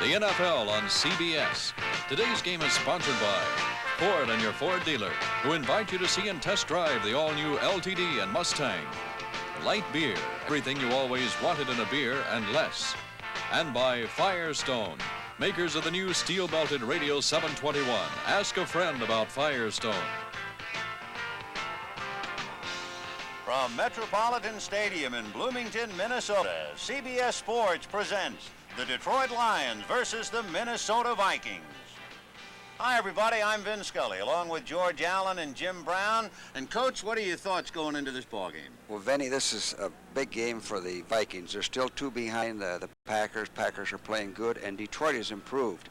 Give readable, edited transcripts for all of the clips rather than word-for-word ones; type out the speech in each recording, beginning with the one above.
the NFL on CBS. Today's game is sponsored by Ford and your Ford dealer, who invite you to see and test drive the all-new LTD and Mustang. Light beer, everything you always wanted in a beer and less. And by Firestone, makers of the new steel-belted Radio 721. Ask a friend about Firestone. From Metropolitan Stadium in Bloomington, Minnesota, CBS Sports presents the Detroit Lions versus the Minnesota Vikings. Hi, everybody. I'm Vin Scully, along with George Allen and Jim Brown. And, Coach, what are your thoughts going into this ballgame? Well, Vinny, this is a big game for the Vikings. They're still 2 behind the Packers. Packers are playing good, and Detroit has improved.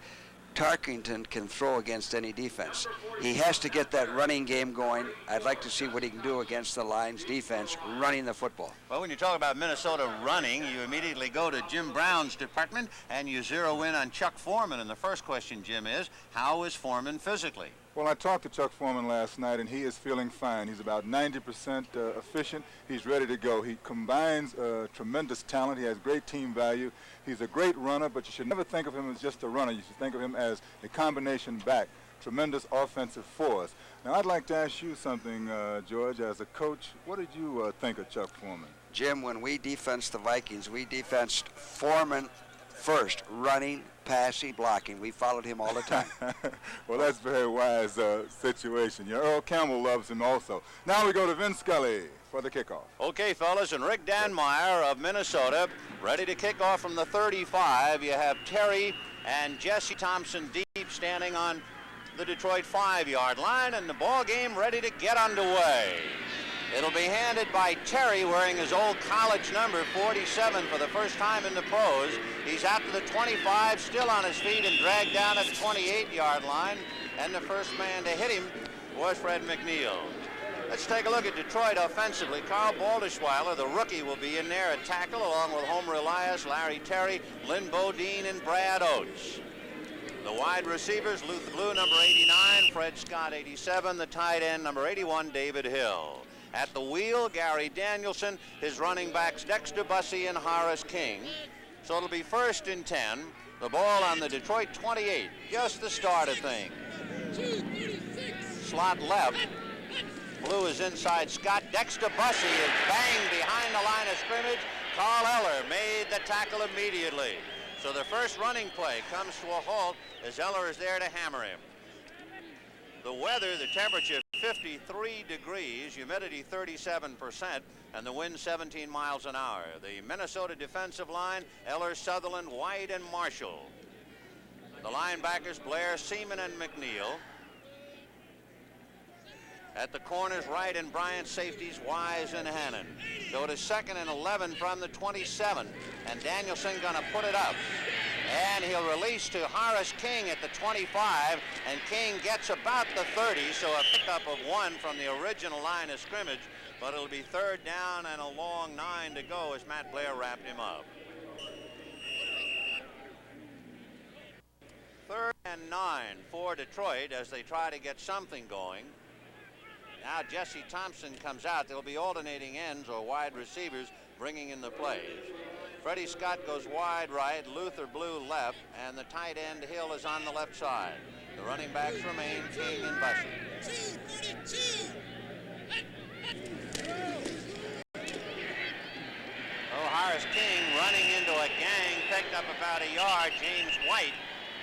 Tarkington can throw against any defense. He has to get that running game going. I'd like to see what he can do against the Lions defense running the football. Well, when you talk about Minnesota running, you immediately go to Jim Brown's department and you zero in on Chuck Foreman. And the first question, Jim, is how is Foreman physically? Well, I talked to Chuck Foreman last night, and he is feeling fine. He's about 90% efficient. He's ready to go. He combines tremendous talent. He has great team value. He's a great runner, but you should never think of him as just a runner. You should think of him as a combination back, tremendous offensive force. Now, I'd like to ask you something, George. As a coach, what did you think of Chuck Foreman? Jim, when we defensed the Vikings, we defensed Foreman first, running, passing, blocking. We followed him all the time. Well, that's a very wise situation. Earl Campbell loves him also. Now we go to Vin Scully for the kickoff. Okay, fellas, and Rick Danmeyer of Minnesota ready to kick off from the 35. You have Terry and Jesse Thompson deep standing on the Detroit 5-yard line, and the ball game ready to get underway. It'll be handed by Terry, wearing his old college number, 47, for the first time in the pros. He's out to the 25, still on his feet, and dragged down at the 28-yard line. And the first man to hit him was Fred McNeil. Let's take a look at Detroit offensively. Carl Balderschweiler, the rookie, will be in there at tackle, along with Homer Elias, Larry Terry, Lynn Bodine, and Brad Oates. The wide receivers, Luther Blue, number 89, Fred Scott, 87, the tight end, number 81, David Hill. At the wheel, Gary Danielson, his running backs, Dexter Bussey and Horace King. So it'll be 1st and 10. The ball on the Detroit 28, just the start of things. Slot left. Blue is inside Scott. Dexter Bussey is banged behind the line of scrimmage. Carl Eller made the tackle immediately. So the first running play comes to a halt as Eller is there to hammer him. The weather, the temperature 53 degrees, humidity 37%, and the wind 17 miles an hour. The Minnesota defensive line, Eller, Sutherland, White, and Marshall. The linebackers, Blair, Seaman, and McNeil. At the corners, Wright and Bryant, safeties, Wise and Hannon. Go to 2nd and 11 from the 27, and Danielson gonna put it up. And he'll release to Horace King at the 25, and King gets about the 30, so a pickup of 1 from the original line of scrimmage, but it'll be 3rd down and a long 9 to go as Matt Blair wrapped him up. 3rd and 9 for Detroit as they try to get something going. Now Jesse Thompson comes out. There'll be alternating ends or wide receivers bringing in the plays. Freddie Scott goes wide right, Luther Blue left, and the tight end Hill is on the left side. The running backs remain King and Bussey. Oh, Horace King running into a gang, picked up about a yard. James White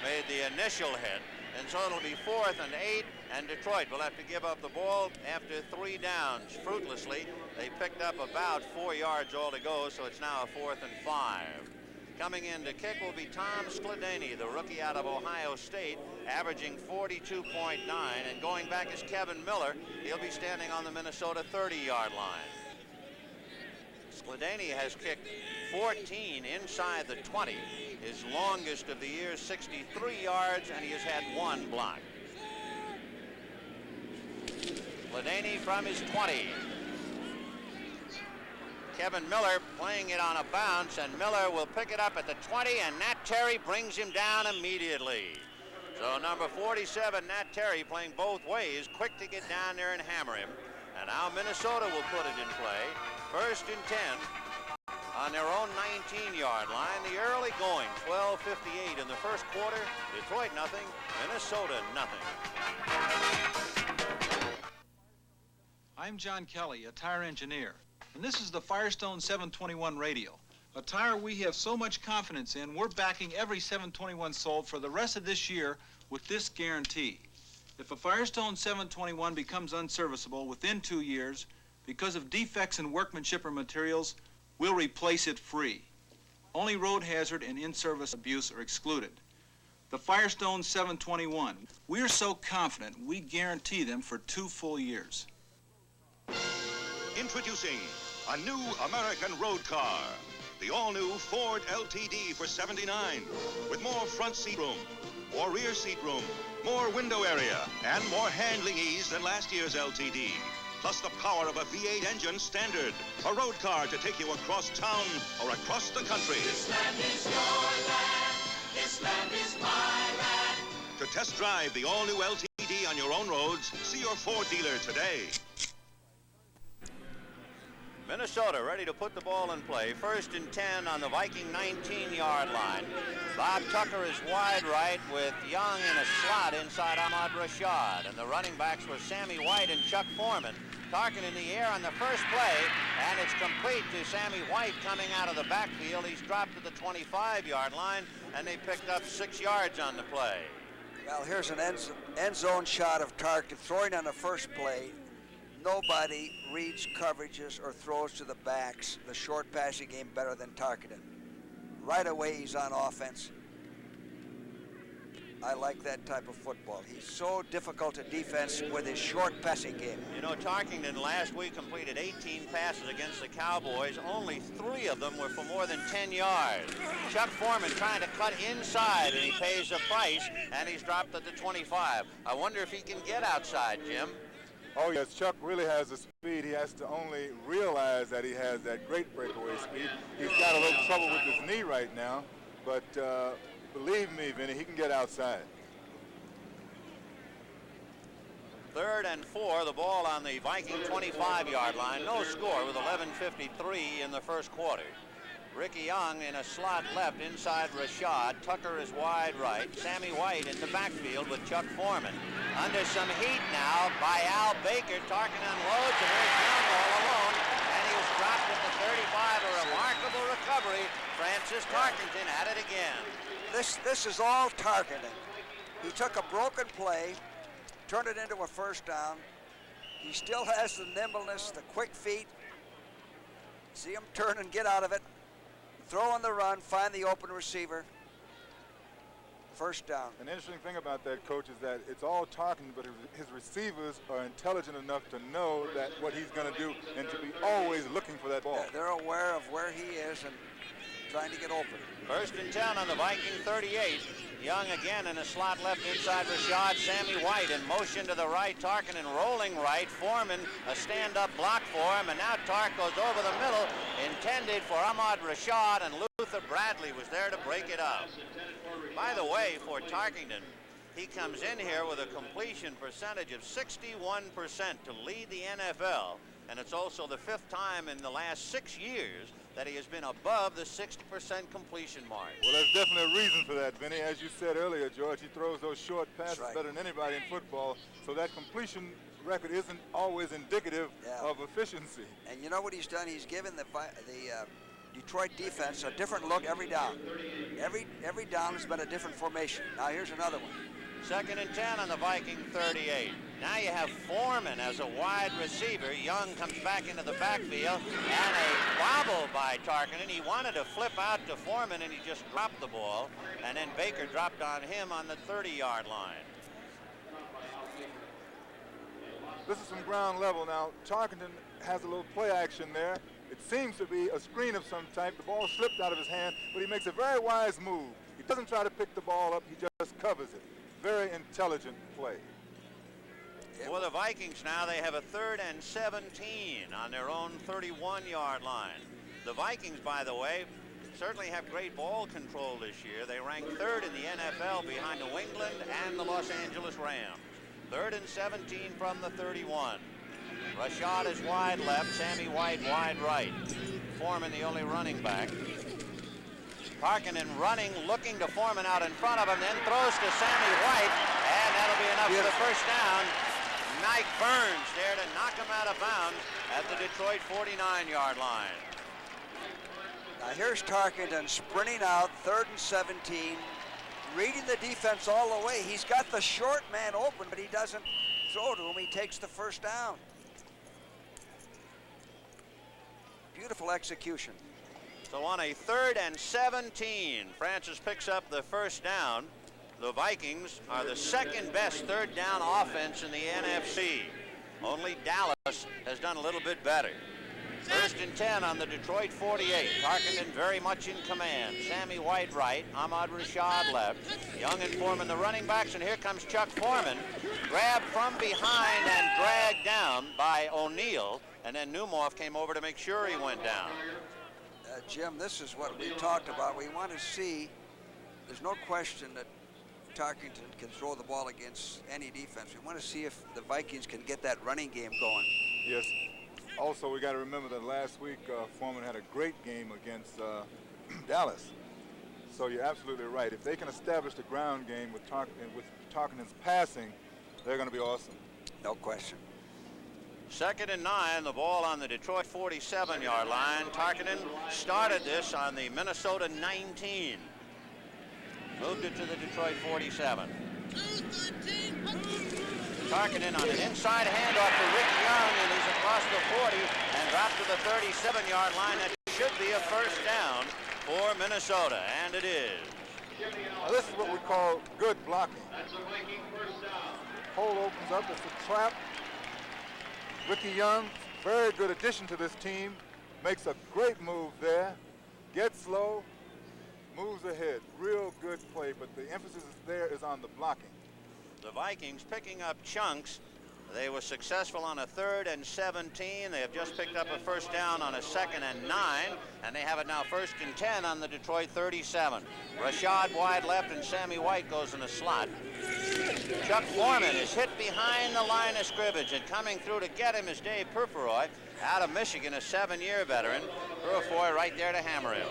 made the initial hit. And so it'll be 4th and 8, and Detroit will have to give up the ball after 3 downs. Fruitlessly, they picked up about 4 yards all to go, so it's now a 4th and 5. Coming in to kick will be Tom Skladany, the rookie out of Ohio State, averaging 42.9, and going back is Kevin Miller. He'll be standing on the Minnesota 30-yard line. Skladany has kicked 14 inside the 20. His longest of the year, 63 yards, and he has had 1 block. Skladany from his 20. Kevin Miller playing it on a bounce, and Miller will pick it up at the 20, and Nat Terry brings him down immediately. So number 47, Nat Terry, playing both ways, quick to get down there and hammer him. And now Minnesota will put it in play. 1st and 10 on their own 19-yard line. The early going, 12:58 in the first quarter. Detroit nothing, Minnesota nothing. I'm John Kelly, a tire engineer, and this is the Firestone 721 radio. A tire we have so much confidence in, we're backing every 721 sold for the rest of this year with this guarantee. If a Firestone 721 becomes unserviceable within 2 years because of defects in workmanship or materials, we'll replace it free. Only road hazard and in-service abuse are excluded. The Firestone 721, we're so confident we guarantee them for 2 full years. Introducing a new American road car. The all-new Ford LTD for $79, with more front seat room, more rear seat room, more window area, and more handling ease than last year's LTD. Plus the power of a V8 engine standard. A road car to take you across town or across the country. This land is your land. This land is my land. To test drive the all-new LTD on your own roads, see your Ford dealer today. Minnesota ready to put the ball in play. 1st and 10 on the Viking 19-yard line. Bob Tucker is wide right with Young in a slot inside Ahmad Rashad. And the running backs were Sammy White and Chuck Foreman. Tarkin in the air on the first play, and it's complete to Sammy White coming out of the backfield. He's dropped to the 25-yard line, and they picked up 6 yards on the play. Well, here's an end zone shot of Tarkin throwing on the first play. Nobody reads coverages or throws to the backs, the short passing game, better than Tarkenton. Right away, he's on offense. I like that type of football. He's so difficult to defense with his short passing game. You know, Tarkington last week completed 18 passes against the Cowboys. Only 3 of them were for more than 10 yards. Chuck Foreman trying to cut inside, and he pays the price, and he's dropped at the 25. I wonder if he can get outside, Jim. Oh, yes, Chuck really has the speed. He has to only realize that he has that great breakaway speed. He's got a little trouble with his knee right now, but believe me, Vinny, he can get outside. 3rd and 4, the ball on the Viking 25-yard line. No score with 11:53 in the first quarter. Ricky Young in a slot left inside Rashad. Tucker is wide right. Sammy White in the backfield with Chuck Foreman. Under some heat now by Al Baker. Tarkin unloads, and there's Young all alone. And he was dropped at the 35. A remarkable recovery. Francis Tarkenton at it again. This is all Tarkenton. He took a broken play, turned it into a first down. He still has the nimbleness, the quick feet. See him turn and get out of it. Throw on the run, find the open receiver. First down. An interesting thing about that, Coach, is that it's all talking, but his receivers are intelligent enough to know that what he's going to do and to be always looking for that ball. They're aware of where he is and trying to get open. 1st and 10 on the Viking 38. Young again in a slot left inside Rashad. Sammy White in motion to the right. Tarkin and rolling right. Foreman a stand-up block for him. And now Tark goes over the middle. Intended for Ahmad Rashad, and Luther Bradley was there to break it up. By the way, for Tarkington, he comes in here with a completion percentage of 61% to lead the NFL. And it's also the 5th time in the last 6 years that he has been above the 60% completion mark. Well, there's definitely a reason for that, Vinny. As you said earlier, George, he throws those short passes better than anybody in football. So that completion record isn't always indicative of efficiency. And you know what he's done? He's given the Detroit defense a different look every down. Every down has been a different formation. Now here's another one. 2nd and 10 on the Viking 38. Now you have Foreman as a wide receiver. Young comes back into the backfield, and a wobble by Tarkenton. He wanted to flip out to Foreman, and he just dropped the ball. And then Baker dropped on him on the 30-yard line. This is from ground level. Now, Tarkenton has a little play action there. It seems to be a screen of some type. The ball slipped out of his hand, but he makes a very wise move. He doesn't try to pick the ball up. He just covers it. Very intelligent play. For the Vikings now, they have a 3rd and 17 on their own 31-yard line. The Vikings, by the way, certainly have great ball control this year. They rank 3rd in the NFL behind New England and the Los Angeles Rams. 3rd and 17 from the 31. Rashad is wide left, Sammy White wide right. Foreman the only running back. Tarkinen running, looking to Foreman out in front of him, then throws to Sammy White, and that'll be enough for the first down. Mike Burns there to knock him out of bounds at the Detroit 49-yard line. Now here's Tarkington sprinting out, 3rd and 17, reading the defense all the way. He's got the short man open, but he doesn't throw to him. He takes the first down. Beautiful execution. So on a 3rd and 17, Francis picks up the first down. The Vikings are the second best 3rd down offense in the NFC. Only Dallas has done a little bit better. 1st and 10 on the Detroit 48. Tarkington very much in command. Sammy White right, Ahmad Rashad left. Young and Foreman the running backs, and here comes Chuck Foreman. Grabbed from behind and dragged down by O'Neill, and then Newmoff came over to make sure he went down. Jim, this is what we talked about. We want to see, there's no question that Tarkington can throw the ball against any defense. We want to see if the Vikings can get that running game going. Yes. Also, we got to remember that last week Foreman had a great game against Dallas. So you're absolutely right. If they can establish the ground game with Tarkenton's passing, they're going to be awesome. No question. 2nd and 9, the ball on the Detroit 47-yard line. Tarkinen started this on the Minnesota 19. Moved it to the Detroit 47. Tarkinen on an inside handoff to Rick Young, and he's across the 40 and dropped to the 37-yard line. That should be a first down for Minnesota, and it is. Now this is what we call good blocking. Hole opens up, it's a trap. Ricky Young, very good addition to this team, makes a great move there, gets low, moves ahead. Real good play, but the emphasis there is on the blocking. The Vikings picking up chunks. They were successful on a 3rd and 17. They have just picked up a first down on a 2nd and 9, and they have it now 1st and 10 on the Detroit 37. Rashad wide left, and Sammy White goes in the slot. Chuck Foreman is hit behind the line of scrimmage, and coming through to get him is Dave Purfoy out of Michigan, a 7-year veteran. Purfoy right there to hammer him.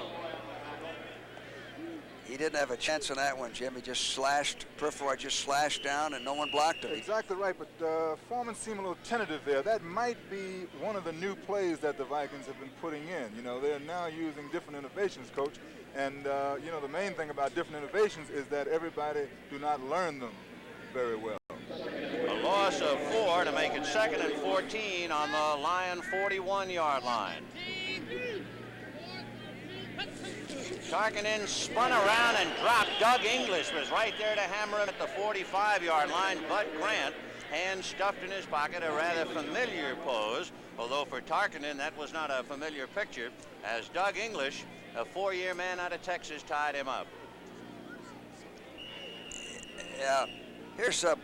He didn't have a chance on that one, Jim. He just slashed, Purfoy just slashed down, and no one blocked him. Exactly right, but Foreman seemed a little tentative there. That might be one of the new plays that the Vikings have been putting in. You know, they're now using different innovations, Coach. And, you know, the main thing about different innovations is that everybody do not learn them very well. A loss of 4 to make it 2nd and 14 on the Lion 41-yard line. Tarkinen spun around and dropped. Doug English was right there to hammer him at the 45-yard line. Bud Grant, hands stuffed in his pocket, a rather familiar pose, although for Tarkinen that was not a familiar picture, as Doug English, a 4-year man out of Texas, tied him up. Yeah, here's a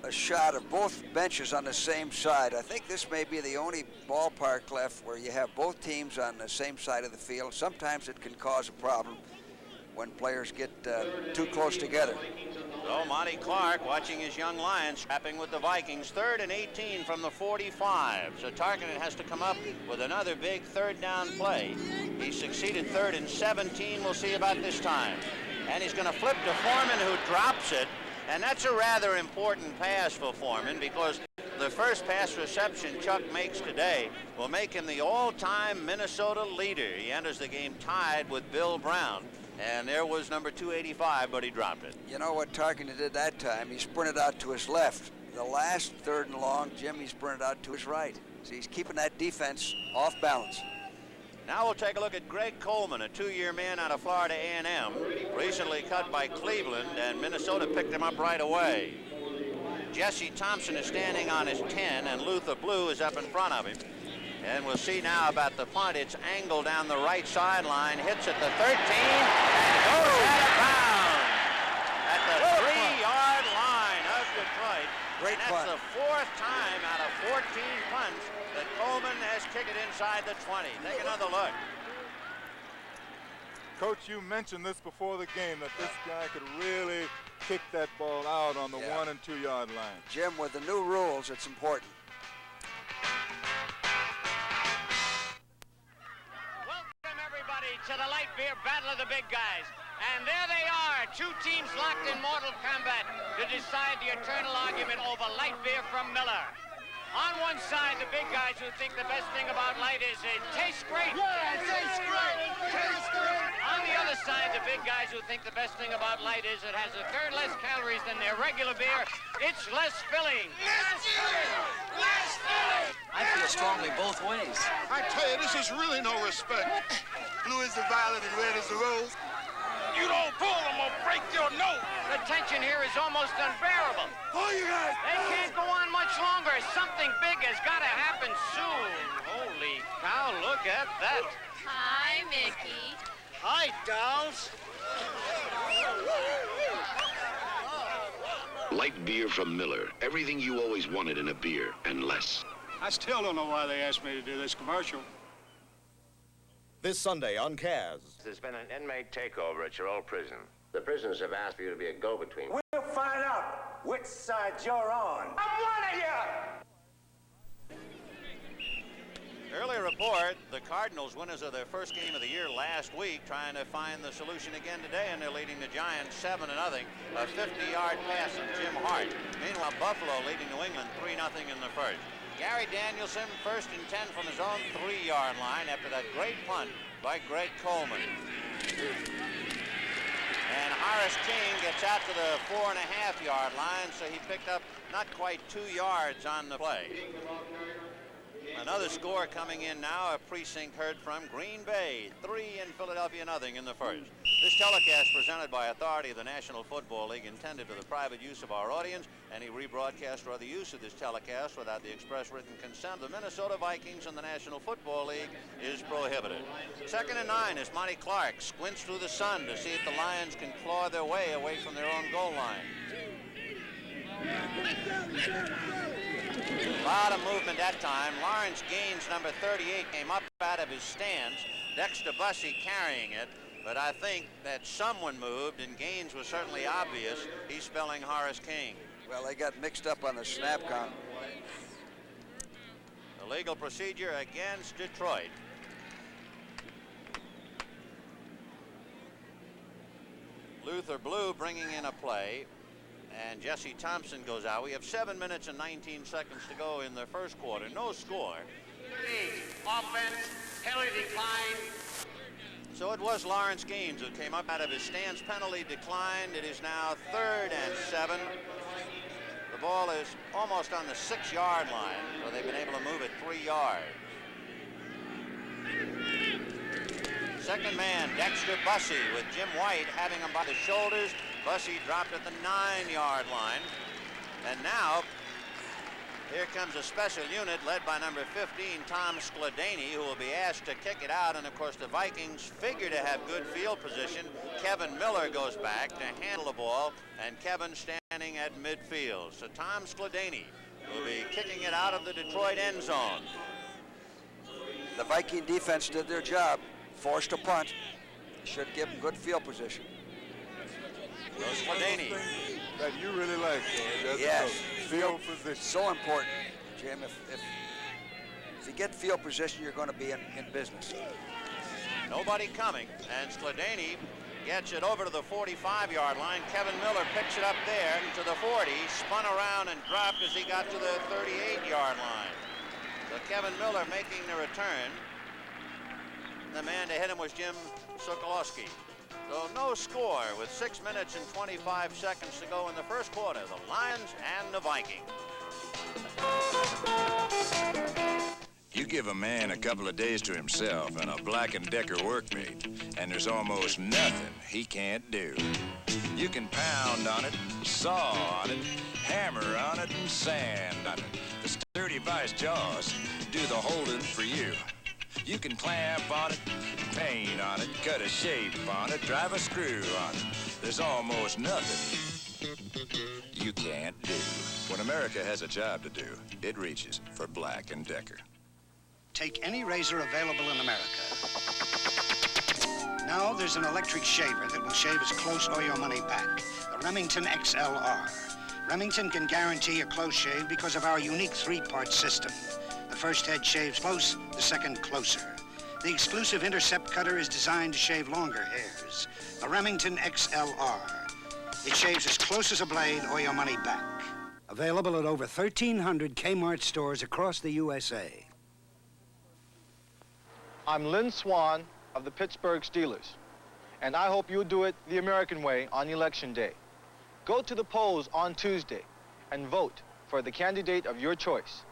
shot of both benches on the same side. I think this may be the only ballpark left where you have both teams on the same side of the field. Sometimes it can cause a problem when players get too close together. So Monty Clark watching his young Lions scrapping with the Vikings. 3rd and 18 from the 45. So Tarkinen has to come up with another big 3rd down play. He succeeded 3rd and 17. We'll see about this time. And he's going to flip to Foreman, who drops it. And that's a rather important pass for Foreman, because the first pass reception Chuck makes today will make him the all-time Minnesota leader. He enters the game tied with Bill Brown. And there was number 285, but he dropped it. You know what Tarkinen did that time? He sprinted out to his left. The last 3rd and long, Jim, he sprinted out to his right. So he's keeping that defense off balance. Now we'll take a look at Greg Coleman, a 2-year man out of Florida A&M, recently cut by Cleveland, and Minnesota picked him up right away. Jesse Thompson is standing on his 10, and Luther Blue is up in front of him. And we'll see now about the punt. It's angled down the right sideline, hits at the 13, and goes out of bounds at the 3-yard line of Detroit. Great punt. That's the 4th time out of 14 punts that Coleman has kicked it inside the 20. Take another look. Coach, you mentioned this before the game, that this guy could really kick that ball out on the 1- and 2-yard line. Jim, with the new rules, it's important. everybody to the light beer battle of the big guys. And there they are, two teams locked in mortal combat to decide the eternal argument over light beer from Miller. On one side, the big guys who think the best thing about light is it tastes great. Yeah, it tastes great. Tastes great. On the other side, the big guys who think the best thing about light is it has a third less calories than their regular beer. It's less filling. Less filling. Less filling. I feel strongly both ways. I tell you, this is really no respect. Blue is the violet and red is the rose. You don't pull, I'm gonna break your nose. The tension here is almost unbearable. Oh, you guys. They can't go on much longer. Something big has got to happen soon. Holy cow, look at that. Hi, Mickey. Hi, dolls. Light beer from Miller. Everything you always wanted in a beer, and less. I still don't know why they asked me to do this commercial. This Sunday on Kaz. There's been an inmate takeover at your old prison. The prisoners have asked for you to be a go-between. We'll find out which side you're on. I'm one of you! Early report, the Cardinals, winners of their first game of the year last week, trying to find the solution again today, and they're leading the Giants 7-0. A 50-yard pass from Jim Hart. Meanwhile, Buffalo leading New England 3-0 in the first. Gary Danielson, 1st and 10 from his own 3-yard line after that great punt by Greg Coleman. And Horace King gets out to the 4.5-yard line, so he picked up not quite 2 yards on the play. Another score coming in now, a precinct heard from Green Bay, 3 and Philadelphia 0 in the first. This telecast presented by authority of the National Football League, intended for the private use of our audience. Any rebroadcast or other use of this telecast without the express written consent of the Minnesota Vikings and the National Football League is prohibited. 2nd and 9 as Monty Clark squints through the sun to see if the Lions can claw their way away from their own goal line. A lot of movement that time. Lawrence Gaines, number 38, came up out of his stance. Dexter Bussey carrying it. But I think that someone moved, and Gaines was certainly obvious. He's spelling Horace King. Well, they got mixed up on the snap count. The legal procedure against Detroit. Luther Blue bringing in a play. And Jesse Thompson goes out. We have 7 minutes and 19 seconds to go in the first quarter. No score. Offense, penalty decline. So it was Lawrence Gaines who came up out of his stance. Penalty declined. It is now 3rd and 7. The ball is almost on the 6-yard line, so they've been able to move it 3 yards. Second man, Dexter Bussey, with Jim White having him by the shoulders. Bussey dropped at the 9-yard line. And now, here comes a special unit led by number 15, Tom Skladany, who will be asked to kick it out. And, of course, the Vikings figure to have good field position. Kevin Miller goes back to handle the ball, and Kevin standing at midfield. So Tom Skladany will be kicking it out of the Detroit end zone. The Viking defense did their job. Forced a punt. Should give them good field position. Skladany. That you really like, George. Yes. Field position. So important, Jim. If you get field position, you're going to be in business. Nobody coming, and Skladany gets it over to the 45-yard line. Kevin Miller picks it up there to the 40, spun around and dropped as he got to the 38-yard line. So Kevin Miller making the return. The man to hit him was Jim Sokolowski. So no score with 6 minutes and 25 seconds to go in the first quarter. The Lions and the Vikings. You give a man a couple of days to himself and a Black & Decker workmate, and there's almost nothing he can't do. You can pound on it, saw on it, hammer on it, and sand on it. The sturdy vice jaws do the holding for you. You can clamp on it, paint on it, cut a shape on it, drive a screw on it. There's almost nothing you can't do. When America has a job to do, it reaches for Black & Decker. Take any razor available in America. Now there's an electric shaver that will shave as close or your money back. The Remington XLR. Remington can guarantee a close shave because of our unique 3-part system. The first head shaves close, the second closer. The exclusive Intercept cutter is designed to shave longer hairs. The Remington XLR. It shaves as close as a blade or your money back. Available at over 1,300 Kmart stores across the USA. I'm Lynn Swan of the Pittsburgh Steelers, and I hope you'll do it the American way on Election Day. Go to the polls on Tuesday and vote for the candidate of your choice.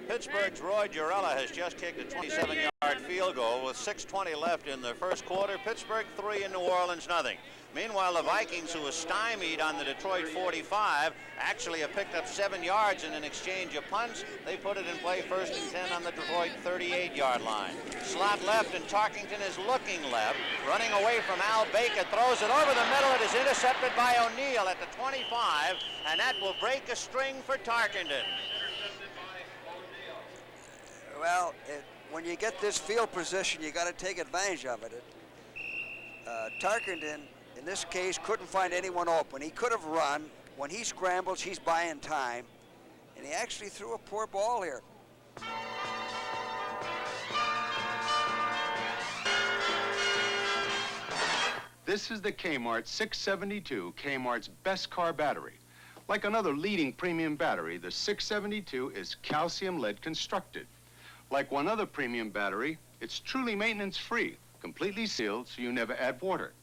Pittsburgh's Roy Girella has just kicked a 27-yard field goal with 6:20 left in the first quarter. Pittsburgh 3 and New Orleans nothing. Meanwhile, the Vikings, who was stymied on the Detroit 45, actually have picked up 7 yards in an exchange of punts. They put it in play 1st and 10 on the Detroit 38-yard line. Slot left, and Tarkington is looking left, running away from Al Baker, throws it over the middle. It is intercepted by O'Neal at the 25, and that will break a string for Tarkington. Well, when you get this field position, you got to take advantage of it. Tarkington, in this case, couldn't find anyone open. He could have run. When he scrambles, he's buying time, and he actually threw a poor ball here. This is the Kmart 672, Kmart's best car battery. Like another leading premium battery, the 672 is calcium lead constructed. Like one other premium battery, it's truly maintenance-free, completely sealed so you never add water.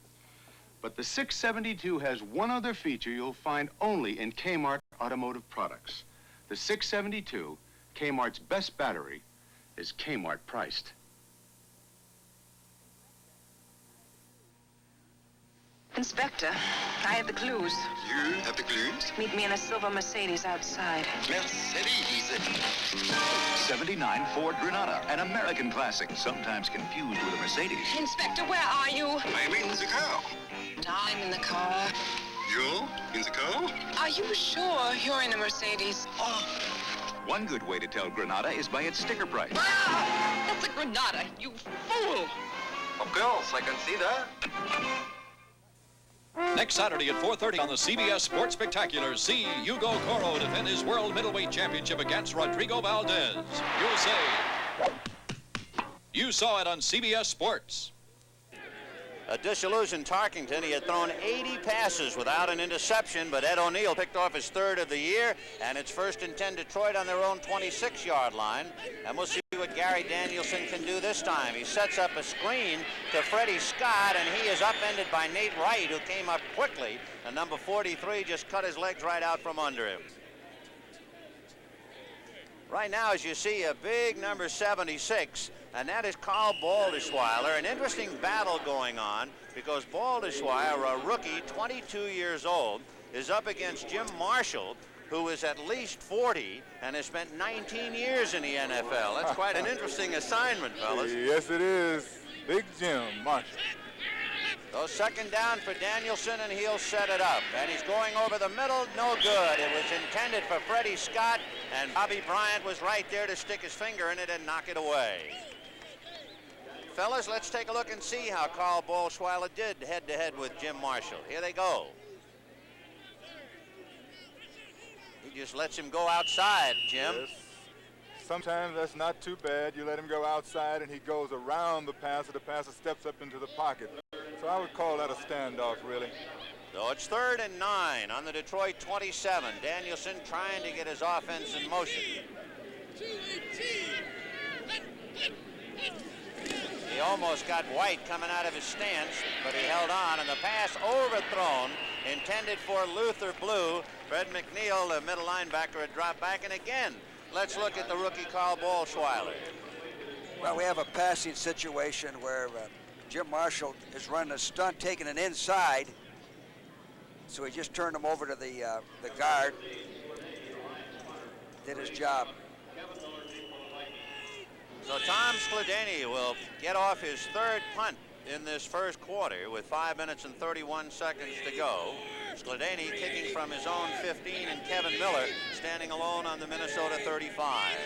But the 672 has one other feature you'll find only in Kmart automotive products. The 672, Kmart's best battery, is Kmart priced. Inspector, I have the clues. You have the clues? Meet me in a silver Mercedes outside. Mercedes. 79 Ford Granada, an American classic, sometimes confused with a Mercedes. Inspector, where are you? I'm in the car. I'm in the car. You in the car? Are you sure you're in a Mercedes? Oh. One good way to tell Granada is by its sticker price. Ah, that's a Granada, you fool! Of course, I can see that. Next Saturday at 4:30 on the CBS Sports Spectacular, see Hugo Coro defend his World Middleweight Championship against Rodrigo Valdez. You'll say, you saw it on CBS Sports. A disillusioned Tarkington. He had thrown 80 passes without an interception, but Ed O'Neal picked off his 3rd of the year, and it's 1st and 10 Detroit on their own 26-yard line. And we'll see what Gary Danielson can do this time. He sets up a screen to Freddie Scott, and he is upended by Nate Wright, who came up quickly, and number 43 just cut his legs right out from under him. Right now, as you see, a big number 76, and that is Carl Baldischweiler. An interesting battle going on because Baldischweiler, a rookie, 22 years old, is up against Jim Marshall, who is at least 40 and has spent 19 years in the NFL. That's quite an interesting assignment, fellas. Yes, it is. Big Jim Marshall. So 2nd down for Danielson, and he'll set it up. And he's going over the middle. No good. It was intended for Freddie Scott, and Bobby Bryant was right there to stick his finger in it and knock it away. Fellas, let's take a look and see how Carl Baldischweiler did head-to-head with Jim Marshall. Here they go. He just lets him go outside, Jim. Yes. Sometimes that's not too bad. You let him go outside, and he goes around the passer. The passer steps up into the pocket. So I would call that a standoff, really. So it's 3rd and 9 on the Detroit 27. Danielson trying to get his offense in motion. He almost got White coming out of his stance, but he held on, and the pass overthrown, intended for Luther Blue. Fred McNeil, the middle linebacker, had dropped back, and again, let's look at the rookie Carl Baldischweiler. Well, we have a passing situation where Jim Marshall is running a stunt, taking it inside. So he just turned him over to the guard. Did his job. So Tom Skladany will get off his 3rd punt in this first quarter with 5 minutes and 31 seconds to go. Skladany kicking from his own 15, and Kevin Miller standing alone on the Minnesota 35.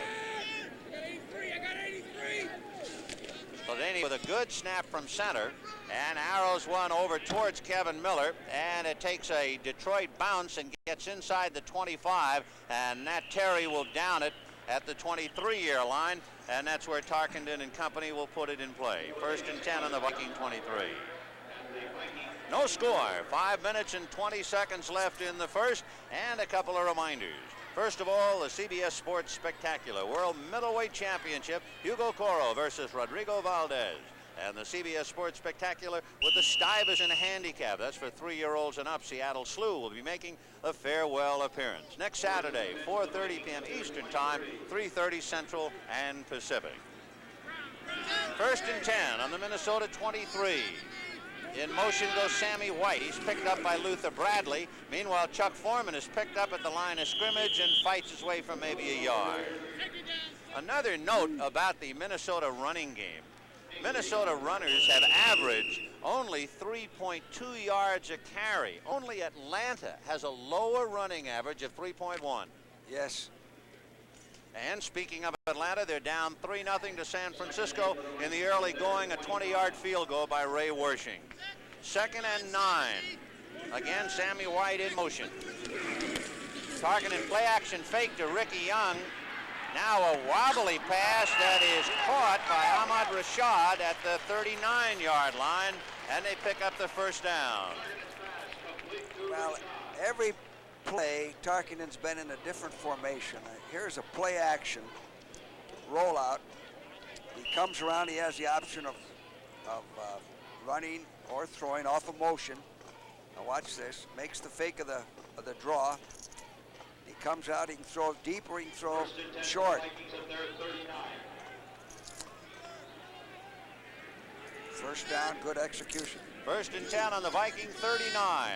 Skladany with a good snap from center, and arrows one over towards Kevin Miller, and it takes a Detroit bounce and gets inside the 25, and Nat Terry will down it at the 23-year line, and that's where Tarkenton and company will put it in play. 1st and 10 on the Viking 23. No score. 5 minutes and 20 seconds left in the first, and a couple of reminders. First of all, the CBS Sports Spectacular World Middleweight Championship, Hugo Coro versus Rodrigo Valdez. And the CBS Sports Spectacular with the Stuyvesant handicap. That's for 3-year-olds and up. Seattle Slew will be making a farewell appearance next Saturday, 4:30 p.m. Eastern Time, 3:30 Central and Pacific. 1st and 10 on the Minnesota 23. In motion goes Sammy White. He's picked up by Luther Bradley. Meanwhile, Chuck Foreman is picked up at the line of scrimmage and fights his way for maybe a yard. Another note about the Minnesota running game. Minnesota runners have averaged only 3.2 yards a carry. Only Atlanta has a lower running average of 3.1. Yes. And speaking of Atlanta, they're down 3-0 to San Francisco in the early going, a 20-yard field goal by Ray Wershing. 2nd and 9. Again, Sammy White in motion. Targeting play action fake to Ricky Young. Now a wobbly pass that is caught by Ahmad Rashad at the 39-yard line, and they pick up the first down. Well, every play, Tarkenton's been in a different formation. Here's a play action rollout. He comes around, he has the option of running or throwing off of motion. Now watch this, makes the fake of the draw. He comes out, he can throw deep or he can throw short. First down, good execution. 1st and 10 on the Viking 39.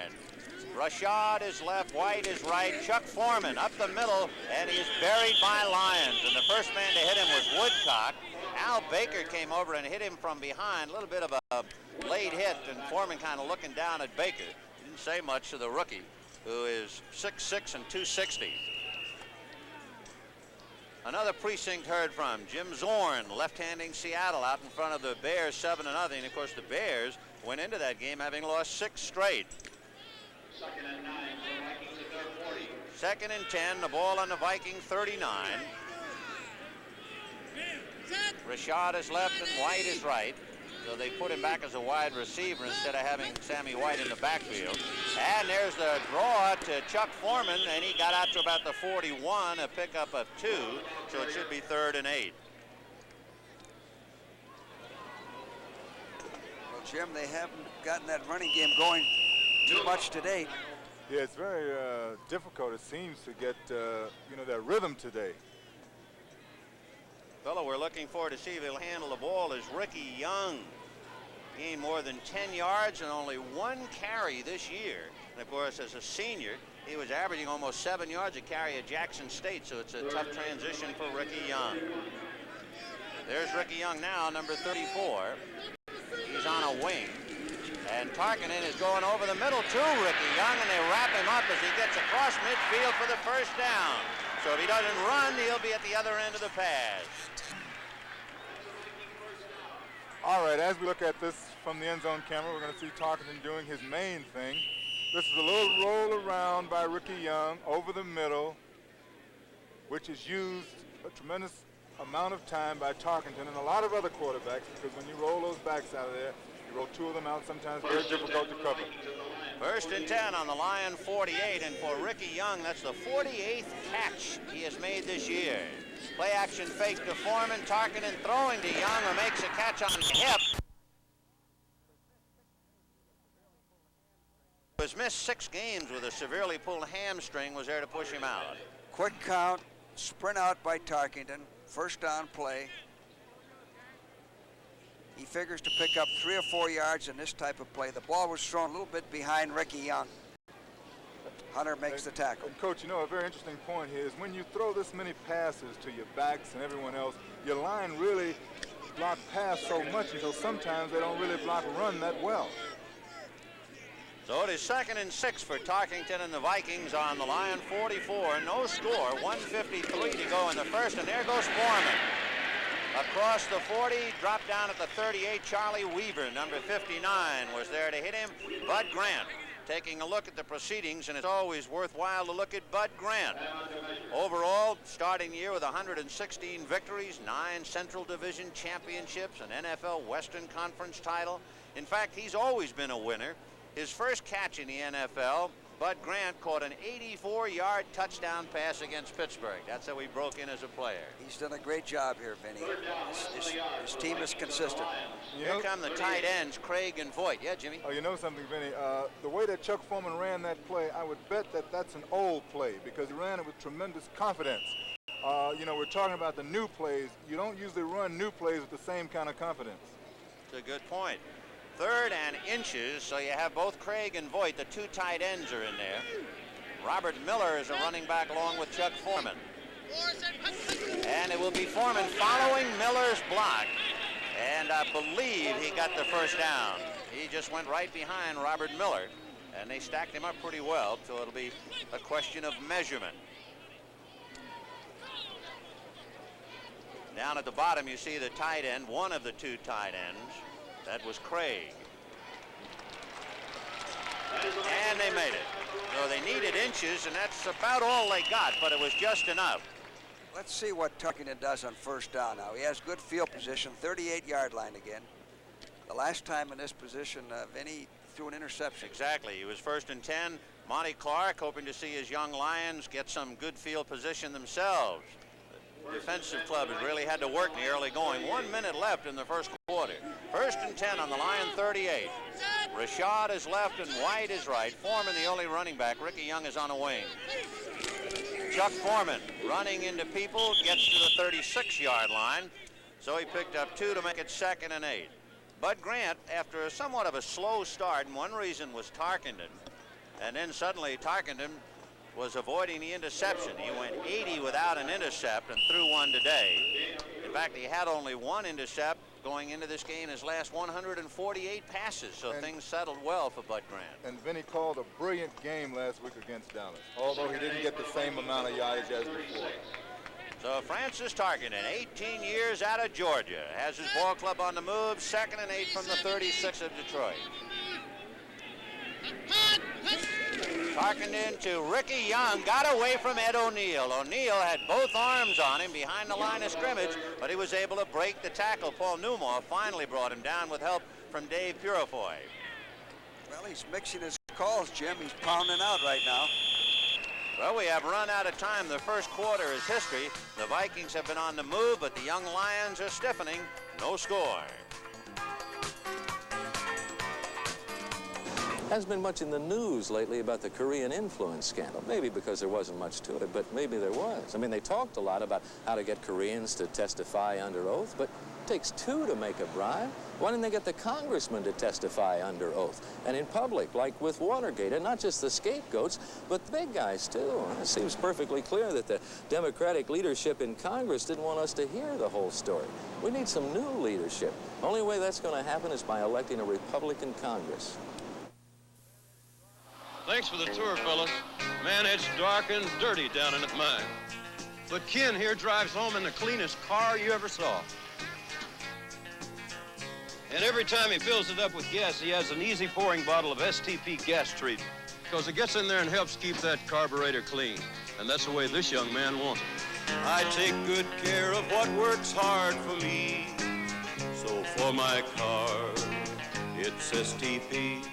Rashad is left, White is right, Chuck Foreman up the middle, and he's buried by Lyons. And the first man to hit him was Woodcock. Al Baker came over and hit him from behind. A little bit of a late hit, and Foreman kind of looking down at Baker. Didn't say much to the rookie, who is 6'6" and 260. Another precinct heard from. Jim Zorn, left-handing Seattle out in front of the Bears 7-0. Of course, the Bears went into that game having lost 6 straight. 2nd and 10, the ball on the Viking 39. Rashad is left and White is right. So they put him back as a wide receiver instead of having Sammy White in the backfield. And there's the draw to Chuck Foreman, and he got out to about the 41, a pickup of 2, so it should be 3rd and 8. Well, Jim, they haven't gotten that running game going too much to date. Yeah, it's very difficult, it seems, to get, that rhythm today. Fellow we're looking for to see if he'll handle the ball is Ricky Young. Gained more than 10 yards and only 1 carry this year. And of course, as a senior, he was averaging almost 7 yards a carry at Jackson State, so it's a tough transition for Ricky Young. There's Ricky Young now, number 34. He's on a wing. And Tarkenton is going over the middle to Ricky Young, and they wrap him up as he gets across midfield for the first down. So if he doesn't run, he'll be at the other end of the pass. All right, as we look at this from the end zone camera, we're going to see Tarkenton doing his main thing. This is a little roll around by Ricky Young over the middle, which is used a tremendous amount of time by Tarkenton and a lot of other quarterbacks, because when you roll those backs out of there, you roll 2 of them out, sometimes very difficult to cover. 1st and 10 on the Lion 48, and for Ricky Young, that's the 48th catch he has made this year. Play action fake to Foreman, Tarkenton throwing to Young, who makes a catch on the hip. He was missed 6 games with a severely pulled hamstring, was there to push him out. Quick count, sprint out by Tarkenton, first down play. He figures to pick up 3 or 4 yards in this type of play. The ball was thrown a little bit behind Ricky Young. Hunter makes the tackle. And Coach, a very interesting point here is when you throw this many passes to your backs and everyone else, your line really block pass so much until sometimes they don't really block run that well. So it is 2nd and 6 for Tarkenton and the Vikings on the Lion 44. No score, 1:53 to go in the first, and there goes Foreman. Across the 40, dropped down at the 38. Charlie Weaver, number 59, was there to hit him. Bud Grant taking a look at the proceedings, and it's always worthwhile to look at Bud Grant. Overall, starting the year with 116 victories, 9 Central Division championships, an NFL Western Conference title. In fact, he's always been a winner. His first catch in the NFL, Bud Grant caught an 84-yard touchdown pass against Pittsburgh. That's how he broke in as a player. He's done a great job here, Vinny. His team is consistent. Here come the tight ends, Craig and Voigt. Yeah, Jimmy? Oh, you know something, Vinny? The way that Chuck Foreman ran that play, I would bet that that's an old play because he ran it with tremendous confidence. You know, we're talking about the new plays. You don't usually run new plays with the same kind of confidence. It's a good point. 3rd and inches, so you have both Craig and Voigt. The 2 tight ends are in there. Robert Miller is a running back along with Chuck Foreman. And it will be Foreman following Miller's block. And I believe he got the first down. He just went right behind Robert Miller. And they stacked him up pretty well, so it'll be a question of measurement. Down at the bottom, you see the tight end, one of the 2 tight ends. That was Craig. And they made it. So they needed inches, and that's about all they got, but it was just enough. Let's see what Tarkington does on first down now. He has good field position, 38-yard line again. The last time in this position, Vinny threw an interception. Exactly. He was 1st and 10. Monty Clark hoping to see his young Lions get some good field position themselves. The defensive club has really had to work in the early going. 1 minute left in the first quarter. 1st and 10 on the Lion 38. Rashad is left and White is right. Foreman the only running back. Ricky Young is on a wing. Chuck Foreman running into people, gets to the 36-yard line. So he picked up 2 to make it 2nd and 8. Bud Grant, after somewhat of a slow start, and one reason was Tarkington, and then suddenly Tarkington was avoiding the interception. He went 80 without an intercept and threw one today. In fact, he had only 1 intercept going into this game, his last 148 passes, so things settled well for Bud Grant. And Vinny called a brilliant game last week against Dallas, although he didn't get the same amount of yardage as before. So Francis Tarkington, 18 years out of Georgia, has his ball club on the move, 2nd and 8 from the 36 of Detroit. Tarkington to Ricky Young, got away from Ed O'Neill. O'Neill had both arms on him behind the line of scrimmage, but he was able to break the tackle. Paul Newmar finally brought him down with help from Dave Purifoy. Well, he's mixing his calls, Jim. He's pounding out right now. Well, we have run out of time. The first quarter is history. The Vikings have been on the move, but the young Lions are stiffening. No score. Hasn't been much in the news lately about the Korean influence scandal. Maybe because there wasn't much to it, but maybe there was. I mean, they talked a lot about how to get Koreans to testify under oath, but it takes 2 to make a bribe. Why didn't they get the congressman to testify under oath and in public, like with Watergate, and not just the scapegoats, but the big guys, too? It seems perfectly clear that the Democratic leadership in Congress didn't want us to hear the whole story. We need some new leadership. Only way that's going to happen is by electing a Republican Congress. Thanks for the tour, fellas. Man, it's dark and dirty down in the mine. But Ken here drives home in the cleanest car you ever saw. And every time he fills it up with gas, he has an easy pouring bottle of STP gas treatment, because it gets in there and helps keep that carburetor clean. And that's the way this young man wants it. I take good care of what works hard for me. So for my car, it's STP.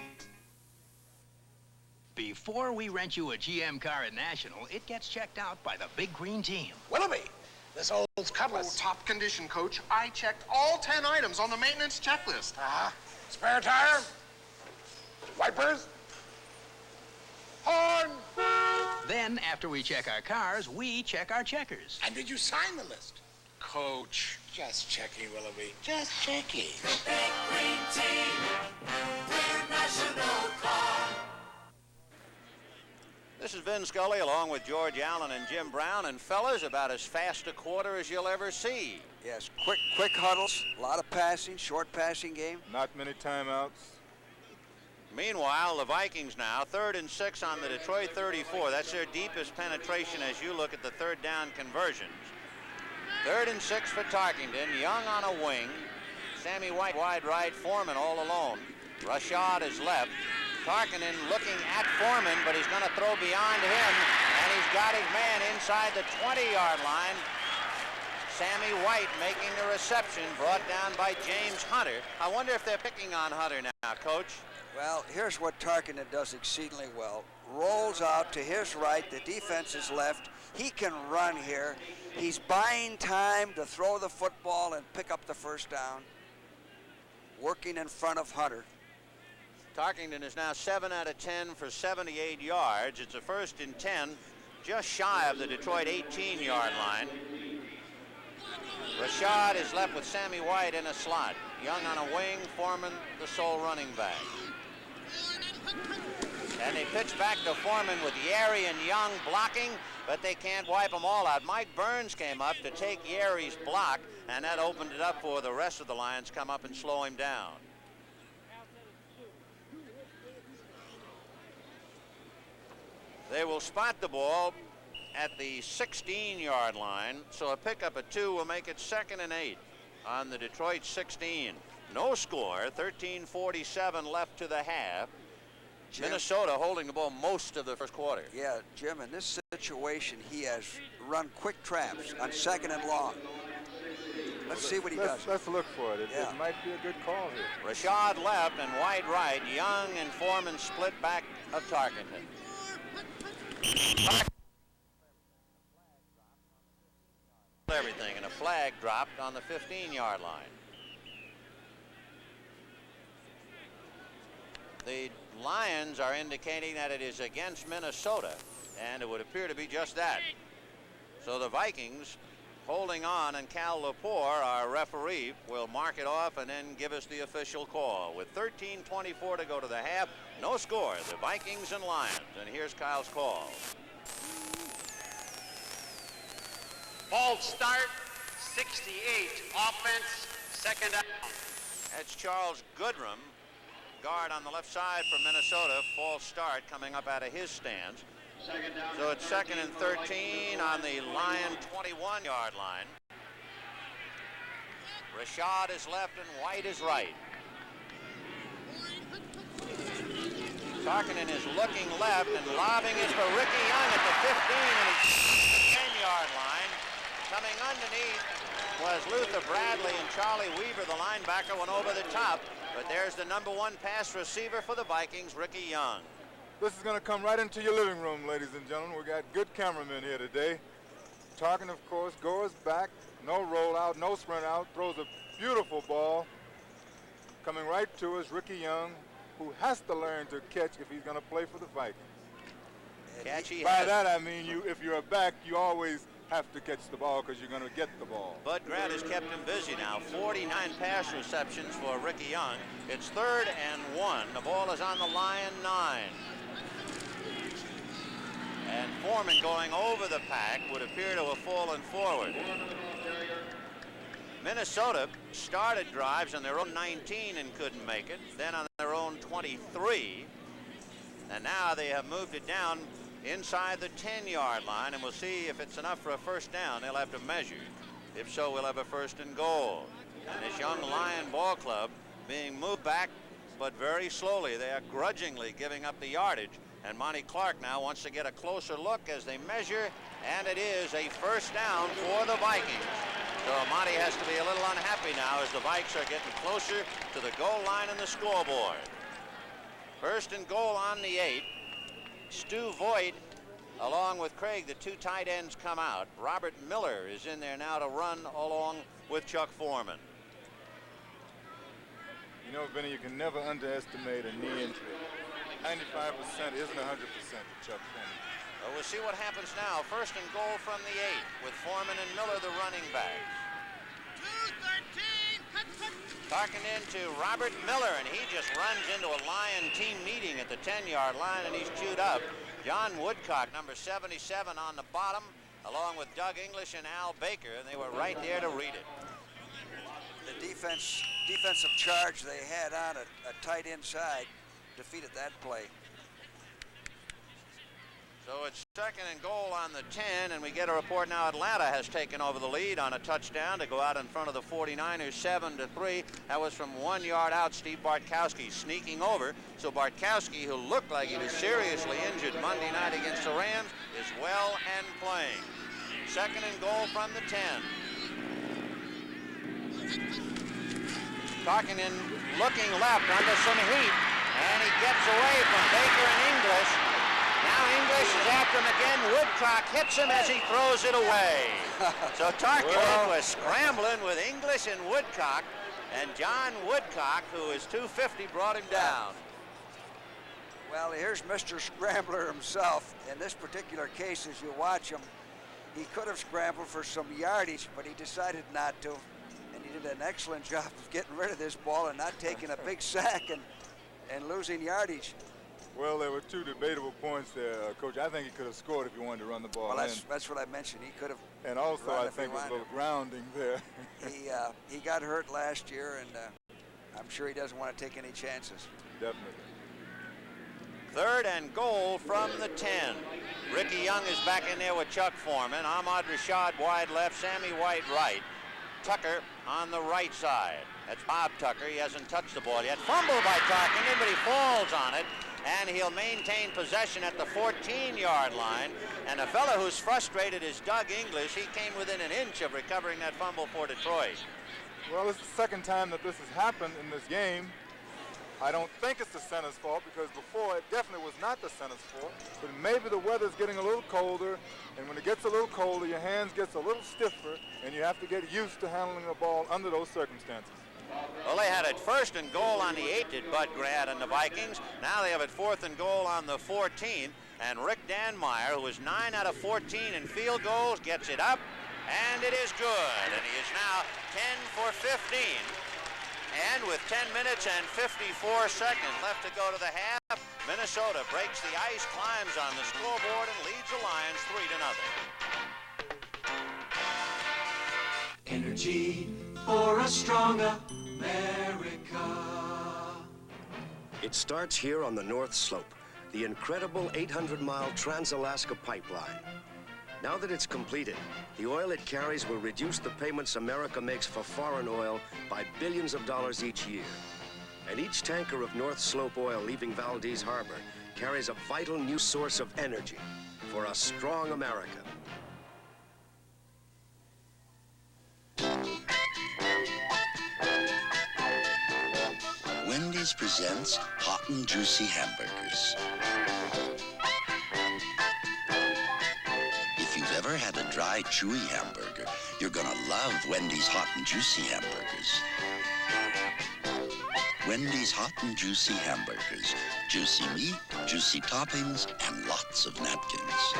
Before we rent you a GM car at National, it gets checked out by the big green team. Willoughby, this old's cutlass. Oh, top condition, Coach. I checked all 10 items on the maintenance checklist. Spare tire? Wipers? Horn? Then, after we check our cars, we check our checkers. And did you sign the list? Coach, just checking, Willoughby. Just checking. The big green team. We're National Car. This is Vin Scully along with George Allen and Jim Brown, and fellas, about as fast a quarter as you'll ever see. Yes, quick huddles, a lot of passing, short passing game. Not many timeouts. Meanwhile, the Vikings now, 3rd and 6 on the Detroit 34. That's their deepest penetration as you look at the 3rd down conversions. 3rd and 6 for Tarkington, Young on a wing. Sammy White wide right, Foreman all alone. Rashad is left. Tarkinen looking at Foreman, but he's going to throw beyond him, and he's got his man inside the 20-yard line. Sammy White making the reception, brought down by James Hunter. I wonder if they're picking on Hunter now, Coach. Well, here's what Tarkinen does exceedingly well. Rolls out to his right, the defense is left. He can run here. He's buying time to throw the football and pick up the first down. Working in front of Hunter. Tarkington is now 7 out of 10 for 78 yards. It's a 1st and 10, just shy of the Detroit 18-yard line. Rashad is left with Sammy White in a slot. Young on a wing, Foreman the sole running back. And they pitch back to Foreman with Yeri and Young blocking, but they can't wipe them all out. Mike Burns came up to take Yeri's block, and that opened it up for the rest of the Lions come up and slow him down. They will spot the ball at the 16-yard line, so a pickup of 2 will make it 2nd and 8 on the Detroit 16. No score, 13:47 left to the half. Jim, Minnesota holding the ball most of the first quarter. Yeah, Jim, in this situation, he has run quick traps on 2nd and long. Let's see what he does. Let's look for it. It might be a good call here. Rashad left and White right. Young and Foreman split back of Tarkenton. Everything, and a flag dropped on the 15-yard line. The Lions are indicating that it is against Minnesota, and it would appear to be just that. So the Vikings holding on, and Cal Lepore, our referee, will mark it off and then give us the official call. With 13:24 to go to the half, no score, the Vikings and Lions. And here's Kyle's call. False start, 68. Offense, 2nd down. That's Charles Goodrum, guard on the left side for Minnesota. False start coming up out of his stance. So it's 2nd and 13 on the Lion 21-yard line. Rashad is left and White is right. Tarkinen is looking left and lobbing it for Ricky Young at the 15 and he's 10-yard line. Coming underneath was Luther Bradley, and Charlie Weaver, the linebacker, went over the top. But there's the #1 pass receiver for the Vikings, Ricky Young. This is going to come right into your living room, ladies and gentlemen. We got good cameramen here today. Tarkin, of course, goes back, no rollout, no sprint out, throws a beautiful ball. Coming right to us, Ricky Young, who has to learn to catch if he's going to play for the Vikings. By that I mean, if you're a back, you always have to catch the ball because you're going to get the ball. Bud Grant has kept him busy now. 49 pass receptions for Ricky Young. It's 3rd and 1. The ball is on the Lion 9. And Foreman going over the pack would appear to have fallen forward. Minnesota started drives on their own 19 and couldn't make it. Then on their own 23. And now they have moved it down inside the 10-yard line, and we'll see if it's enough for a first down. They'll have to measure. If so, we'll have a 1st and goal. And this young Lion ball club being moved back, but very slowly. They are grudgingly giving up the yardage. And Monty Clark now wants to get a closer look as they measure, and it is a 1st down for the Vikings. So Monty has to be a little unhappy now as the Vikes are getting closer to the goal line and the scoreboard. 1st and goal on the 8. Stu Voigt, along with Craig, the 2 tight ends come out. Robert Miller is in there now to run along with Chuck Foreman. You know, Vinny, you can never underestimate a knee injury. 95% isn't 100% for Chuck Foreman. Well, we'll see what happens now. 1st and goal from the 8 with Foreman and Miller, the running backs. 2-13. Talking into Robert Miller, and he just runs into a Lion team meeting at the 10-yard line, and he's chewed up. John Woodcock, number 77 on the bottom, along with Doug English and Al Baker, and they were right there to read it. The defensive charge they had on a tight inside defeated that play. So So it's second and goal on the 10, and we get a report now Atlanta has taken over the lead on a touchdown to go out in front of the 49ers 7-3. That was from 1 yard out. Steve Bartkowski sneaking over. So Bartkowski, who looked like he was seriously injured Monday night against the Rams, is well and playing. Second and goal from the 10. Tarkinen looking left under some heat, and he gets away from Baker and English. Now English is after him again. Woodcock hits him as he throws it away. So Tarkinen was scrambling with English and Woodcock, and John Woodcock, who is 250, brought him down. Well, here's Mr. Scrambler himself. In this particular case, as you watch him, he could have scrambled for some yardage, but he decided not to. And he did an excellent job of getting rid of this ball and not taking a big sack and losing yardage. Well, there were two debatable points there, Coach. I think he could have scored if he wanted to run the ball. Well, that's what I mentioned. He could have. And also, I think there's a little grounding there. He got hurt last year, and I'm sure he doesn't want to take any chances. Definitely. Third and goal from the 10. Ricky Young is back in there with Chuck Foreman. Ahmad Rashad wide left, Sammy White right. Tucker on the right side. That's Bob Tucker. He hasn't touched the ball yet. Fumbled by Tarkinen, but he falls on it. And he'll maintain possession at the 14-yard line. And a fellow who's frustrated is Doug English. He came within an inch of recovering that fumble for Detroit. Well, it's the second time that this has happened in this game. I don't think it's the center's fault, because before it definitely was not the center's fault. But maybe the weather's getting a little colder, and when it gets a little colder, your hands gets a little stiffer, and you have to get used to handling the ball under those circumstances. Well, they had it first and goal on the 8, did Bud Grad and the Vikings. Now they have it fourth and goal on the 14. And Rick Danmeyer, who is 9 out of 14 in field goals, gets it up, and it is good. And he is now 10 for 15. And with 10 minutes and 54 seconds left to go to the half, Minnesota breaks the ice, climbs on the scoreboard, and leads the Lions 3-0. Energy for a stronger America. It starts here on the North Slope, the incredible 800-mile Trans-Alaska Pipeline. Now that it's completed, the oil it carries will reduce the payments America makes for foreign oil by billions of dollars each year. And each tanker of North Slope oil leaving Valdez Harbor carries a vital new source of energy for a strong America. Wendy's presents hot and juicy hamburgers. If you've ever had a dry, chewy hamburger, you're gonna love Wendy's hot and juicy hamburgers. Wendy's hot and juicy hamburgers. Juicy meat, juicy toppings, and lots of napkins.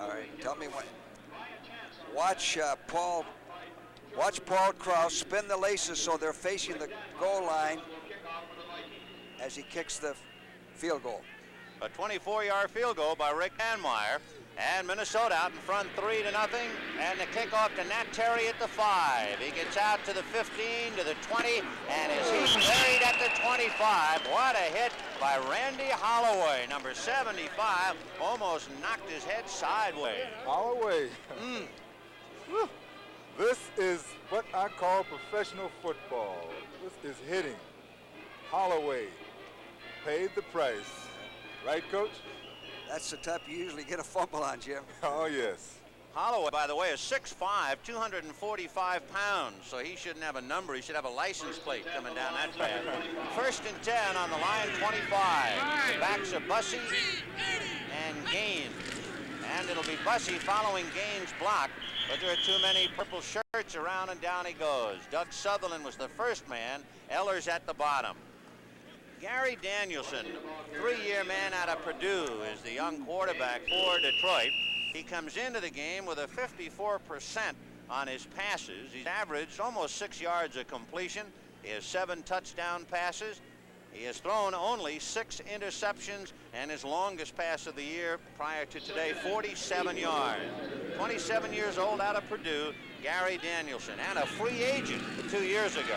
All right, tell me what. Watch Paul Krause spin the laces so they're facing the goal line as he kicks the field goal. A 24-yard field goal by Rick Danmeyer. And Minnesota out in front 3-0. And the kickoff to Nat Terry at the 5. He gets out to the 15, to the 20, and he's buried at the 25. What a hit by Randy Holloway, number 75. Almost knocked his head sideways. Holloway. This is what I call professional football. This is hitting. Holloway paid the price. Right, Coach? That's the type you usually get a fumble on, Jim. Oh, yes. Holloway, by the way, is 6'5", 245 pounds, so he shouldn't have a number. He should have a license plate coming down that fast. First and 10 on the line, 25. The backs are Bussey and Gaines. And it'll be Bussey following Gaines' block, but there are too many purple shirts around, and down he goes. Doug Sutherland was the first man. Eller's at the bottom. Gary Danielson, 3-year man out of Purdue, is the young quarterback for Detroit. He comes into the game with a 54% on his passes. He's averaged almost 6 yards of completion. He has 7 touchdown passes. He has thrown only 6 interceptions, and his longest pass of the year prior to today, 47 yards. 27 years old out of Purdue, Gary Danielson, and a free agent 2 years ago.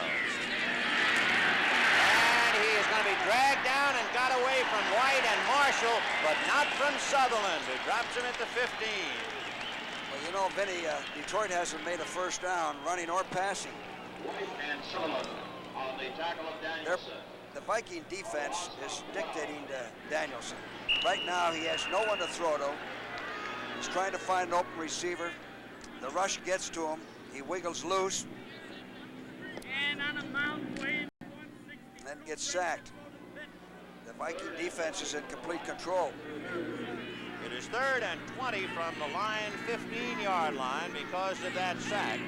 And he is He's going to be dragged down and got away from White and Marshall, but not from Sutherland, who drops him at the 15. Well, you know, Vinny, Detroit hasn't made a first down running or passing. White and Sutherland on the tackle of Danielson. The Viking defense is dictating to Danielson. Right now, he has no one to throw to. He's trying to find an open receiver. The rush gets to him. He wiggles loose. And on a mountain weighing And then gets sacked. The Viking defense is in complete control. It is 3rd and 20 from the line, 15-yard line, because of that sack.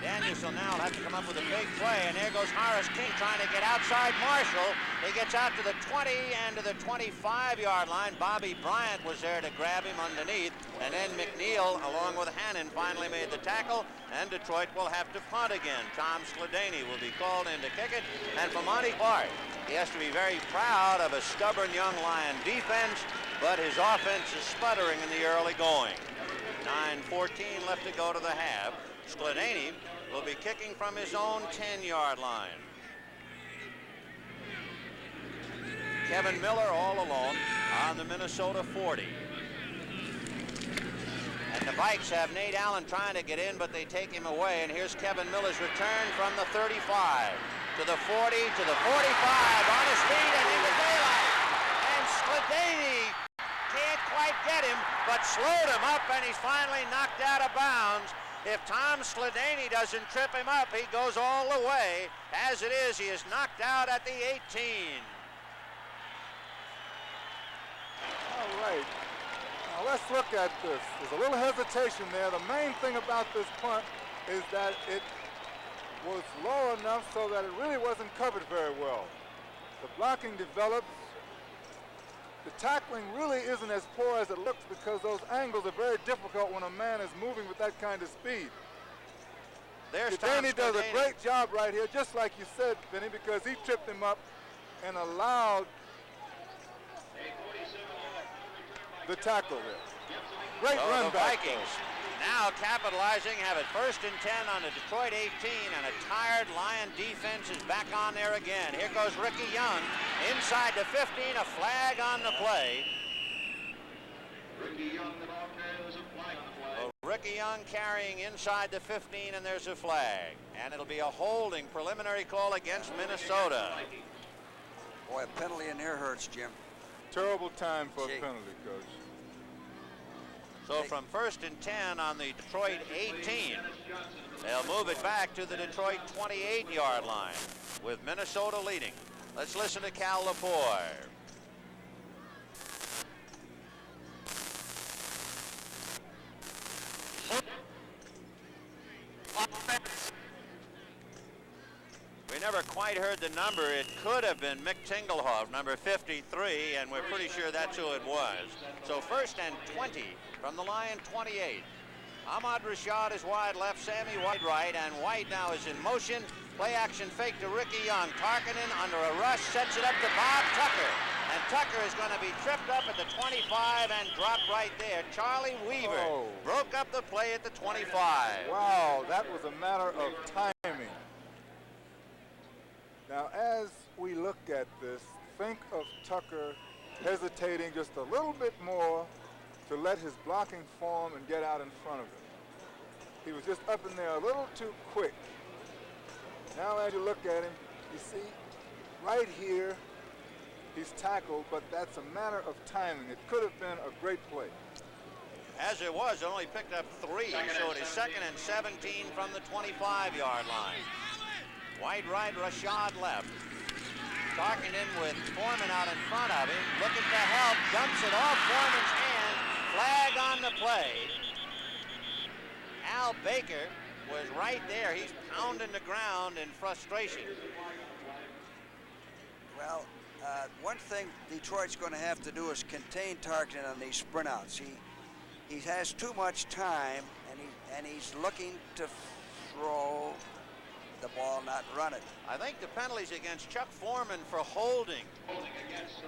Danielson now will have to come up with a big play, and there goes Horace King trying to get outside Marshall. He gets out to the 20 and to the 25-yard line. Bobby Bryant was there to grab him underneath, and then McNeil, along with Hannon, finally made the tackle, and Detroit will have to punt again. Tom Sladany will be called in to kick it, and for Monty Clark, he has to be very proud of a stubborn young Lion defense, but his offense is sputtering in the early going. 9:14 left to go to the half. Sladany will be kicking from his own 10-yard line. Kevin Miller all alone on the Minnesota 40. And the Vikes have Nate Allen trying to get in, but they take him away. And here's Kevin Miller's return from the 35 to the 40 to the 45 on his feet and into daylight. And Sladany can't quite get him, but slowed him up, and he's finally knocked out of bounds. If Tom Sladany doesn't trip him up, he goes all the way. As it is, he is knocked out at the 18. All right. Now let's look at this. There's a little hesitation there. The main thing about this punt is that it was low enough so that it really wasn't covered very well. The blocking develops. The tackling really isn't as poor as it looks because those angles are very difficult when a man is moving with that kind of speed. There's Danny does a great job right here, just like you said, Benny, because he tripped him up and allowed the tackle there. Great run the back. Vikings now capitalizing, have it 1st and 10 on the Detroit 18, and a tired Lion defense is back on there again. Here goes Ricky Young inside the 15, a flag on the play. Ricky Young, the ball carrier, there's a flag on the play. Ricky Young carrying inside the 15, and there's a flag. And it'll be a holding preliminary call against Minnesota. Boy, a penalty in here hurts, Jim. Terrible time for a penalty, Coach. So from 1st and 10 on the Detroit 18, they'll move it back to the Detroit 28-yard line with Minnesota leading. Let's listen to Cal Lepore. We never quite heard the number. It could have been Mick Tingelhoff, number 53, and we're pretty sure that's who it was. So 1st and 20 from the Lion 28. Ahmad Rashad is wide left, Sammy White right, and White now is in motion. Play action fake to Ricky Young. Tarkinen under a rush sets it up to Bob Tucker. And Tucker is going to be tripped up at the 25 and dropped right there. Charlie Weaver broke up the play at the 25. Wow, that was a matter of timing. Now, as we look at this, think of Tucker hesitating just a little bit more to let his blocking form and get out in front of him. He was just up in there a little too quick. Now, as you look at him, you see right here, he's tackled, but that's a matter of timing. It could have been a great play. As it was, it only picked up 3, so it is 2nd and 17 from the 25-yard line. White right, Rashad left. Tarkinen with Foreman out in front of him, looking for help, dumps it off Foreman's hand, flag on the play. Al Baker was right there. He's pounding the ground in frustration. Well, one thing Detroit's going to have to do is contain Tarkinen on these sprint outs. He has too much time, and he's looking to throw the ball, not run it. I think the penalty's against Chuck Foreman for holding. Holding against the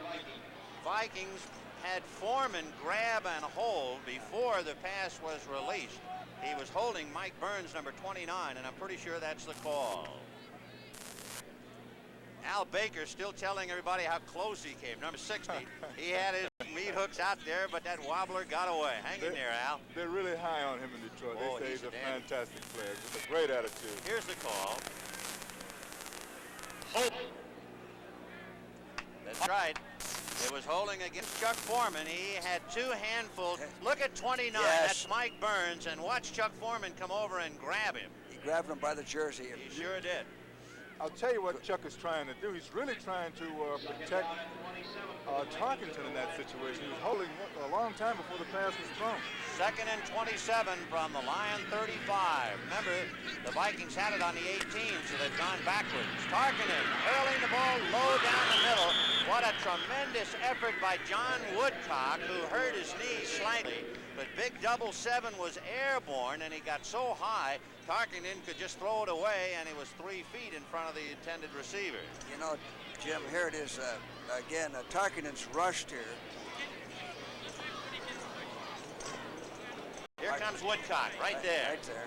Vikings had Foreman grab and hold before the pass was released. He was holding Mike Burns, number 29, and I'm pretty sure that's the call. Al Baker still telling everybody how close he came. Number 60. He had his meat hooks out there, but that wobbler got away. Hang in there, Al. They're really high on him in Detroit. Oh, they say he's a dandy. fantastic player with a great attitude. Here's the call. Hope. That's right. It was holding against Chuck Foreman. He had 2 handfuls. Look at 29. Yes. That's Mike Burns. And watch Chuck Foreman come over and grab him. He grabbed him by the jersey. He sure did. I'll tell you what Chuck is trying to do. He's really trying to protect Tarkenton in that situation. He was holding a long time before the pass was thrown. 2nd and 27 from the Lion 35. Remember, the Vikings had it on the 18, so they've gone backwards. Tarkenton hurling the ball low down the middle. What a tremendous effort by John Woodcock, who hurt his knee slightly. But big 7 was airborne, and he got so high, Tarkenton could just throw it away, and he was 3 feet in front of the intended receiver. You know, Jim, here it is again. Tarkenton's rushed here. Here comes Woodcock, right there. Right there.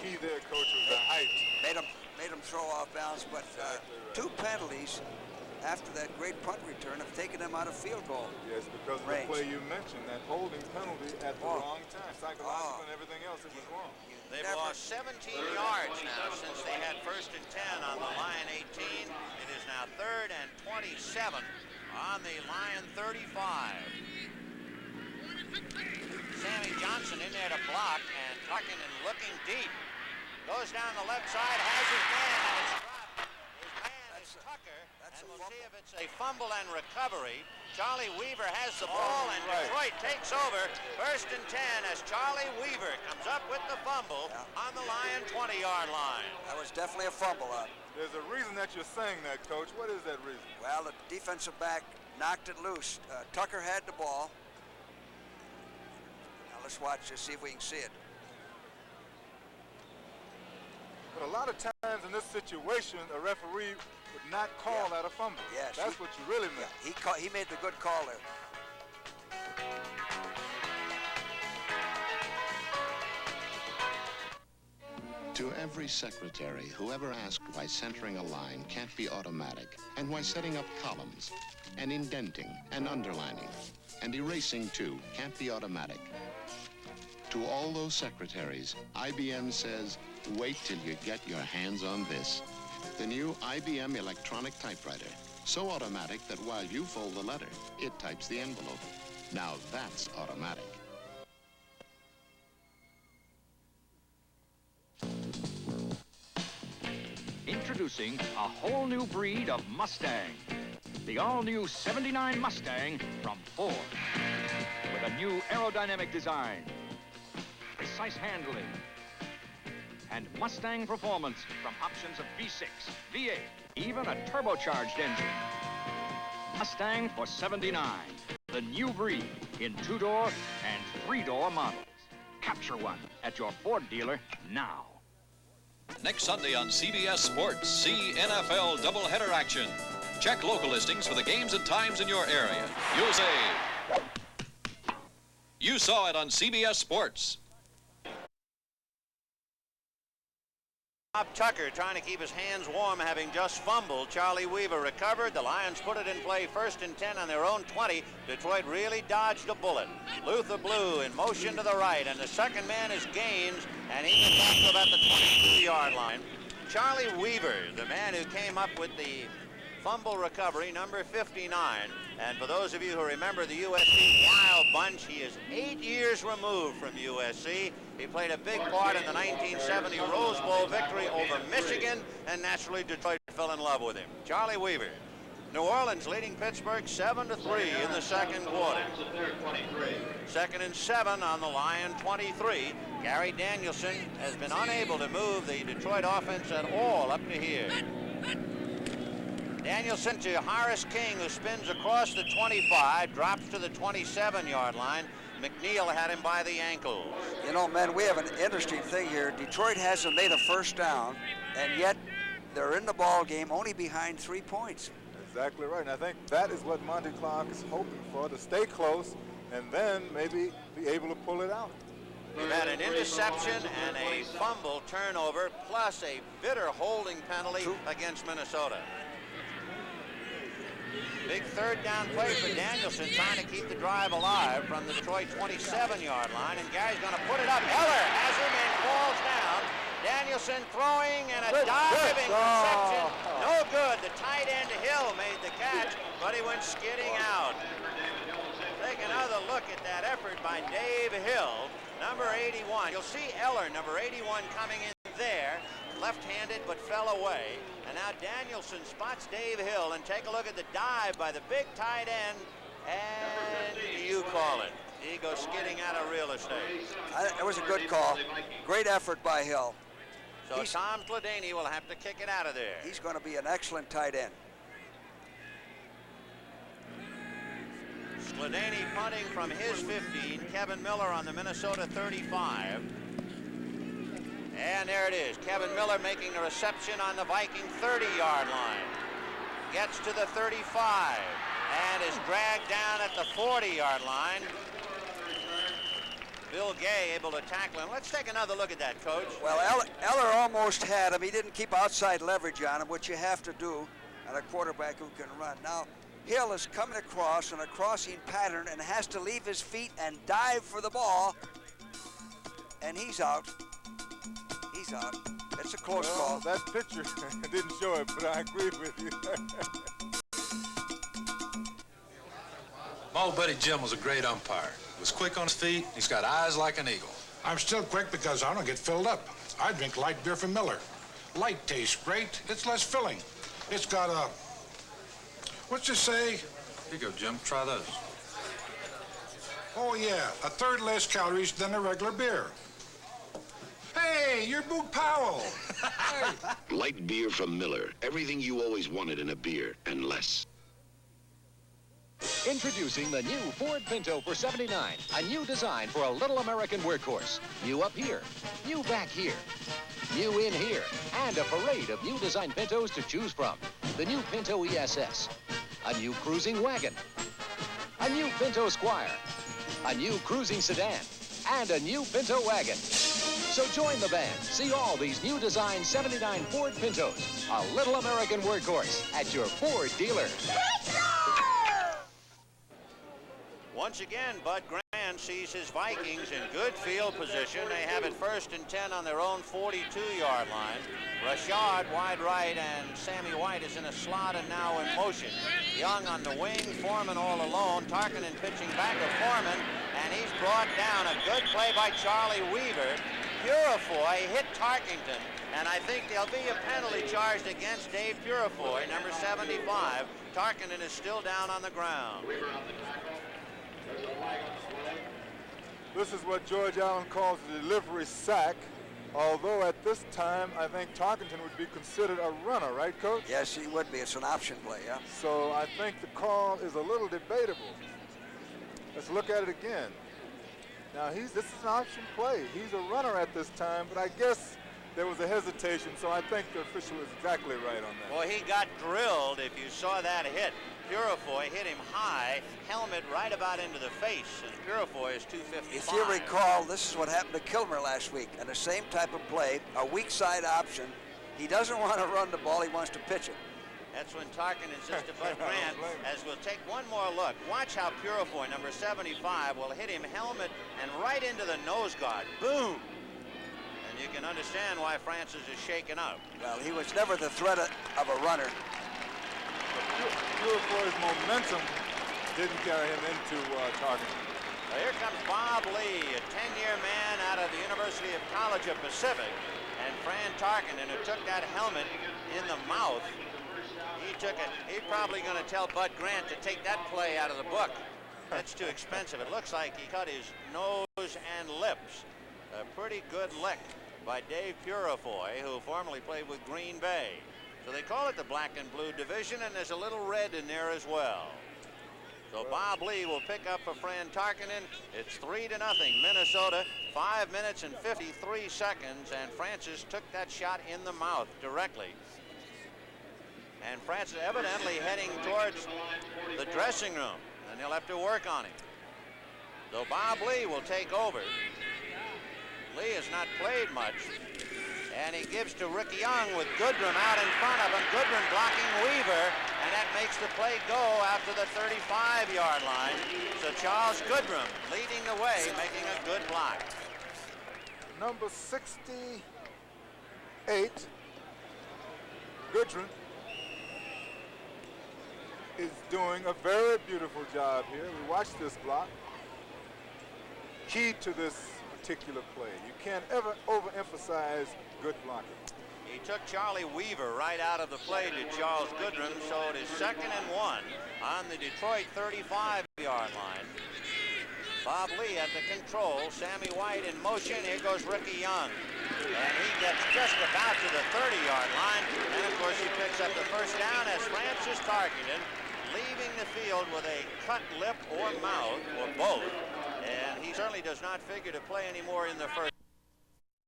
Key there, Coach, was the height. Made him throw off bounds, but 2 penalties after that great punt return have taken them out of field goal. Yes, because of the play you mentioned, that holding penalty at the wrong time. Psychological and everything else, it was wrong. They've lost 17 yards now since they had 1st and 10 on the Lion 18. It is now 3rd and 27 on the Lion 35. Sammy Johnson in there to block, and Tarkenton looking deep. Goes down the left side, has his man, and it's dropped. His man is Tucker, and we'll see if it's a fumble and recovery. Charlie Weaver has the ball, and Detroit takes over. 1st and 10 as Charlie Weaver comes up with the fumble on the Lion 20-yard line. That was definitely a fumble out. There's a reason that you're saying that, Coach. What is that reason? Well, the defensive back knocked it loose. Tucker had the ball. Now let's watch to see if we can see it. But a lot of times in this situation, a referee would not call that a fumble. Yes, that's what you really meant. Yeah, he made the good call there. To every secretary who ever asked why centering a line can't be automatic, and why setting up columns, and indenting, and underlining, and erasing too can't be automatic. To all those secretaries, IBM says, wait till you get your hands on this. The new IBM electronic typewriter. So automatic that while you fold the letter, it types the envelope. Now that's automatic. Introducing a whole new breed of Mustang. The all-new 79 Mustang from Ford. With a new aerodynamic design, precise handling, and Mustang performance from options of V6, V8, even a turbocharged engine. Mustang for 79, the new breed in 2-door and 3-door models. Capture one at your Ford dealer now. Next Sunday on CBS Sports, see NFL doubleheader action. Check local listings for the games and times in your area. You'll say, you saw it on CBS Sports. Tucker trying to keep his hands warm, having just fumbled. Charlie Weaver recovered. The Lions put it in play 1st and 10 on their own 20. Detroit really dodged a bullet. Luther Blue in motion to the right, and the second man is Gaines, and he gets up to about the 22-yard line. Charlie Weaver, the man who came up with the fumble recovery, number 59. And for those of you who remember the USC Wild Bunch, he is 8 years removed from USC. He played a big part in the 1970 Rose Bowl victory over Michigan, and naturally Detroit fell in love with him. Charlie Weaver. New Orleans leading Pittsburgh 7-3 in the second quarter. 2nd and 7 on the Lion 23. Gary Danielson has been unable to move the Detroit offense at all up to here. Danielson to Horace King, who spins across the 25, drops to the 27-yard line. McNeil had him by the ankles. You know, man, we have an interesting thing here. Detroit hasn't made a first down, and yet they're in the ball game only behind 3 points. Exactly right, and I think that is what Monty Clark is hoping for, to stay close and then maybe be able to pull it out. You've had an interception and a fumble turnover, plus a bitter holding penalty against Minnesota. Big third down play for Danielson, trying to keep the drive alive from the Detroit 27-yard line, and Gary's going to put it up. Eller has him and falls down. Danielson throwing and a diving reception. No good. The tight end Hill made the catch, but he went skidding out. Take another look at that effort by Dave Hill, number 81. You'll see Eller, number 81, coming in there, left-handed but fell away. And now Danielson spots Dave Hill, and take a look at the dive by the big tight end, and you call it. He goes skidding out of real estate. It was a good call. Great effort by Hill. So Tom Sladany will have to kick it out of there. He's going to be an excellent tight end. Sladany punting from his 15. Kevin Miller on the Minnesota 35. And there it is. Kevin Miller making the reception on the Viking 30-yard line. Gets to the 35 and is dragged down at the 40-yard line. Bill Gay able to tackle him. Let's take another look at that, Coach. Well, Eller almost had him. He didn't keep outside leverage on him, which you have to do on a quarterback who can run. Now, Hill is coming across in a crossing pattern and has to leave his feet and dive for the ball. And he's out. He's out. It's a close call. That picture didn't show it, but I agree with you. My old buddy Jim was a great umpire. He was quick on his feet. He's got eyes like an eagle. I'm still quick because I don't get filled up. I drink light beer from Miller. Light tastes great. It's less filling. It's got a... What's it say? Here you go, Jim. Try those. Oh, yeah. A third less calories than a regular beer. Hey, you're Boog Powell. Hey. Light beer from Miller. Everything you always wanted in a beer, and less. Introducing the new Ford Pinto for $79. A new design for a little American workhorse. New up here, new back here, new in here, and a parade of new design Pintos to choose from. The new Pinto ESS, a new cruising wagon, a new Pinto Squire, a new cruising sedan, and a new Pinto wagon. So join the band. See all these new design 79 Ford Pintos. A little American workhorse at your Ford dealer. Once again, Bud Grant sees his Vikings in good field position. They have it 1st and 10 on their own 42-yard line. Rashard wide right, and Sammy White is in a slot and now in motion. Young on the wing, Foreman all alone. Tarkinen pitching back to Foreman, and he's brought down. A good play by Charlie Weaver. Purifoy hit Tarkington, and I think there'll be a penalty charged against Dave Purifoy, number 75. Tarkinen is still down on the ground. This is what George Allen calls a delivery sack, although at this time I think Tarkington would be considered a runner, right, Coach? Yes, he would be. It's an option play, yeah. So I think the call is a little debatable. Let's look at it again. Now, this is an option play. He's a runner at this time, but I guess there was a hesitation, so I think the official is exactly right on that. Well, he got drilled if you saw that hit. Purifoy hit him high, helmet right about into the face, and Purifoy is 255. If you recall, this is what happened to Kilmer last week, and the same type of play, a weak side option. He doesn't want to run the ball, he wants to pitch it. That's when Tarkinen says to Bud Grant, as we'll take one more look. Watch how Purifoy, number 75, will hit him helmet and right into the nose guard. Boom! And you can understand why Francis is shaken up. Well, he was never the threat of a runner. Purifoy's momentum didn't carry him into Tarkinen. Well, here comes Bob Lee, a 10-year man out of the University of College of Pacific, and Fran Tarkinen, who took that helmet in the mouth. He took it. He's probably going to tell Bud Grant to take that play out of the book. That's too expensive. It looks like he cut his nose and lips. A pretty good lick by Dave Purifoy, who formerly played with Green Bay. So they call it the black and blue division, and there's a little red in there as well. So Bob Lee will pick up for Fran Tarkinen. It's 3-0 Minnesota. 5 minutes and 53 seconds, and Francis took that shot in the mouth directly. And Francis evidently heading towards the dressing room, and they'll have to work on him. So Bob Lee will take over. has not played much. And he gives to Ricky Young with Goodrum out in front of him. Goodrum blocking Weaver, and that makes the play go out to the 35-yard line. So Charles Goodrum leading the way, making a good block. Number 68, Goodrum, is doing a very beautiful job here. We watched this block. Key to this particular play. You can't ever overemphasize good blocking. He took Charlie Weaver right out of the play to Charles Goodrum, so it is 2nd and 1 on the Detroit 35-yard line. Bob Lee at the control. Sammy White in motion. Here goes Ricky Young. And he gets just about to the 30-yard line. And, of course, he picks up the first down as Francis Tarkenton leaving the field with a cut lip or mouth, or both. And he certainly does not figure to play anymore in the first.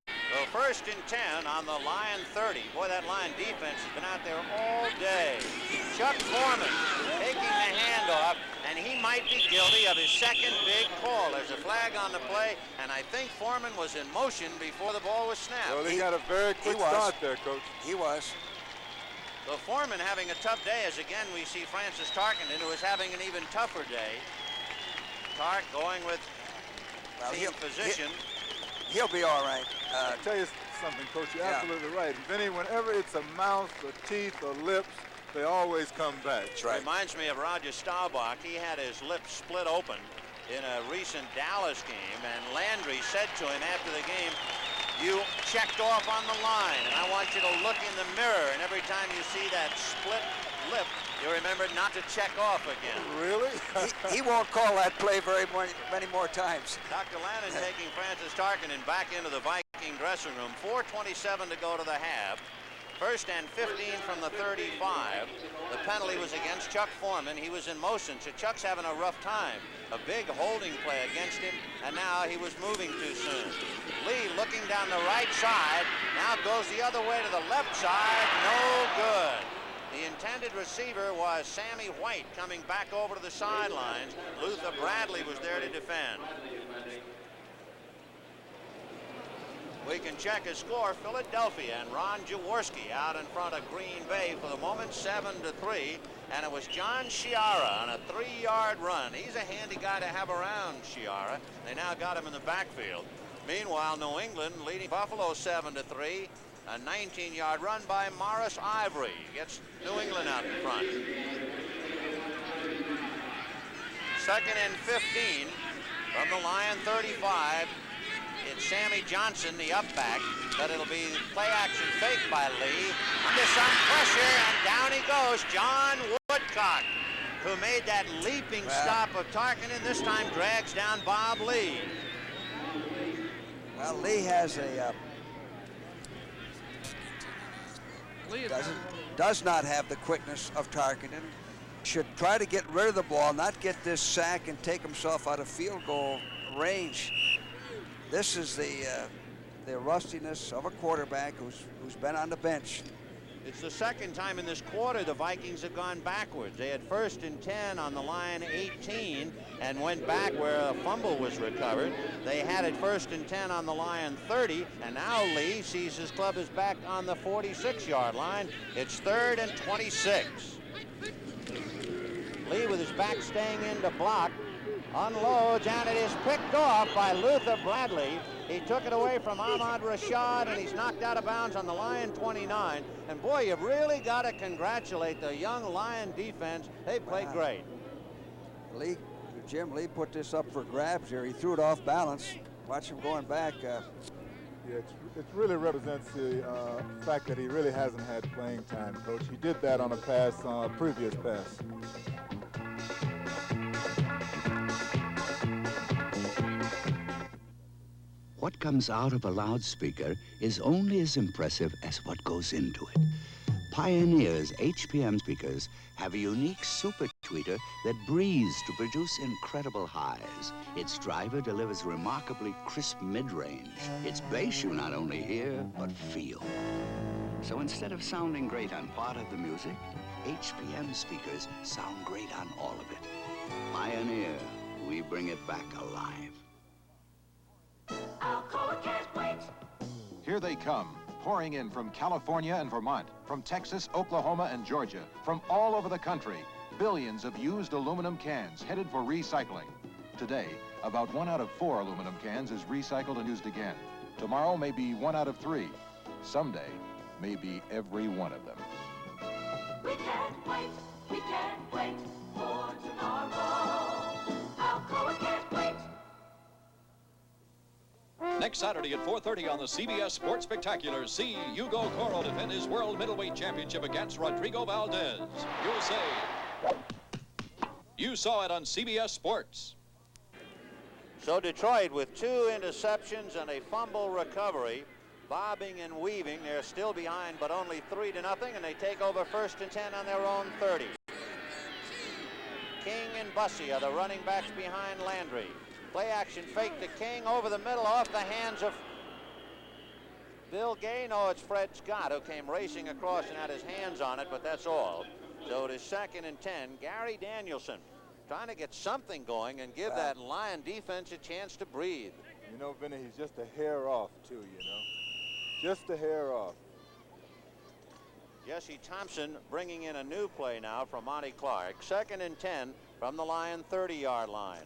So 1st and 10 on the Lion 30. Boy, that Lion defense has been out there all day. Chuck Foreman taking the handoff, and he might be guilty of his second big call. There's a flag on the play, and I think Foreman was in motion before the ball was snapped. Well, he got a very quick start there, Coach. He was. So Foreman having a tough day, as again we see Francis Tarkenton, who is having an even tougher day. Tark going with team position. He'll be all right. I'll tell you something, Coach. You're absolutely right. Vinny, whenever it's a mouth or teeth or lips, they always come back. That's right. Reminds me of Roger Staubach. He had his lips split open in a recent Dallas game, and Landry said to him after the game, "You checked off on the line, and I want you to look in the mirror, and every time you see that split lip, you remember not to check off again." Really? he won't call that play many more times. Dr. Lannon taking Francis Tarkenton back into the Viking dressing room. 4:27 to go to the half. 1st and 15 from the 35. The penalty was against Chuck Foreman. He was in motion, so Chuck's having a rough time. A big holding play against him, and now he was moving too soon. Lee looking down the right side, now goes the other way to the left side. No good. The intended receiver was Sammy White coming back over to the sidelines. Luther Bradley was there to defend. We can check his score. Philadelphia and Ron Jaworski out in front of Green Bay for the moment, 7-3. And it was John Sciarra on a 3-yard run. He's a handy guy to have around, Sciarra. They now got him in the backfield. Meanwhile, New England leading Buffalo 7-3. A 19-yard run by Morris Ivory gets New England out in front. 2nd and 15 from the Lion 35. It's Sammy Johnson, the up back, but it'll be play action fake by Lee. Under some pressure, and down he goes. John Woodcock, who made that leaping stop of Tarkenton, this time drags down Bob Lee. Well, Lee has a does not have the quickness of Tarkenton. Should try to get rid of the ball, not get this sack and take himself out of field goal range. This is the rustiness of a quarterback who's been on the bench. It's the second time in this quarter the Vikings have gone backwards. They had 1st and 10 on the Lion 18 and went back where a fumble was recovered. They had it 1st and 10 on the Lion 30, and now Lee sees his club is back on the 46-yard line. It's 3rd and 26. Lee with his back staying in to block. Unloads, and it is picked off by Luther Bradley. He took it away from Ahmad Rashad, and he's knocked out of bounds on the Lion 29. And boy, you've really got to congratulate the young Lion defense. They played great. Jim Lee put this up for grabs here. He threw it off balance. Watch him going back. Yeah, it really represents the fact that he really hasn't had playing time, Coach. He did that on a pass, previous pass. What comes out of a loudspeaker is only as impressive as what goes into it. Pioneer's HPM speakers have a unique super tweeter that breathes to produce incredible highs. Its driver delivers remarkably crisp mid-range. Its bass you not only hear, but feel. So instead of sounding great on part of the music, HPM speakers sound great on all of it. Pioneer, we bring it back alive. Alcoa can't wait. Here they come, pouring in from California and Vermont, from Texas, Oklahoma, and Georgia, from all over the country. Billions of used aluminum cans headed for recycling. Today, about 1 out of 4 aluminum cans is recycled and used again. Tomorrow, maybe 1 out of 3. Someday, maybe every one of them. We can't wait for tomorrow. Alcoa can't wait. Next Saturday at 4:30 on the CBS Sports Spectacular, see Hugo Coro defend his World Middleweight Championship against Rodrigo Valdez. You'll say, you saw it on CBS Sports. So Detroit with 2 interceptions and a fumble recovery, bobbing and weaving. They're still behind, but only 3-0, and they take over 1st and 10 on their own 30. King and Bussey are the running backs behind Landry. Play action fake to King over the middle off the hands of Bill Gay. No, it's Fred Scott who came racing across and had his hands on it, but that's all. So it is 2nd and 10. Gary Danielson trying to get something going and give that Lion defense a chance to breathe. You know, Vinny, he's just a hair off, too, you know. Just a hair off. Jesse Thompson bringing in a new play now from Monty Clark. 2nd and 10 from the Lion 30-yard line.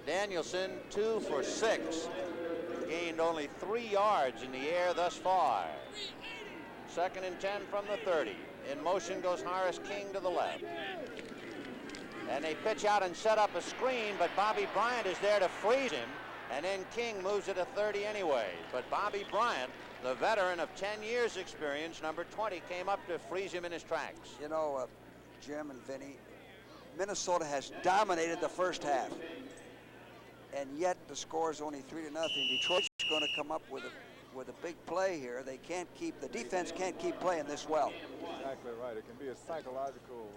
Danielson 2 for 6. Gained only 3 yards in the air thus far. 2nd and 10 from the 30. In motion goes Horace King to the left. And they pitch out and set up a screen, but Bobby Bryant is there to freeze him. And then King moves it to 30 anyway. But Bobby Bryant, the veteran of 10 years experience, number 20, came up to freeze him in his tracks. You know, Jim and Vinny, Minnesota has dominated the first half. And yet the score is only 3-0. Detroit's going to come up with a big play here. They can't keep, the defense can't keep playing this well. Exactly right. It can be a psychological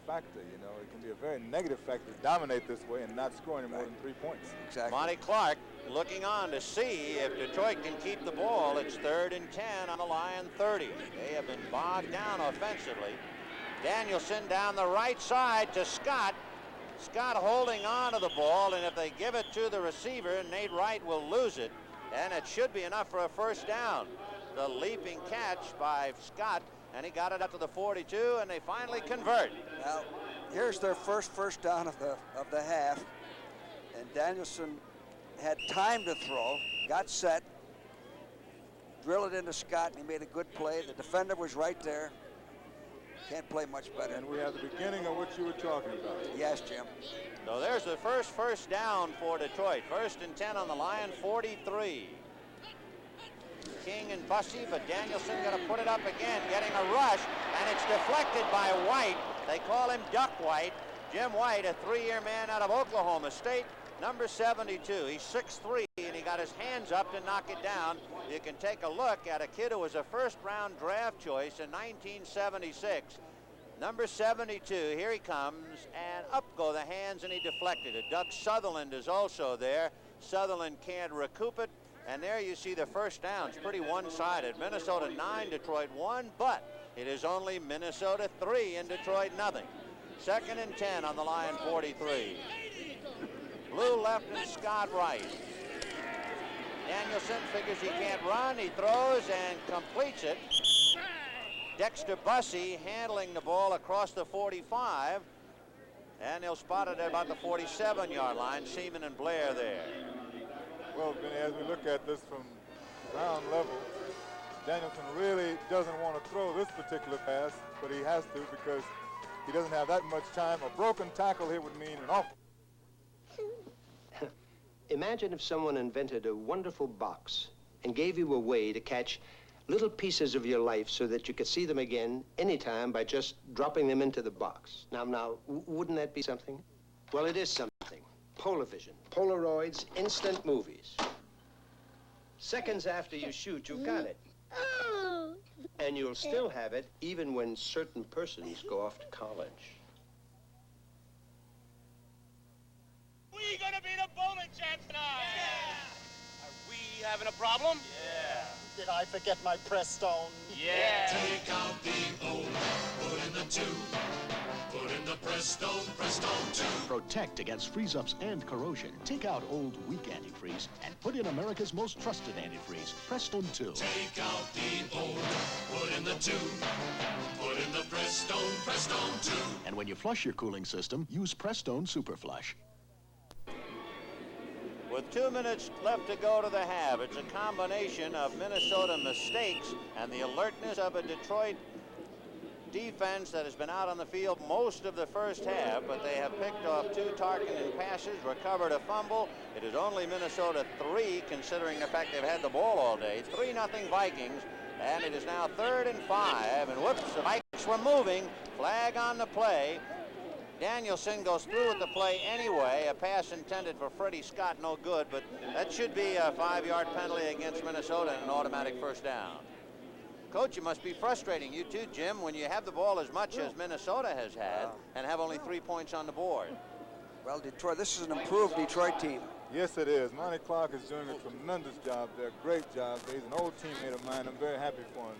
factor, you know. It can be a very negative factor to dominate this way and not score any more than 3 points. Exactly. Monty Clark looking on to see if Detroit can keep the ball. It's 3rd and 10 on the Lion 30. They have been bogged down offensively. Danielson down the right side to Scott. Scott holding on to the ball, and if they give it to the receiver, Nate Wright will lose it, and it should be enough for a 1st down. The leaping catch by Scott, and he got it up to the 42, and they finally convert. Now, here's their first down of the half, and Danielson had time to throw, got set, drilled it into Scott, and he made a good play. The defender was right there. Can't play much better. And we have the beginning of what you were talking about. Yes, Jim. So there's the first down for Detroit. 1st and 10 on the Lion 43. King and Bussey, but Danielson going to put it up again, getting a rush, and it's deflected by White. They call him Duck White. Jim White, a 3-year man out of Oklahoma State, number 72. He's 6'3", and he got his hands up to knock it down. You can take a look at a kid who was a 1st-round draft choice in 1976. Number 72, here he comes, and up go the hands, and he deflected it. Doug Sutherland is also there. Sutherland can't recoup it, and there you see the 1st down. It's pretty one-sided. Minnesota 9, Detroit 1, but it is only Minnesota 3 and Detroit nothing. 2nd and 10 on the Lion 43. Blue left and Scott right. Danielson figures he can't run. He throws and completes it. Dexter Bussey handling the ball across the 45. And they'll spot it at about the 47-yard line. Seaman and Blair there. Well, Vinny, as we look at this from ground level, Danielson really doesn't want to throw this particular pass, but he has to because he doesn't have that much time. A broken tackle here would mean an awful. Imagine if someone invented a wonderful box and gave you a way to catch little pieces of your life so that you could see them again anytime by just dropping them into the box. Now, wouldn't that be something? Well, it is something. Polavision, Polaroids, instant movies. Seconds after you shoot, you've got it. And you'll still have it even when certain persons go off to college. We gonna be the Bowman champs tonight. Yeah. Are we having a problem? Yeah. Did I forget my press stone? Yeah. Take out the O, put in the 2. Put in the Prestone 2. Protect against freeze-ups and corrosion. Take out old, weak antifreeze and Put in America's most trusted antifreeze, Prestone 2. Take out the old, put in the 2. Put in the Prestone 2. And when you flush your cooling system, use Prestone Super Flush. With 2 minutes left to go to the half, it's a combination of Minnesota mistakes and the alertness of a Detroit defense that has been out on the field most of the first half, but they have picked off 2 Tarkinen passes, recovered a fumble. It is only Minnesota 3, considering the fact they've had the ball all day. 3-0 Vikings, and it is now 3rd and 5, and whoops, the Vikings were moving. Flag on the play. Danielson goes through with the play anyway. A pass intended for Freddie Scott, no good, but that should be a 5-yard penalty against Minnesota and an automatic first down. Coach, it must be frustrating, you too, Jim, when you have the ball as much as Minnesota has had and have only 3 points on the board. Well, Detroit, this is an improved Detroit team. Yes, it is. Monty Clark is doing a tremendous job there, great job. He's an old teammate of mine. I'm very happy for him.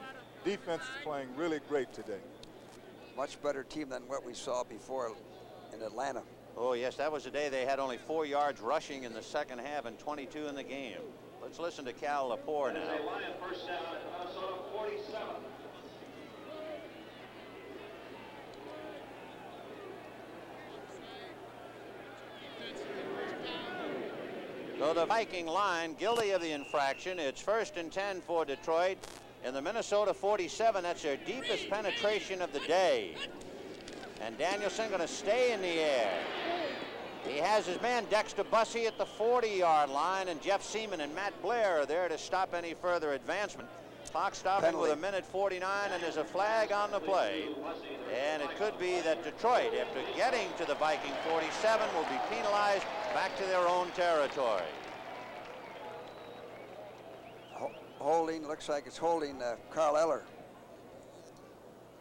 Defense is playing really great today. Much better team than what we saw before in Atlanta. Oh, yes, that was the day they had only 4 yards rushing in the second half and 22 in the game. Let's listen to Cal Lepore now. Lion first down at Minnesota 47. So the Viking line guilty of the infraction. It's 1st and 10 for Detroit. In the Minnesota 47, that's their deepest penetration of the day. And Danielson going to stay in the air. He has his man Dexter Bussey at the 40-yard line, and Jeff Seaman and Matt Blair are there to stop any further advancement. Clock stopping with 1:49, and there's a flag on the play. And it could be that Detroit, after getting to the Viking 47, will be penalized back to their own territory. Holding, looks like it's holding Carl Eller.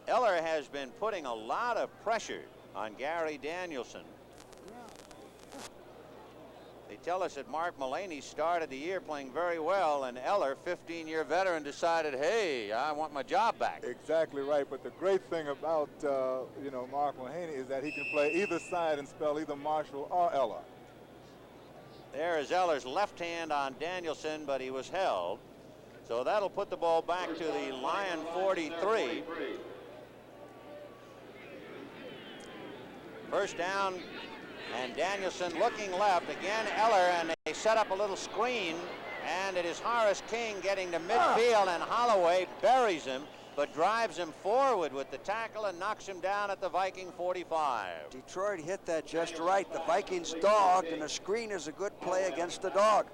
Eller has been putting a lot of pressure on Gary Danielson. They tell us that Mark Mullaney started the year playing very well, and Eller, 15-year veteran, decided, hey, I want my job back. Exactly right, but the great thing about, Mark Mullaney is that he can play either side and spell either Marshall or Eller. There is Eller's left hand on Danielson, but he was held. So that'll put the ball back to the Lion 43. First down, and Danielson looking left. Again, Eller, and they set up a little screen, and it is Horace King getting to midfield, and Holloway buries him, but drives him forward with the tackle and knocks him down at the Viking 45. Detroit hit that just right. The Vikings dogged, and a screen is a good play against the dog.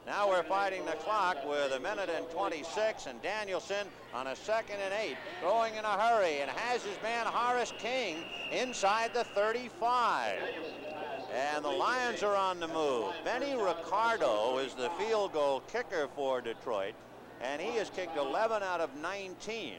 Now we're fighting the clock with 1:26, and Danielson on a 2nd and 8, throwing in a hurry, and has his man Horace King inside the 35. And the Lions are on the move. Benny Ricardo is the field goal kicker for Detroit, and he has kicked 11 out of 19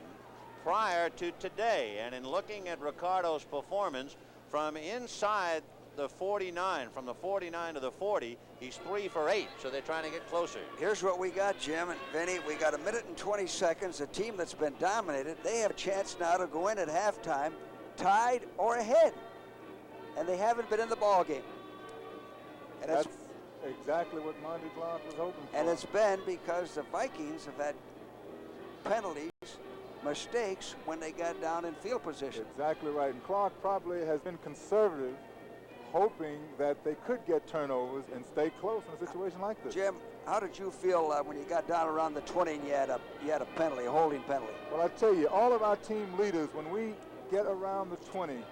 prior to today. And in looking at Ricardo's performance from inside the 49, from the 49 to the 40, he's 3 for 8, so they're trying to get closer. Here's what we got, Jim and Vinny. We got 1:20. A team that's been dominated. They have a chance now to go in at halftime tied or ahead, and they haven't been in the ball game. And that's exactly what Monty Clark was hoping for. And it's been because the Vikings have had penalties, mistakes when they got down in field position. Exactly right, and Clark probably has been conservative, hoping that they could get turnovers and stay close in a situation like this. Jim, how did you feel when you got down around the 20 and you had a penalty, a holding penalty? Well, I tell you, all of our team leaders, when we get around the 20,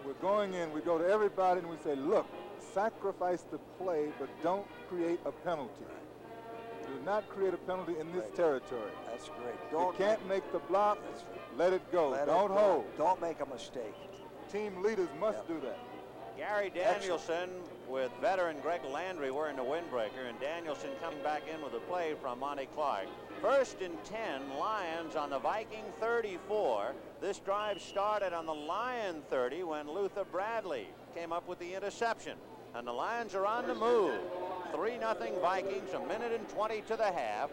we're going in, we go to everybody and we say, look, sacrifice the play, but don't create a penalty. Do not create a penalty in this territory. That's great. You can't make the block, let it go. Don't hold. Don't make a mistake. Team leaders must do that. Gary Danielson with veteran Greg Landry wearing the windbreaker, and Danielson coming back in with a play from Monty Clark. 1st and 10, Lions on the Viking 34. This drive started on the Lion 30 when Luther Bradley came up with the interception. And the Lions are on the move. 3-0 Vikings, 1:20 to the half.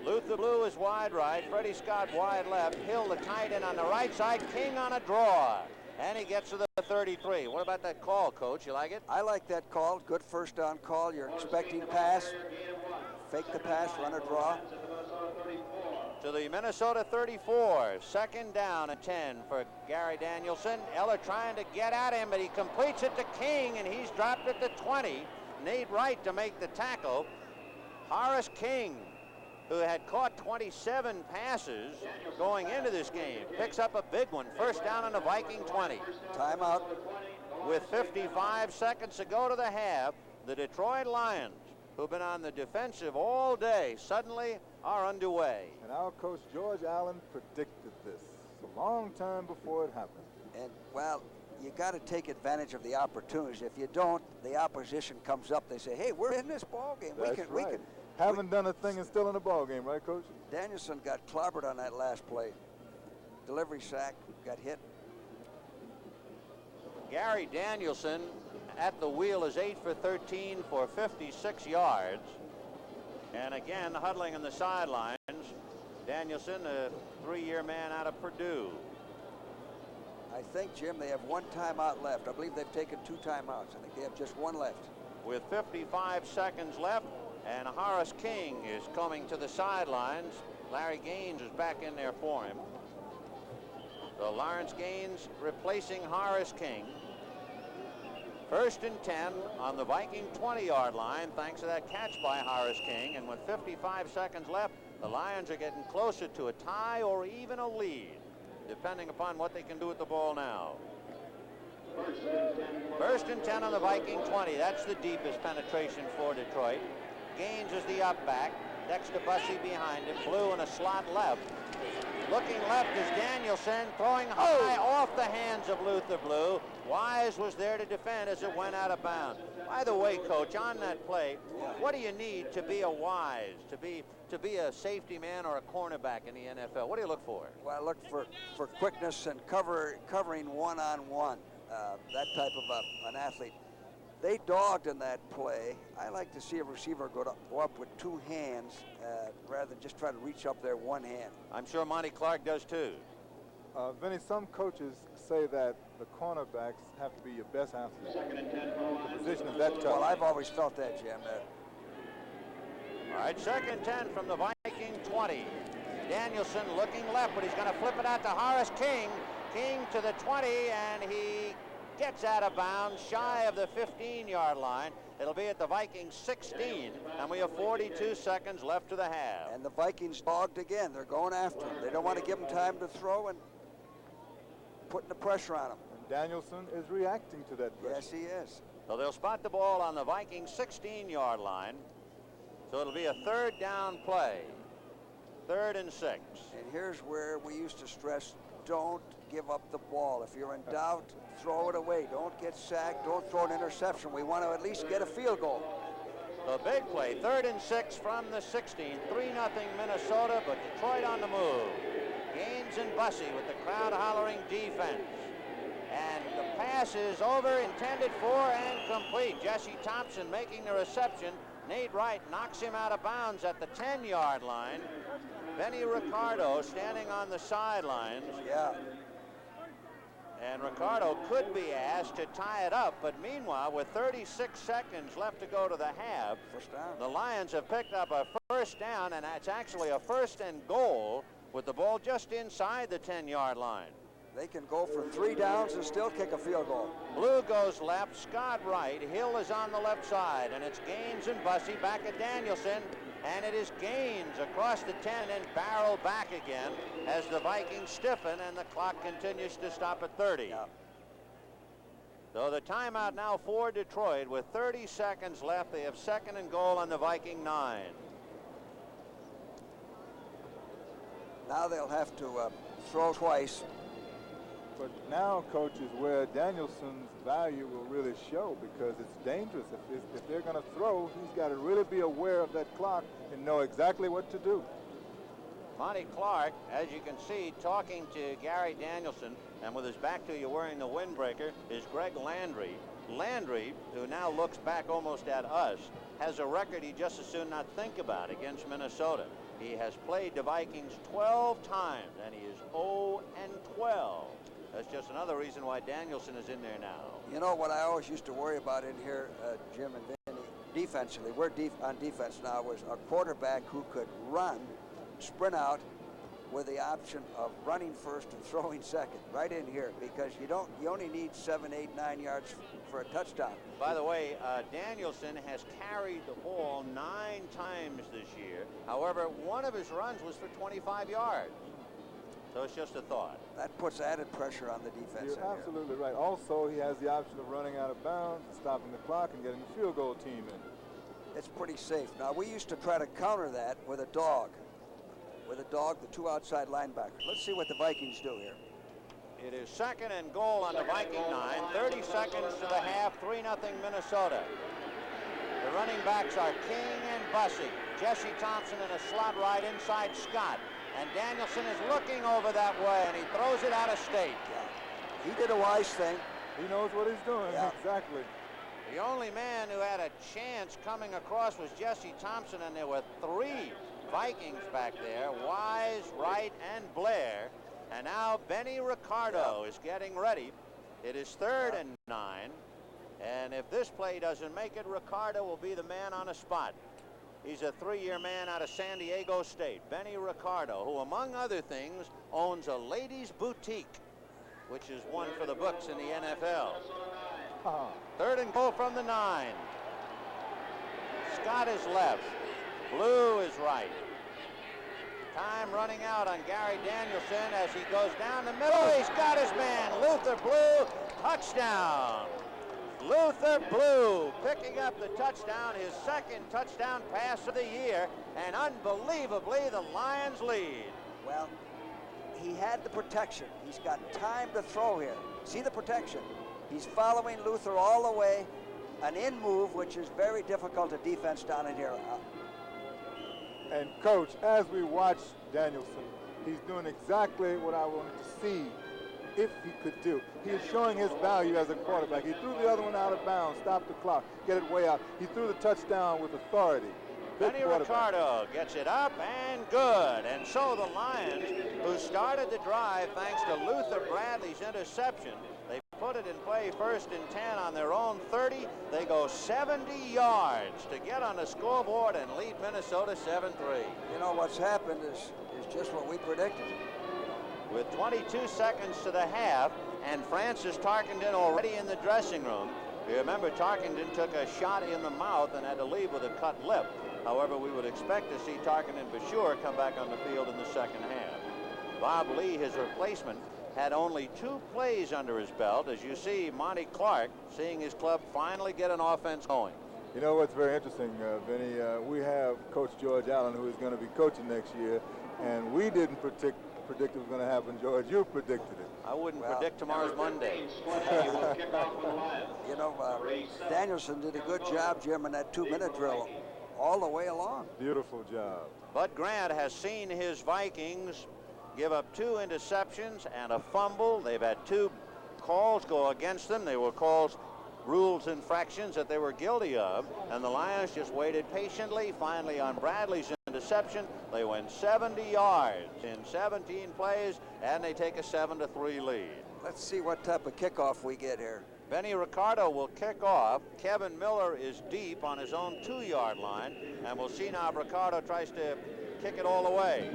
Luther Blue is wide right, Freddie Scott wide left, Hill the tight end on the right side, King on a draw. And he gets to the 33. What about that call, Coach? You like it? I like that call. Good first down call. You're expecting pass. Fake the pass, run a draw. To the Minnesota 34. Second down and 10 for Gary Danielson. Eller trying to get at him, but he completes it to King, and he's dropped at the 20. Nate Wright to make the tackle. Horace King, who had caught 27 passes going into this game, picks up a big one. First down on the Viking 20. Timeout. With 55 seconds to go to the half, the Detroit Lions, who've been on the defensive all day, suddenly are underway. And our coach, George Allen, predicted this a long time before it happened. And, well, you got to take advantage of the opportunities. If you don't, the opposition comes up. They say, hey, we're in this ball game. That's right. Haven't done a thing and still in the ball game, right, Coach? Danielson got clobbered on that last play. Delivery sack, got hit. Gary Danielson at the wheel is 8 for 13 for 56 yards. And again, huddling on the sidelines, Danielson, a 3-year man out of Purdue. I think, Jim, they have 1 timeout left. I believe they've taken 2 timeouts. I think they have just 1 left. With 55 seconds left, and Horace King is coming to the sidelines. Larry Gaines is back in there for him. So Lawrence Gaines replacing Horace King. First and 10 on the Viking 20-yard line, thanks to that catch by Horace King. And with 55 seconds left, the Lions are getting closer to a tie or even a lead, depending upon what they can do with the ball now. First and 10 on the Viking 20. That's the deepest penetration for Detroit. Gaines is the up back. Next to Bussey behind him. Blue in a slot left. Looking left is Danielson, throwing high off the hands of Luther Blue. Wise was there to defend as it went out of bounds. By the way, Coach, on that play, what do you need to be a Wise, to be a safety man or a cornerback in the NFL? What do you look for? Well, I look for quickness and covering one-on-one. That type of an athlete. They dogged in that play. I like to see a receiver go up with 2 hands rather than just try to reach up there 1 hand. I'm sure Monty Clark does too. Vinny, some coaches say that the cornerbacks have to be your best athlete. The position is that tough. Well, I've always felt that, Jim. All right, second and 10 from the Viking 20. Danielson looking left, but he's going to flip it out to Horace King. King to the 20, and he gets out of bounds shy of the 15-yard line. It'll be at the Vikings 16, and we have 42 seconds left to the half. And the Vikings dogged again. They're going after him. They don't want to give him time to throw and putting the pressure on him. And Danielson is reacting to that pressure. Yes, he is. So they'll spot the ball on the Vikings 16-yard line. So it'll be a 3rd down play. 3rd and 6. And here's where we used to stress, don't give up the ball. If you're in doubt, throw it away. Don't get sacked. Don't throw an interception. We want to at least get a field goal. The big play, 3rd and 6 from the 16. 3-0 Minnesota, but Detroit on the move. Gaines and Bussey with the crowd hollering defense. And the pass is over, intended for and complete. Jesse Thompson making the reception. Nate Wright knocks him out of bounds at the 10-yard line. Benny Ricardo standing on the sidelines. Yeah. And Ricardo could be asked to tie it up, but meanwhile, with 36 seconds left to go to the half, the Lions have picked up a first down, and it's actually a 1st and goal with the ball just inside the 10-yard line. They can go for 3 downs and still kick a field goal. Blue goes left, Scott right, Hill is on the left side, and it's Gaines and Bussey back at Danielson, and it is Gaines across the 10 and barrel back again as the Vikings stiffen and the clock continues to stop at 30. Yeah. So the timeout now for Detroit with 30 seconds left. They have 2nd and goal on the Viking 9. Now they'll have to throw twice. But now, Coach, is where Danielson's value will really show, because it's dangerous. If they're going to throw, he's got to really be aware of that clock and know exactly what to do. Monty Clark, as you can see, talking to Gary Danielson, and with his back to you wearing the windbreaker, is Greg Landry. Landry, who now looks back almost at us, has a record he just as soon not think about against Minnesota. He has played the Vikings 12 times, and he is 0-12 That's just another reason why Danielson is in there now. You know what I always used to worry about in here, Jim and Vinny, defensively, we're on defense now, was a quarterback who could run, sprint out, with the option of running first and throwing second, right in here, because you only need 7, 8, 9 yards for a touchdown. By the way, Danielson has carried the ball 9 times this year. However, one of his runs was for 25 yards. So it's just a thought. That puts added pressure on the defense. You're absolutely right. Also, he has the option of running out of bounds, stopping the clock, and getting the field goal team in. It's pretty safe. Now, we used to try to counter that with a dog. With a dog, the 2 outside linebackers. Let's see what the Vikings do here. It is 2nd and goal on the Viking 9. 30 seconds to the half, 3-0 Minnesota. The running backs are King and Bussey. Jesse Thompson in a slot right inside Scott. And Danielson is looking over that way, and he throws it out of state. Yeah. He did a wise thing. He knows what he's doing. Yeah. Exactly. The only man who had a chance coming across was Jesse Thompson, and there were 3 Vikings back there, Wise, Wright, and Blair. And now Benny Ricardo is getting ready. It is 3rd and 9. And if this play doesn't make it, Ricardo will be the man on the spot. He's a 3-year man out of San Diego State, Benny Ricardo, who, among other things, owns a ladies' boutique, which is one for the books in the NFL. 3rd and goal from the 9. Scott is left. Blue is right. Time running out on Gary Danielson as he goes down the middle. He's got his man. Luther Blue, touchdown. Luther Blue picking up the touchdown, his 2nd touchdown pass of the year, and unbelievably the Lions lead. Well, he had the protection. He's got time to throw here. See the protection. He's following Luther all the way. An in move, which is very difficult to defense down in here. And Coach, as we watch Danielson, he's doing exactly what I wanted to see if he could do. He is showing his value as a quarterback. He threw the other one out of bounds, stopped the clock, get it way out. He threw the touchdown with authority. Benny Ricardo gets it up and good. And so the Lions, who started the drive thanks to Luther Bradley's interception, they put it in play 1st and 10 on their own 30. They go 70 yards to get on the scoreboard and lead Minnesota 7-3. You know, what's happened is just what we predicted. With 22 seconds to the half, and Francis Tarkenton already in the dressing room. You remember Tarkenton took a shot in the mouth and had to leave with a cut lip. However, we would expect to see Tarkenton for sure come back on the field in the 2nd half. Bob Lee, his replacement, had only 2 plays under his belt. As you see, Monty Clark seeing his club finally get an offense going. You know what's very interesting, Vinny? We have Coach George Allen, who is going to be coaching next year, and we didn't predict it was going to happen, George. You predicted it. I wouldn't predict tomorrow's Monday. You know, Danielson did a good job, Jim, in that 2-minute drill all the way along. Beautiful job. Bud Grant has seen his Vikings give up 2 interceptions and a fumble. They've had 2 calls go against them. They were calls, rules infractions that they were guilty of, and the Lions just waited patiently. Finally, on Bradley's interception, they went 70 yards in 17 plays, and they take a 7-3 lead. Let's see what type of kickoff we get here. Benny Ricardo will kick off. Kevin Miller is deep on his own 2-yard line, and we'll see now if Ricardo tries to kick it all the way.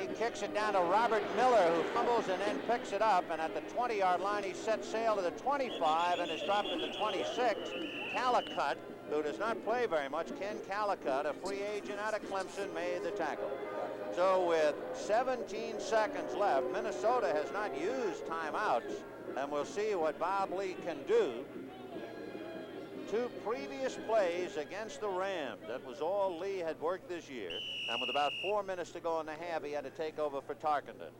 He kicks it down to Robert Miller, who fumbles and then picks it up, and at the 20-yard line he sets sail to the 25 and is dropped at the 26. Calicut, who does not play very much, Ken Calicut, a free agent out of Clemson, made the tackle. So with 17 seconds left, Minnesota has not used timeouts, and we'll see what Bob Lee can do. 2 previous plays against the Rams. That was all Lee had worked this year. And with about 4 minutes to go in the half, he had to take over for Tarkenton.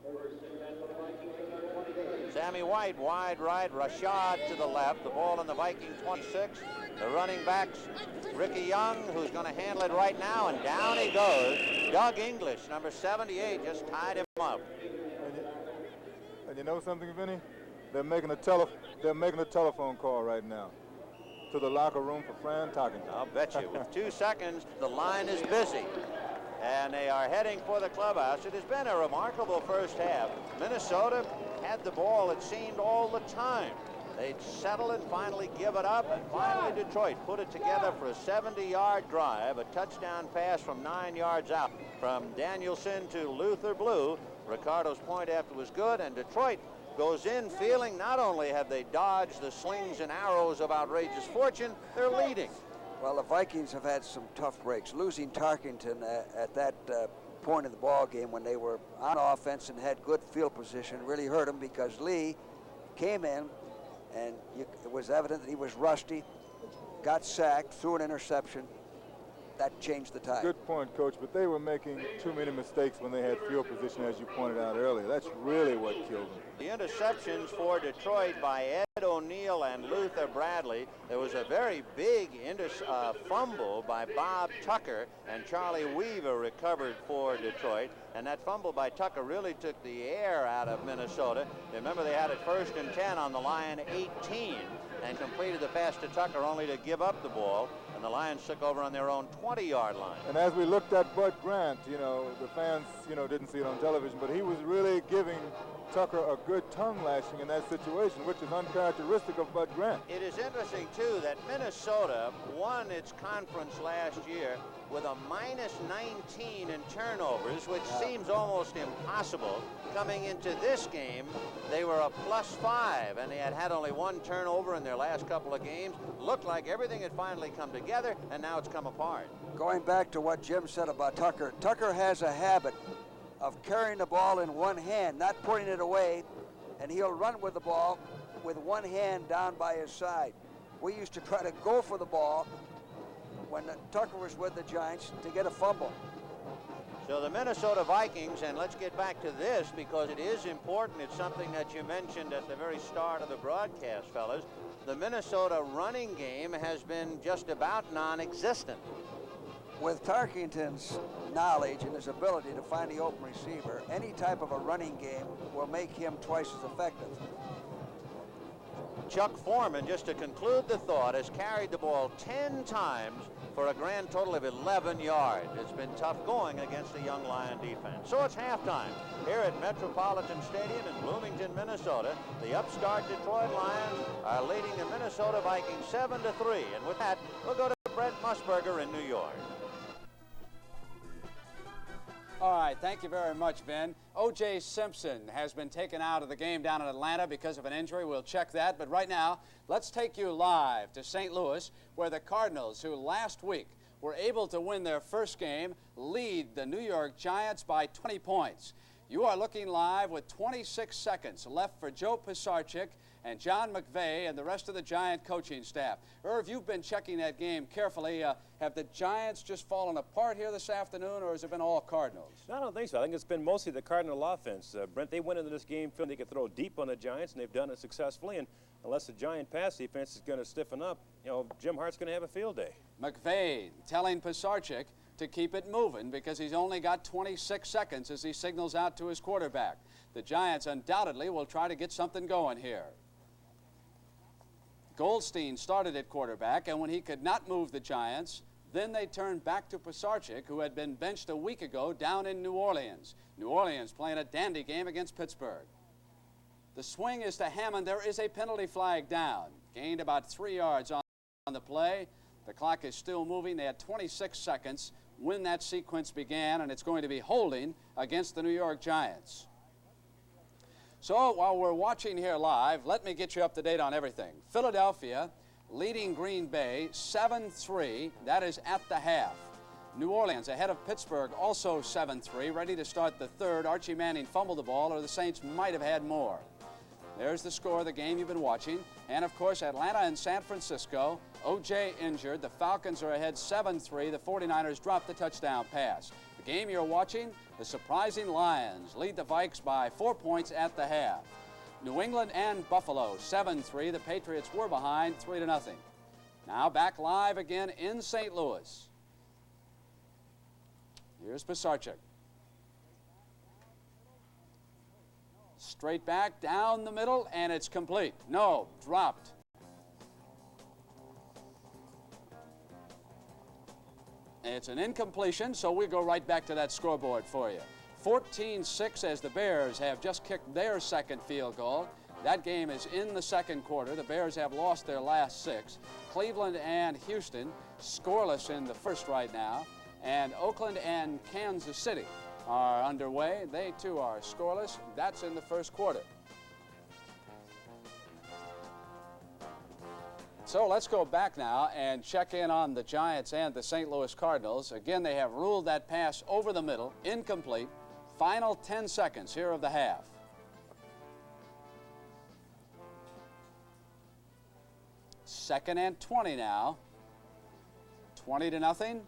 Sammy White, wide right, Rashad to the left. The ball in the Viking 26. The running backs, Ricky Young, who's going to handle it right now, and down he goes. Doug English, number 78, just tied him up. And you know something, Vinny? They're making a telephone call right now to the locker room for Fran Tarkenton. I'll bet you. With 2 seconds, the line is busy. and they are heading for the clubhouse. It has been a remarkable first half. Minnesota had the ball, it seemed, all the time. They'd settle and finally give it up, and finally Detroit put it together for a 70-yard drive, a touchdown pass from 9 yards out from Danielson to Luther Blue. Ricardo's point after was good, and Detroit goes in feeling not only have they dodged the slings and arrows of outrageous fortune, they're leading. Well, the Vikings have had some tough breaks. Losing Tarkington at that point of the ball game when they were on offense and had good field position really hurt them, because Lee came in and it was evident that he was rusty, got sacked, threw an interception. That changed the tide. Good point, Coach, but they were making too many mistakes when they had field position, as you pointed out earlier. That's really what killed them. The interceptions for Detroit by Ed O'Neill and Luther Bradley. There was a very big fumble by Bob Tucker, and Charlie Weaver recovered for Detroit. And that fumble by Tucker really took the air out of Minnesota. Remember, they had it 1st and 10 on the Lion 18 and completed the pass to Tucker only to give up the ball. And the Lions took over on their own 20-yard line. And as we looked at Bud Grant, you know, the fans, you know, didn't see it on television, but he was really giving Tucker a good tongue lashing in that situation, which is uncharacteristic of Bud Grant. It is interesting, too, that Minnesota won its conference last year with a -19 in turnovers, which seems almost impossible. Coming into this game, they were a +5, and they had only 1 turnover in their last couple of games. Looked like everything had finally come together, and now it's come apart. Going back to what Jim said about Tucker, Tucker has a habit of carrying the ball in one hand, not putting it away, and he'll run with the ball with one hand down by his side. We used to try to go for the ball when Tucker was with the Giants to get a fumble. So the Minnesota Vikings, and let's get back to this because it is important. It's something that you mentioned at the very start of the broadcast, fellas. The Minnesota running game has been just about non-existent. With Tarkington's knowledge and his ability to find the open receiver, any type of a running game will make him twice as effective. Chuck Foreman, just to conclude the thought, has carried the ball 10 times for a grand total of 11 yards. It's been tough going against the young Lion defense. So it's halftime here at Metropolitan Stadium in Bloomington, Minnesota. The upstart Detroit Lions are leading the Minnesota Vikings 7-3. And with that, we'll go to Brent Musburger in New York. All right, thank you very much, Ben. O.J. Simpson has been taken out of the game down in Atlanta because of an injury. We'll check that. But right now, let's take you live to St. Louis, where the Cardinals, who last week were able to win their first game, lead the New York Giants by 20 points. You are looking live with 26 seconds left for Joe Pisarcik and John McVay and the rest of the Giant coaching staff. Irv, you've been checking that game carefully. Have the Giants just fallen apart here this afternoon, or has it been all Cardinals? No, I don't think so. I think it's been mostly the Cardinal offense. Brent, they went into this game feeling they could throw deep on the Giants, and they've done it successfully. And unless the Giant pass defense is going to stiffen up, you know, Jim Hart's going to have a field day. McVay telling Pisarcik to keep it moving because he's only got 26 seconds as he signals out to his quarterback. The Giants undoubtedly will try to get something going here. Goldstein started at quarterback, and when he could not move the Giants, then they turned back to Pisarcik, who had been benched a week ago down in New Orleans. New Orleans playing a dandy game against Pittsburgh. The swing is to Hammond. There is a penalty flag down. Gained about 3 yards on the play. The clock is still moving. They had 26 seconds when that sequence began, and it's going to be holding against the New York Giants. So while we're watching here live, let me get you up to date on everything. Philadelphia leading Green Bay 7-3. That is at the half. New Orleans ahead of Pittsburgh, also 7-3, ready to start the third. Archie Manning fumbled the ball, or the Saints might have had more. There's the score of the game you've been watching. And, of course, Atlanta and San Francisco. O.J. injured. The Falcons are ahead 7-3. The 49ers dropped the touchdown pass. The game you're watching, the surprising Lions lead the Vikes by 4 points at the half. New England and Buffalo 7-3. The Patriots were behind 3-0. Now back live again in St. Louis. Here's Pisarcik. Straight back, down the middle, and it's complete. No, dropped. It's an incompletion, so we go right back to that scoreboard for you. 14-6 as the Bears have just kicked their second field goal. That game is in the second quarter. The Bears have lost their last 6. Cleveland and Houston scoreless in the first right now. And Oakland and Kansas City are underway. They too are scoreless. That's in the first quarter. So let's go back now and check in on the Giants and the St. Louis Cardinals. Again, they have ruled that pass over the middle, incomplete. Final 10 seconds here of the half. Second and 20 now. 20-0.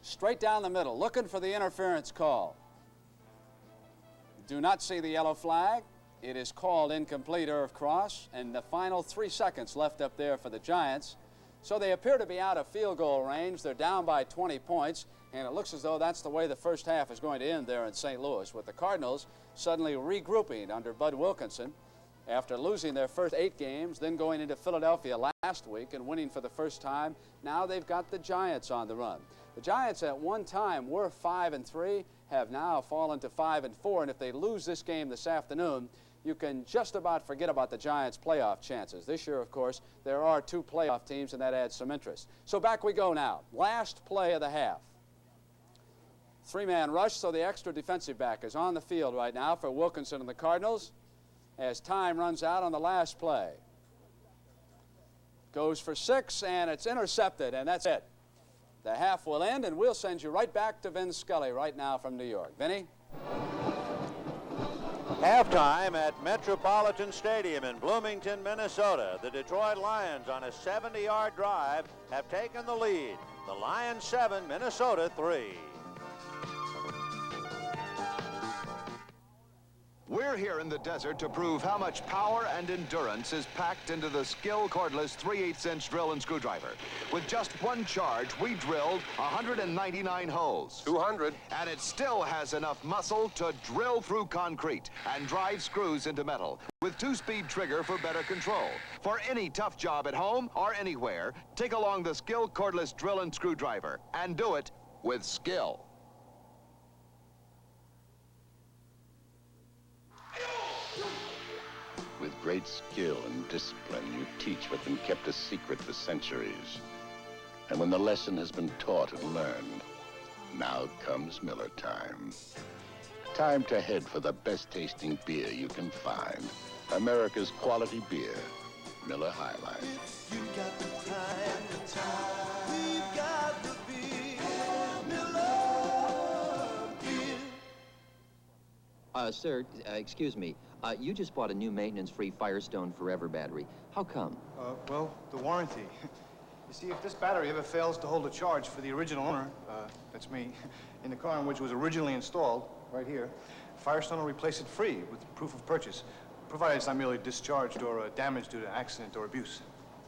Straight down the middle, looking for the interference call. Do not see the yellow flag. It is called incomplete, Irv Cross, and the final 3 seconds left up there for the Giants. So they appear to be out of field goal range. They're down by 20 points, and it looks as though that's the way the first half is going to end there in St. Louis, with the Cardinals suddenly regrouping under Bud Wilkinson after losing their first 8 games, then going into Philadelphia last week and winning for the first time. Now they've got the Giants on the run. The Giants at one time were 5-3, have now fallen to 5-4, and if they lose this game this afternoon, you can just about forget about the Giants' playoff chances. This year, of course, there are 2 playoff teams, and that adds some interest. So back we go now. Last play of the half. 3-man rush, so the extra defensive back is on the field right now for Wilkinson and the Cardinals as time runs out on the last play. Goes for 6, and it's intercepted, and that's it. The half will end, and we'll send you right back to Vin Scully right now from New York. Vinny? Halftime at Metropolitan Stadium in Bloomington, Minnesota. The Detroit Lions on a 70-yard drive have taken the lead. The Lions 7, Minnesota 3. We're here in the desert to prove how much power and endurance is packed into the Skill cordless 3/8-inch drill and screwdriver. With just one charge, we drilled 199 holes. 200. And it still has enough muscle to drill through concrete and drive screws into metal. With 2-speed trigger for better control. For any tough job at home or anywhere, take along the Skill cordless drill and screwdriver and do it with skill. With great skill and discipline, you teach what's been kept a secret for centuries. And when the lesson has been taught and learned, now comes Miller time. Time to head for the best tasting beer you can find. America's quality beer, Miller High Life. You got the time, we've got the beer, Miller beer. Sir, excuse me. You just bought a new maintenance-free Firestone Forever battery. How come? Well, the warranty. You see, if this battery ever fails to hold a charge for the original owner, that's me, in the car in which it was originally installed, right here, Firestone will replace it free with proof of purchase, provided it's not merely discharged or damaged due to accident or abuse.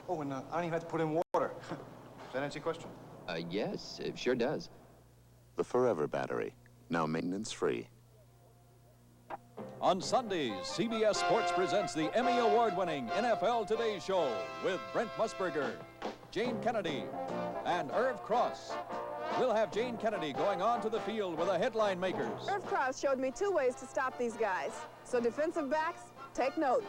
Oh, and I don't even have to put in water. Does that answer your question? Yes, it sure does. The Forever battery, now maintenance-free. On Sundays, CBS Sports presents the Emmy Award-winning NFL Today Show with Brent Musburger, Jane Kennedy, and Irv Cross. We'll have Jane Kennedy going on to the field with the headline makers. Irv Cross showed me 2 ways to stop these guys. So defensive backs, take note.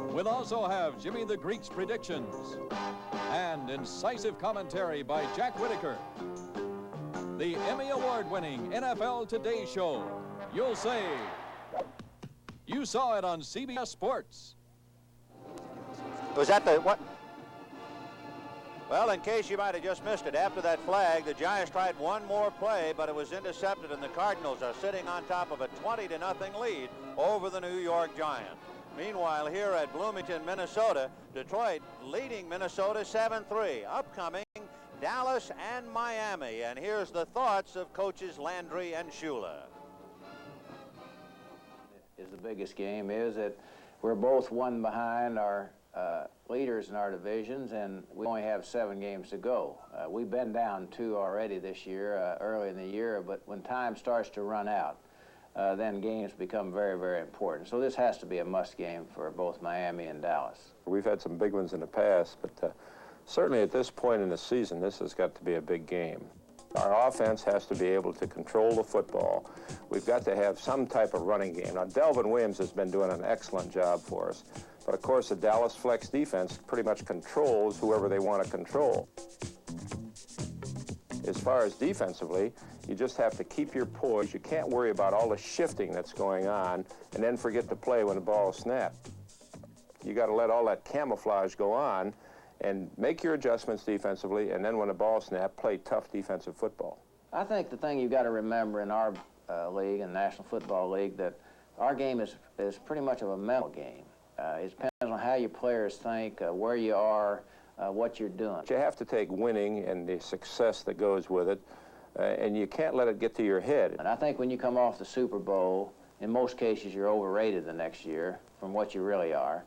We'll also have Jimmy the Greek's predictions and incisive commentary by Jack Whitaker. The Emmy Award-winning NFL Today Show. You'll say you saw it on CBS Sports. Was that the what? Well, in case you might have just missed it, after that flag, the Giants tried one more play, but it was intercepted, and the Cardinals are sitting on top of a 20-0 lead over the New York Giants. Meanwhile, here at Bloomington, Minnesota, Detroit leading Minnesota 7-3. Upcoming, Dallas and Miami. And here's the thoughts of coaches Landry and Shula. The biggest game is that we're both one behind our leaders in our divisions, and we only have 7 games to go. We've been down 2 already this year, early in the year, but when time starts to run out, then games become very, very important. So this has to be a must game for both Miami and Dallas. We've had some big ones in the past, but certainly at this point in the season, this has got to be a big game. Our offense has to be able to control the football. We've got to have some type of running game. Now, Delvin Williams has been doing an excellent job for us, but of course the Dallas flex defense pretty much controls whoever they want to control. As far as defensively, you just have to keep your poise. You can't worry about all the shifting that's going on and then forget to play when the ball is snapped. You got to let all that camouflage go on and make your adjustments defensively, and then when the ball snaps, play tough defensive football. I think the thing you've got to remember in our league, in the National Football League, that our game is pretty much of a mental game. It depends on how your players think, where you are, what you're doing. You have to take winning and the success that goes with it, and you can't let it get to your head. And I think when you come off the Super Bowl, in most cases you're overrated the next year from what you really are.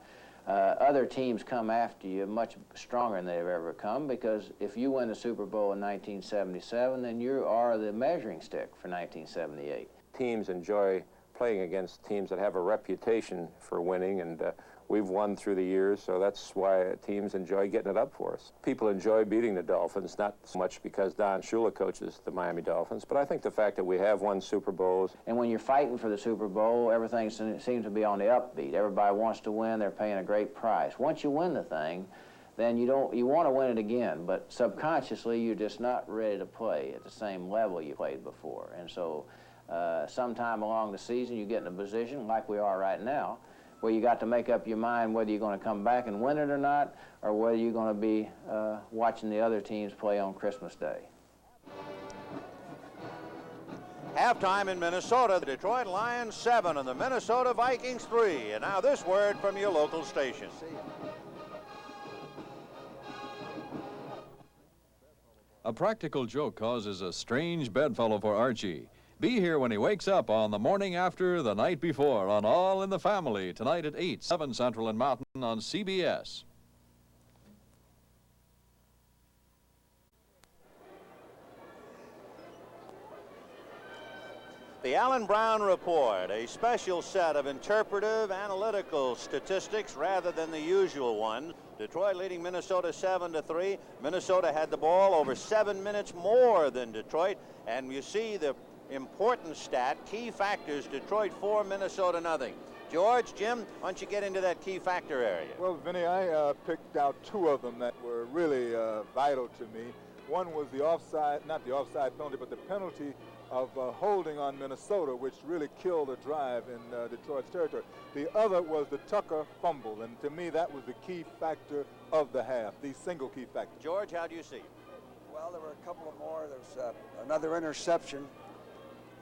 Other teams come after you much stronger than they've ever come, because if you win the Super Bowl in 1977, then you are the measuring stick for 1978. Teams enjoy playing against teams that have a reputation for winning, and we've won through the years, so that's why teams enjoy getting it up for us. People enjoy beating the Dolphins, not so much because Don Shula coaches the Miami Dolphins, but I think the fact that we have won Super Bowls. And when you're fighting for the Super Bowl, everything seems to be on the upbeat. Everybody wants to win. They're paying a great price. Once you win the thing, then you want to win it again, but subconsciously you're just not ready to play at the same level you played before. And so sometime along the season you get in a position like we are right now, where you got to make up your mind whether you're going to come back and win it or not, or whether you're going to be watching the other teams play on Christmas Day. Halftime in Minnesota, the Detroit Lions 7 and the Minnesota Vikings 3. And now this word from your local station. A practical joke causes a strange bedfellow for Archie. Be here when he wakes up on the morning after the night before on All in the Family, tonight at 8, 7 Central and Mountain on CBS. The Alan Brown Report, a special set of interpretive analytical statistics rather than the usual one. Detroit leading Minnesota 7-3. Minnesota had the ball over 7 minutes more than Detroit, and you see the important stat, key factors, Detroit 4, Minnesota nothing. George, Jim, why don't you get into that key factor area? Well, Vinny, I picked out two of them that were really vital to me. One was the offside, not the offside penalty, but the penalty of holding on Minnesota, which really killed a drive in Detroit's territory. The other was the Tucker fumble, and to me that was the key factor of the half, the single key factor. George, how do you see it? Well, there were a couple of more. There's another interception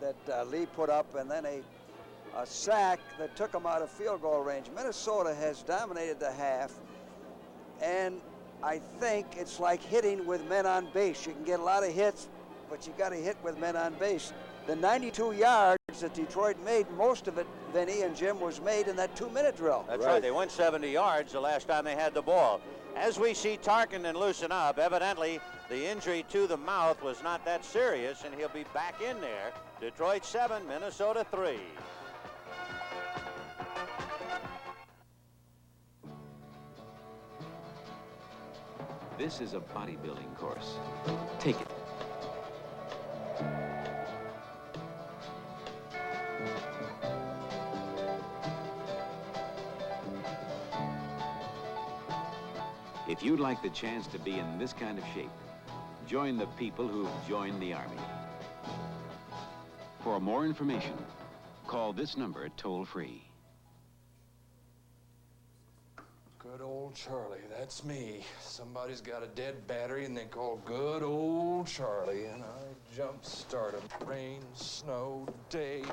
that Lee put up, and then a sack that took him out of field goal range. Minnesota has dominated the half, and I think it's like hitting with men on base. You can get a lot of hits, but you got to hit with men on base. The 92 yards that Detroit made, most of it, Vinny and Jim, was made in that 2-minute drill. That's right. They went 70 yards the last time they had the ball. As we see Tarkenton loosen up, evidently the injury to the mouth was not that serious, and he'll be back in there. Detroit 7, Minnesota 3. This is a bodybuilding course. Take it. If you'd like the chance to be in this kind of shape, join the people who've joined the Army. For more information, call this number toll-free. Good old Charlie, that's me. Somebody's got a dead battery and they call good old Charlie, and I jump-start 'em. Rain, snow, day,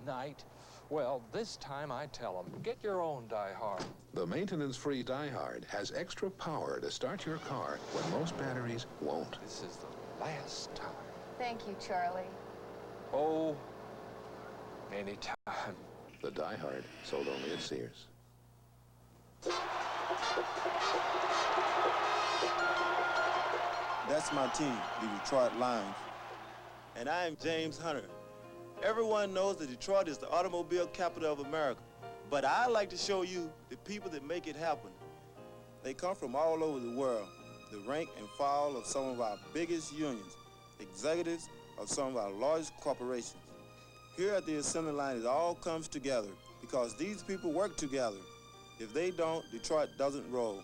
night. Well, this time I tell them, get your own Die-Hard. The maintenance-free Die-Hard has extra power to start your car when most batteries won't. This is the last time. Thank you, Charlie. Oh, anytime. The Die-Hard, sold only at Sears. That's my team, the Detroit Lions. And I'm James Hunter. Everyone knows that Detroit is the automobile capital of America, but I'd like to show you the people that make it happen. They come from all over the world, the rank and file of some of our biggest unions, executives of some of our largest corporations. Here at the assembly line, it all comes together because these people work together. If they don't, Detroit doesn't roll.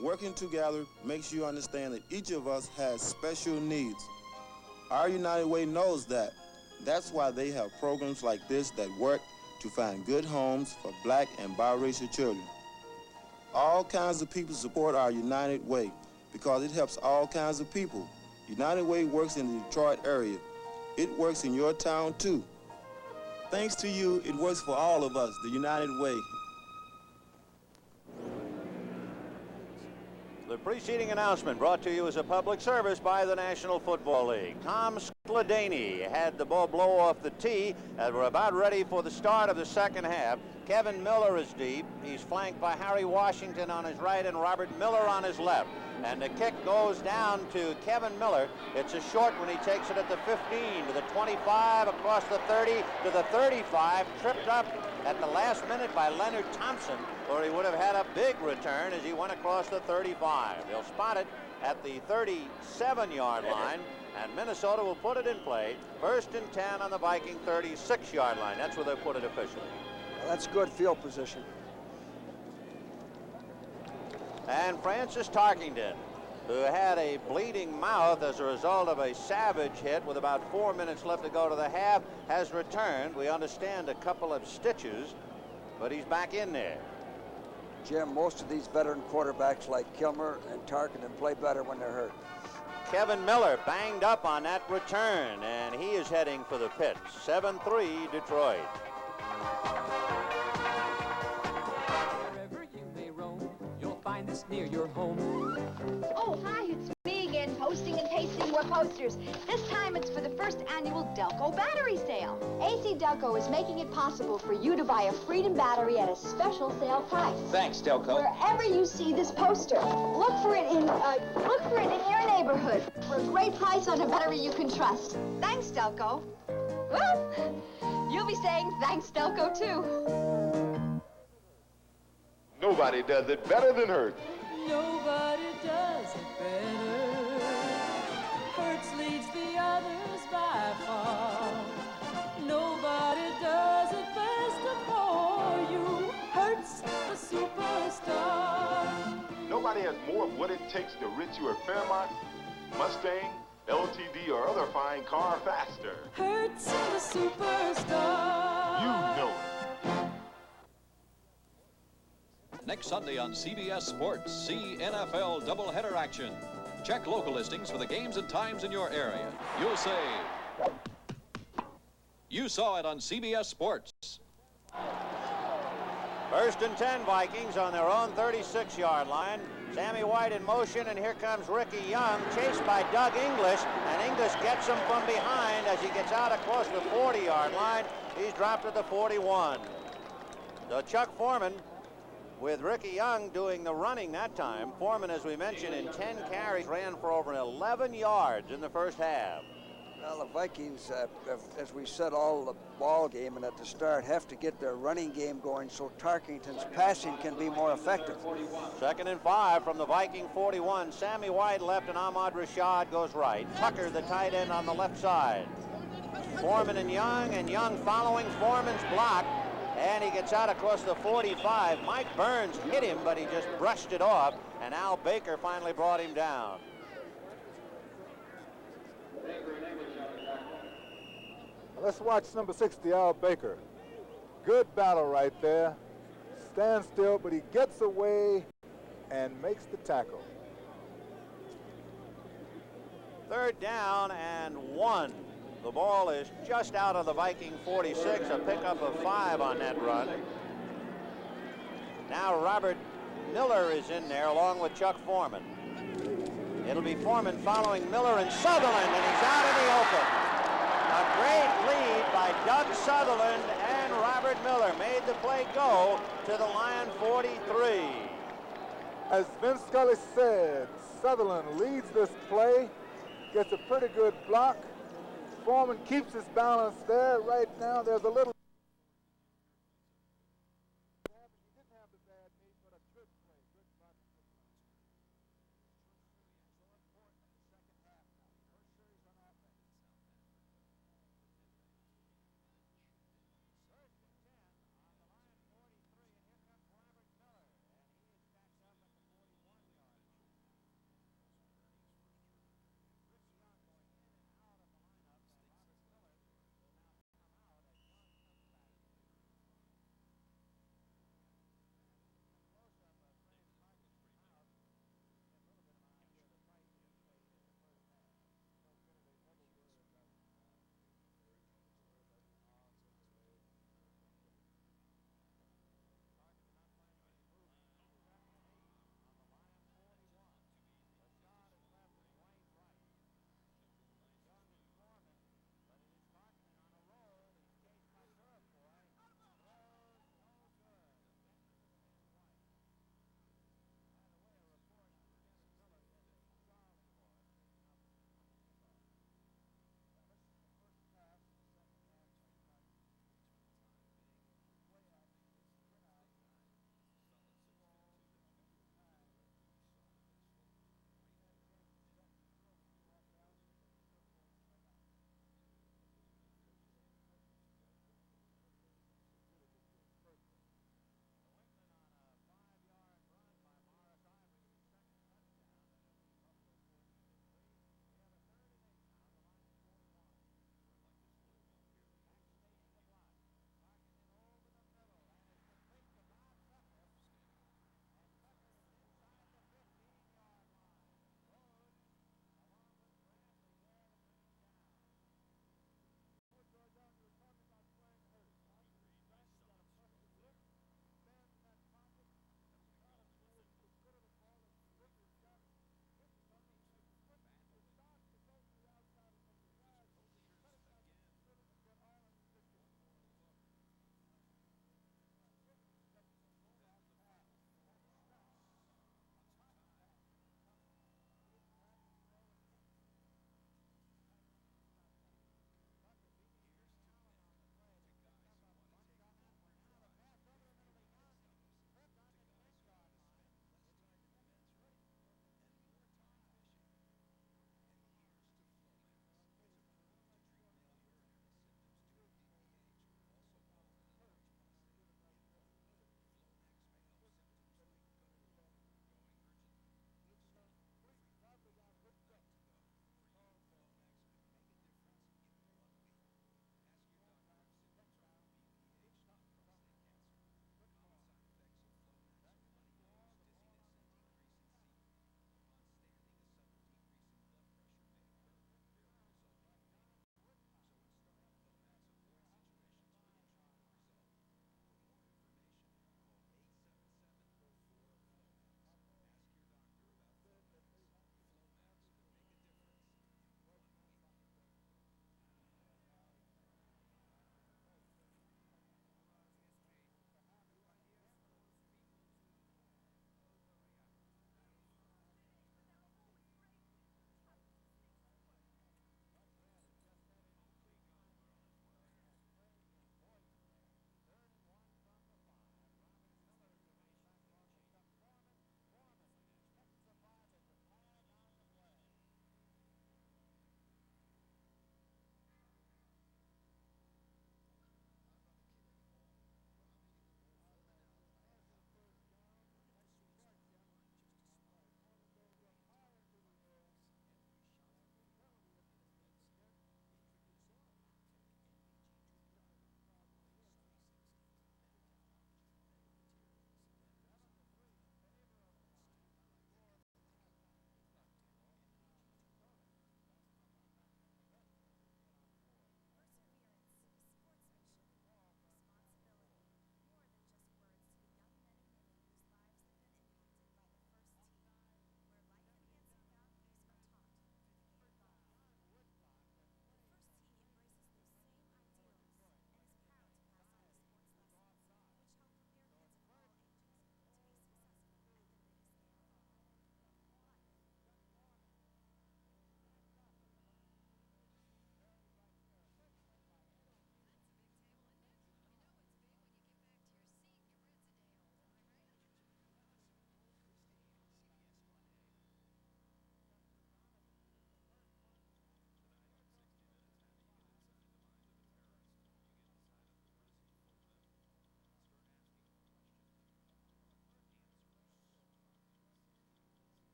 Working together makes you understand that each of us has special needs. Our United Way knows that. That's why they have programs like this that work to find good homes for black and biracial children. All kinds of people support our United Way because it helps all kinds of people. United Way works in the Detroit area. It works in your town too. Thanks to you, it works for all of us, the United Way. The preceding announcement brought to you as a public service by the National Football League. Tom Skladany had the ball blow off the tee as we're about ready for the start of the second half. Kevin Miller is deep. He's flanked by Harry Washington on his right and Robert Miller on his left. And the kick goes down to Kevin Miller. It's a short one. He takes it at the 15, to the 25, across the 30, to the 35, tripped up at the last minute by Leonard Thompson, or he would have had a big return as he went across the 35. They'll spot it at the 37-yard line, and Minnesota will put it in play. 1st and 10 on the Viking 36-yard line. That's where they put it officially. Well, that's good field position. And Francis Tarkington, who had a bleeding mouth as a result of a savage hit with about 4 minutes left to go to the half, has returned. We understand a couple of stitches, but he's back in there. Jim, most of these veteran quarterbacks like Kilmer and Tarkington play better when they're hurt. Kevin Miller banged up on that return, and he is heading for the pit. 7-3 Detroit. Wherever you may roam, you'll find this near your home. Oh, hi, it's me again, posting and pasting more posters. This time it's for the first annual Delco battery sale. AC Delco is making it possible for you to buy a Freedom battery at a special sale price. Thanks, Delco. Wherever you see this poster, look for it in your neighborhood for a great price on a battery you can trust. Thanks, Delco. Well, you'll be saying thanks, Delco, too. Nobody does it better than Hertz. Nobody does it better. Hertz leads the others by far. Nobody does it best of all. You Hertz, the superstar. Nobody has more of what it takes to rid you of Fairmont, Mustang, LTD, or other fine car faster. Hertz, the superstar. You know it. Next Sunday on CBS Sports, see NFL doubleheader action. Check local listings for the games and times in your area. You'll say, you saw it on CBS Sports. 1st and 10 Vikings on their own 36-yard line. Sammy White in motion, and here comes Ricky Young, chased by Doug English, and English gets him from behind as he gets out across the 40-yard line. He's dropped at the 41. So Chuck Foreman, with Ricky Young doing the running that time. Foreman, as we mentioned, in 10 carries, ran for over 11 yards in the first half. Well, the Vikings, as we said all the ball game and at the start, have to get their running game going so Tarkington's passing can be more effective. 2nd and 5 from the Viking 41. Sammy White left and Ahmad Rashad goes right. Tucker, the tight end, on the left side. Foreman and Young following Foreman's block. And he gets out across the 45. Mike Burns hit him, but he just brushed it off. And Al Baker finally brought him down. Let's watch number 60, Al Baker. Good battle right there. Stands still, but he gets away and makes the tackle. 3rd down and 1. The ball is just out of the Viking 46, a pickup of 5 on that run. Now Robert Miller is in there along with Chuck Foreman. It'll be Foreman following Miller and Sutherland, and he's out in the open. A great lead by Doug Sutherland, and Robert Miller made the play go to the Lion 43. As Vince Scully said, Sutherland leads this play, gets a pretty good block. Foreman keeps his balance there. Right now, there's a little.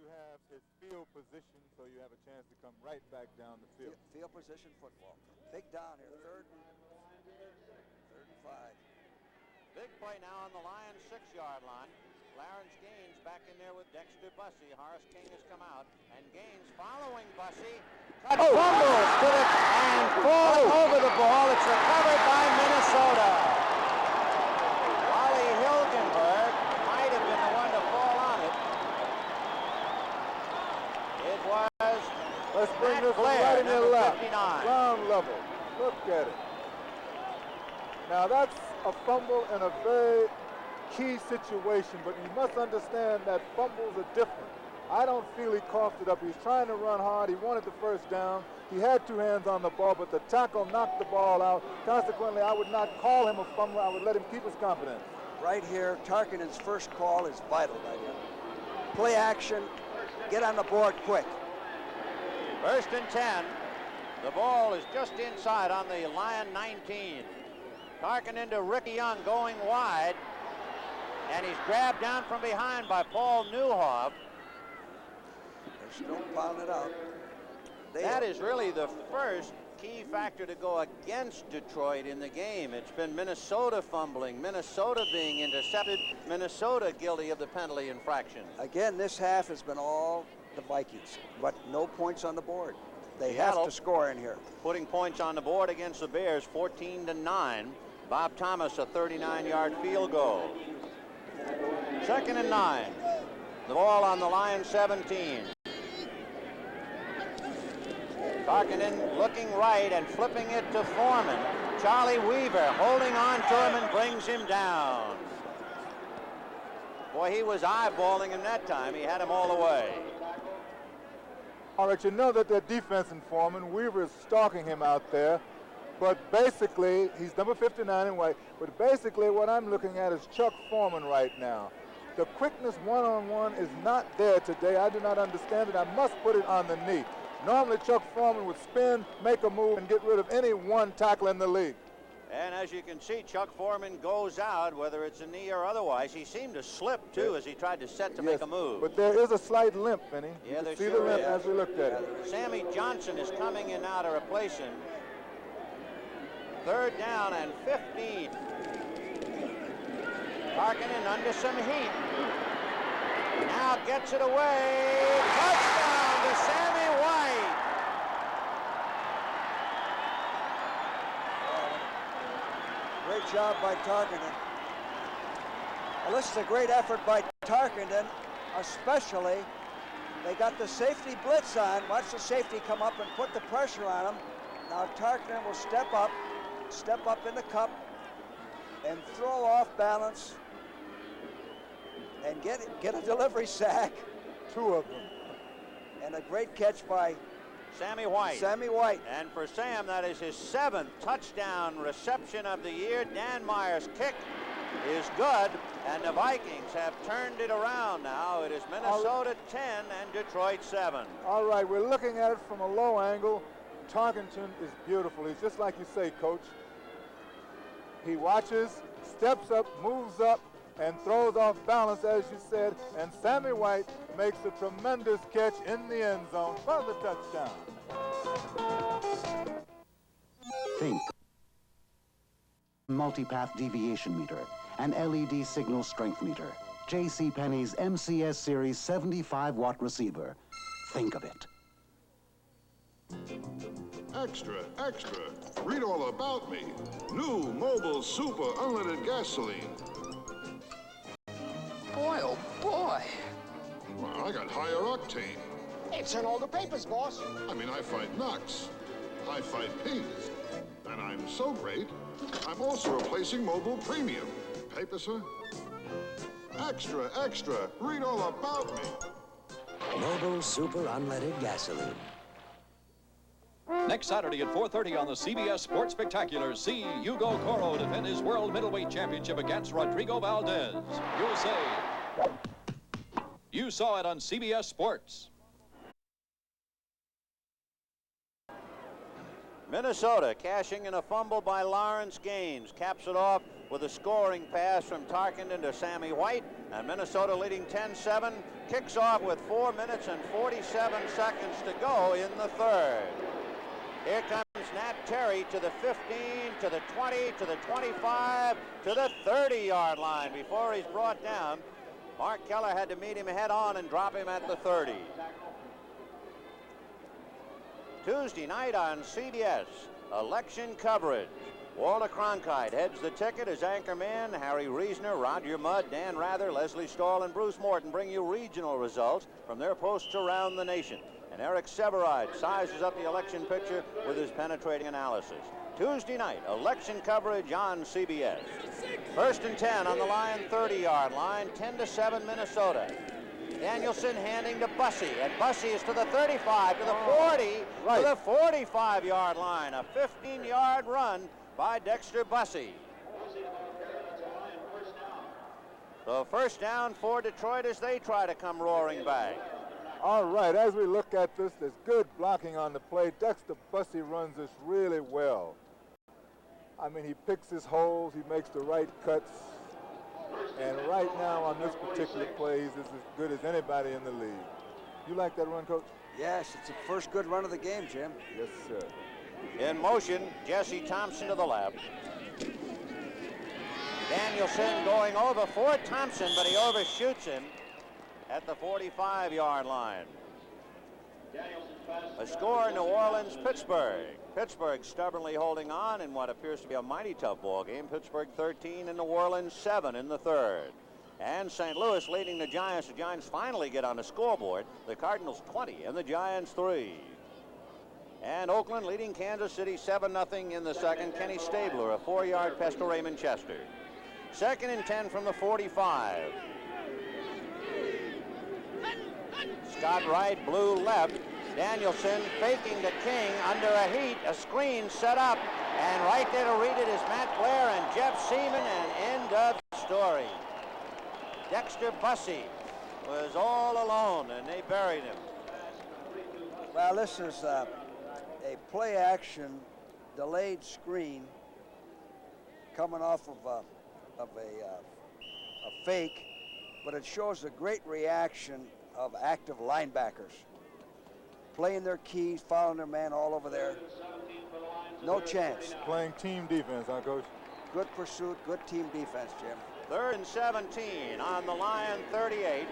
you have is field position, so you have a chance to come right back down the field. Field position football. Big down here, third and 5. Big play now on the Lions' 6-yard line. Clarence Gaines back in there with Dexter Bussey. Horace King has come out, and Gaines following Bussey. Fumbles to the and falls over the ball. It's recovered by Minnesota. Wally Hilgenberg might have been the one to fall on it. It was Let's bring Matt this one Blair, right in your number lap. 59. Ground level. Look at it. Now that's a fumble in a very key situation, but you must understand that fumbles are different. I don't feel he coughed it up. He's trying to run hard. He wanted the first down. He had 2 hands on the ball, but the tackle knocked the ball out. Consequently, I would not call him a fumbler. I would let him keep his confidence. Right here, Tarkenton's first call is vital right here. Play action, get on the board quick. 1st and 10. The ball is just inside on the Lion 19. Tarkenton to Ricky Young going wide, and he's grabbed down from behind by Paul Newhoff. They're still pounding it out. That is really the first key factor to go against Detroit in the game. It's been Minnesota fumbling, Minnesota being intercepted, Minnesota guilty of the penalty infraction. Again, this half has been all the Vikings, but no points on the board. They Seattle have to score in here. Putting points on the board against the Bears, 14-9. Bob Thomas, a 39-yard field goal. 2nd and 9. The ball on the Lions 17. Tarkenton looking right and flipping it to Foreman. Charlie Weaver holding on to him and brings him down. Boy, he was eyeballing him that time. He had him all the way. All right, you know that their defense in Foreman, Weaver is stalking him out there. But basically, he's number 59 in white. But basically, what I'm looking at is Chuck Foreman right now. The quickness one-on-one is not there today. I do not understand it. I must put it on the knee. Normally, Chuck Foreman would spin, make a move, and get rid of any one tackle in the league. And as you can see, Chuck Foreman goes out, whether it's a knee or otherwise. He seemed to slip, too, as he tried to set to make a move. But there is a slight limp, Benny. Yeah, there see sure the limp is. as we looked at it. Sammy Johnson is coming in now to replace him. 3rd down and 15. Tarkenton under some heat. Now gets it away. Touchdown to Sammy White. Great job by Tarkenton. Well, this is a great effort by Tarkenton, especially they got the safety blitz on. Watch the safety come up and put the pressure on him. Now Tarkenton will step up in the cup and throw off balance and get a delivery sack. 2 of them. And a great catch by Sammy White. Sammy White. And for Sam, that is his 7th touchdown reception of the year. Dan Meyer's kick is good, and the Vikings have turned it around now. It is Minnesota 10 and Detroit 7. All right, we're looking at it from a low angle. Tarkenton is beautiful. He's just like you say, Coach. He watches, steps up, moves up, and throws off balance, as you said, and Sammy White makes a tremendous catch in the end zone for the touchdown. Think. Multipath deviation meter, an LED signal strength meter, JCPenney's MCS Series 75-watt receiver. Think of it. Extra, extra. Read all about me. New Mobile Super Unleaded Gasoline. Boy, oh boy. Well, I got higher octane. It's in all the papers, boss. I mean, I fight knocks. I fight pings. And I'm so great, I'm also replacing Mobile Premium. Paper, sir? Extra, extra. Read all about me. Mobile Super Unleaded Gasoline. Next Saturday at 4:30 on the CBS Sports Spectacular, see Hugo Coro defend his World Middleweight Championship against Rodrigo Valdez. You'll say, you saw it on CBS Sports. Minnesota cashing in a fumble by Lawrence Gaines. Caps it off with a scoring pass from Tarkenton to Sammy White. And Minnesota leading 10-7. Kicks off with 4 minutes and 47 seconds to go in the third. Here comes Nat Terry to the 15, to the 20, to the 25, to the 30-yard line before he's brought down. Mark Keller had to meet him head on and drop him at the 30. Tuesday night on CBS, election coverage. Walter Cronkite heads the ticket as anchorman. Harry Reisner, Roger Mudd, Dan Rather, Leslie Stahl, and Bruce Morton bring you regional results from their posts around the nation. And Eric Severide sizes up the election picture with his penetrating analysis. Tuesday night, election coverage on CBS. First and 10 on the Lion 30-yard line, 10-7 Minnesota. Danielson handing to Bussey, and Bussey is to the 35, to the 40, to the 45-yard line. A 15-yard run by Dexter Bussey. So first down for Detroit as they try to come roaring back. All right, as we look at this, there's good blocking on the play. Dexter Bussey runs this really well. I mean, he picks his holes, he makes the right cuts. And right now on this particular play, he's as good as anybody in the league. You like that run, Coach? Yes, it's the first good run of the game, Jim. Yes, sir. In motion, Jesse Thompson to the left. Danielson going over for Thompson, but he overshoots him at the 45-yard line. A score, New Orleans, Pittsburgh. Pittsburgh stubbornly holding on in what appears to be a mighty tough ball game. Pittsburgh 13 and New Orleans 7 in the third. And St. Louis leading the Giants. The Giants finally get on the scoreboard. The Cardinals 20 and the Giants 3. And Oakland leading Kansas City 7-0 in the second. Kenny Stabler, a 4-yard pass to Raymond Chester. Second and 10 from the 45. Scott Wright, blue left. Danielson faking the King under a heat. A screen set up. And right there to read it is Matt Blair and Jeff Seaman, and end of story. Dexter Bussey was all alone, and they buried him. Well, this is a play-action delayed screen coming off of a fake, but it shows a great reaction of active linebackers. Playing their keys, following their man all over there. No chance. Playing team defense, huh, Coach? Good pursuit, good team defense, Jim. Third and 17 on the Lion 38.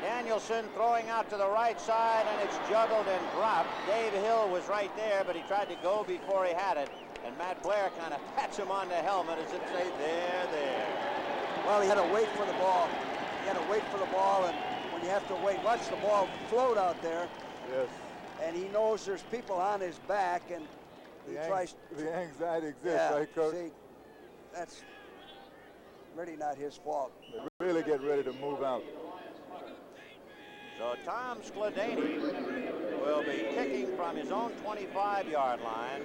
Danielson throwing out to the right side, and it's juggled and dropped. Dave Hill was right there, but he tried to go before he had it. And Matt Blair kind of pats him on the helmet as if to say, there. Well, he had to wait for the ball. He had to wait for the ball, and when you have to wait, watch the ball float out there. Yes. And he knows there's people on his back, and he tries. The anxiety exists, yeah, right, Coach? See, that's really not his fault. They really get ready to move out. So Tom Skladany will be kicking from his own 25-yard line.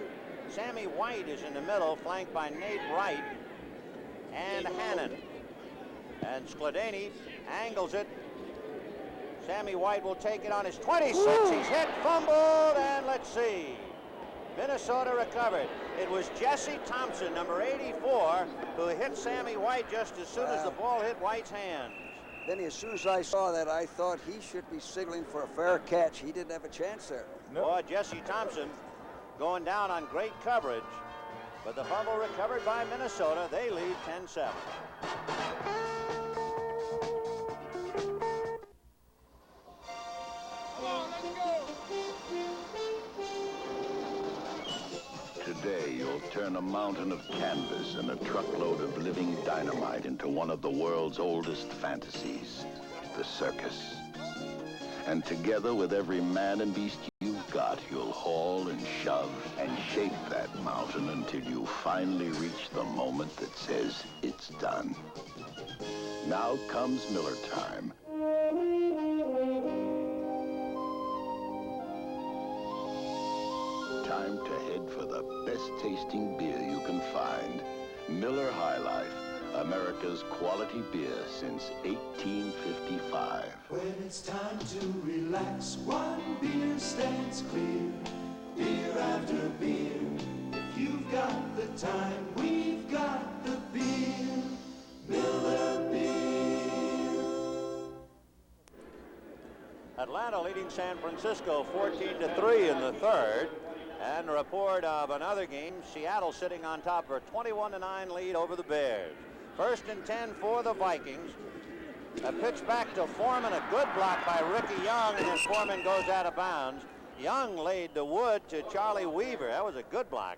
Sammy White is in the middle, flanked by Nate Wright and Hannon. And Skladany angles it. Sammy White will take it on his 26. Ooh. He's hit, fumbled, and let's see. Minnesota recovered. It was Jesse Thompson, number 84, who hit Sammy White just as soon as the ball hit White's hands. Then as soon as I saw that, I thought he should be signaling for a fair catch. He didn't have a chance there. No. Boy, Jesse Thompson going down on great coverage. But the fumble recovered by Minnesota. They lead 10-7. Today, you'll turn a mountain of canvas and a truckload of living dynamite into one of the world's oldest fantasies, the circus. And together with every man and beast you've got, you'll haul and shove and shape that mountain until you finally reach the moment that says it's done. Now comes Miller time. Time to head for the best tasting beer you can find. Miller High Life, America's quality beer since 1855. When it's time to relax, one beer stands clear. beer after beer. If you've got the time, we've got the beer. Miller Beer. Atlanta leading San Francisco 14-3 in the third. And a report of another game, Seattle sitting on top for a 21-9 lead over the Bears. 1st and 10 for the Vikings. A pitch back to Foreman, a good block by Ricky Young, and then Foreman goes out of bounds. Young laid the wood to Charlie Weaver. That was a good block,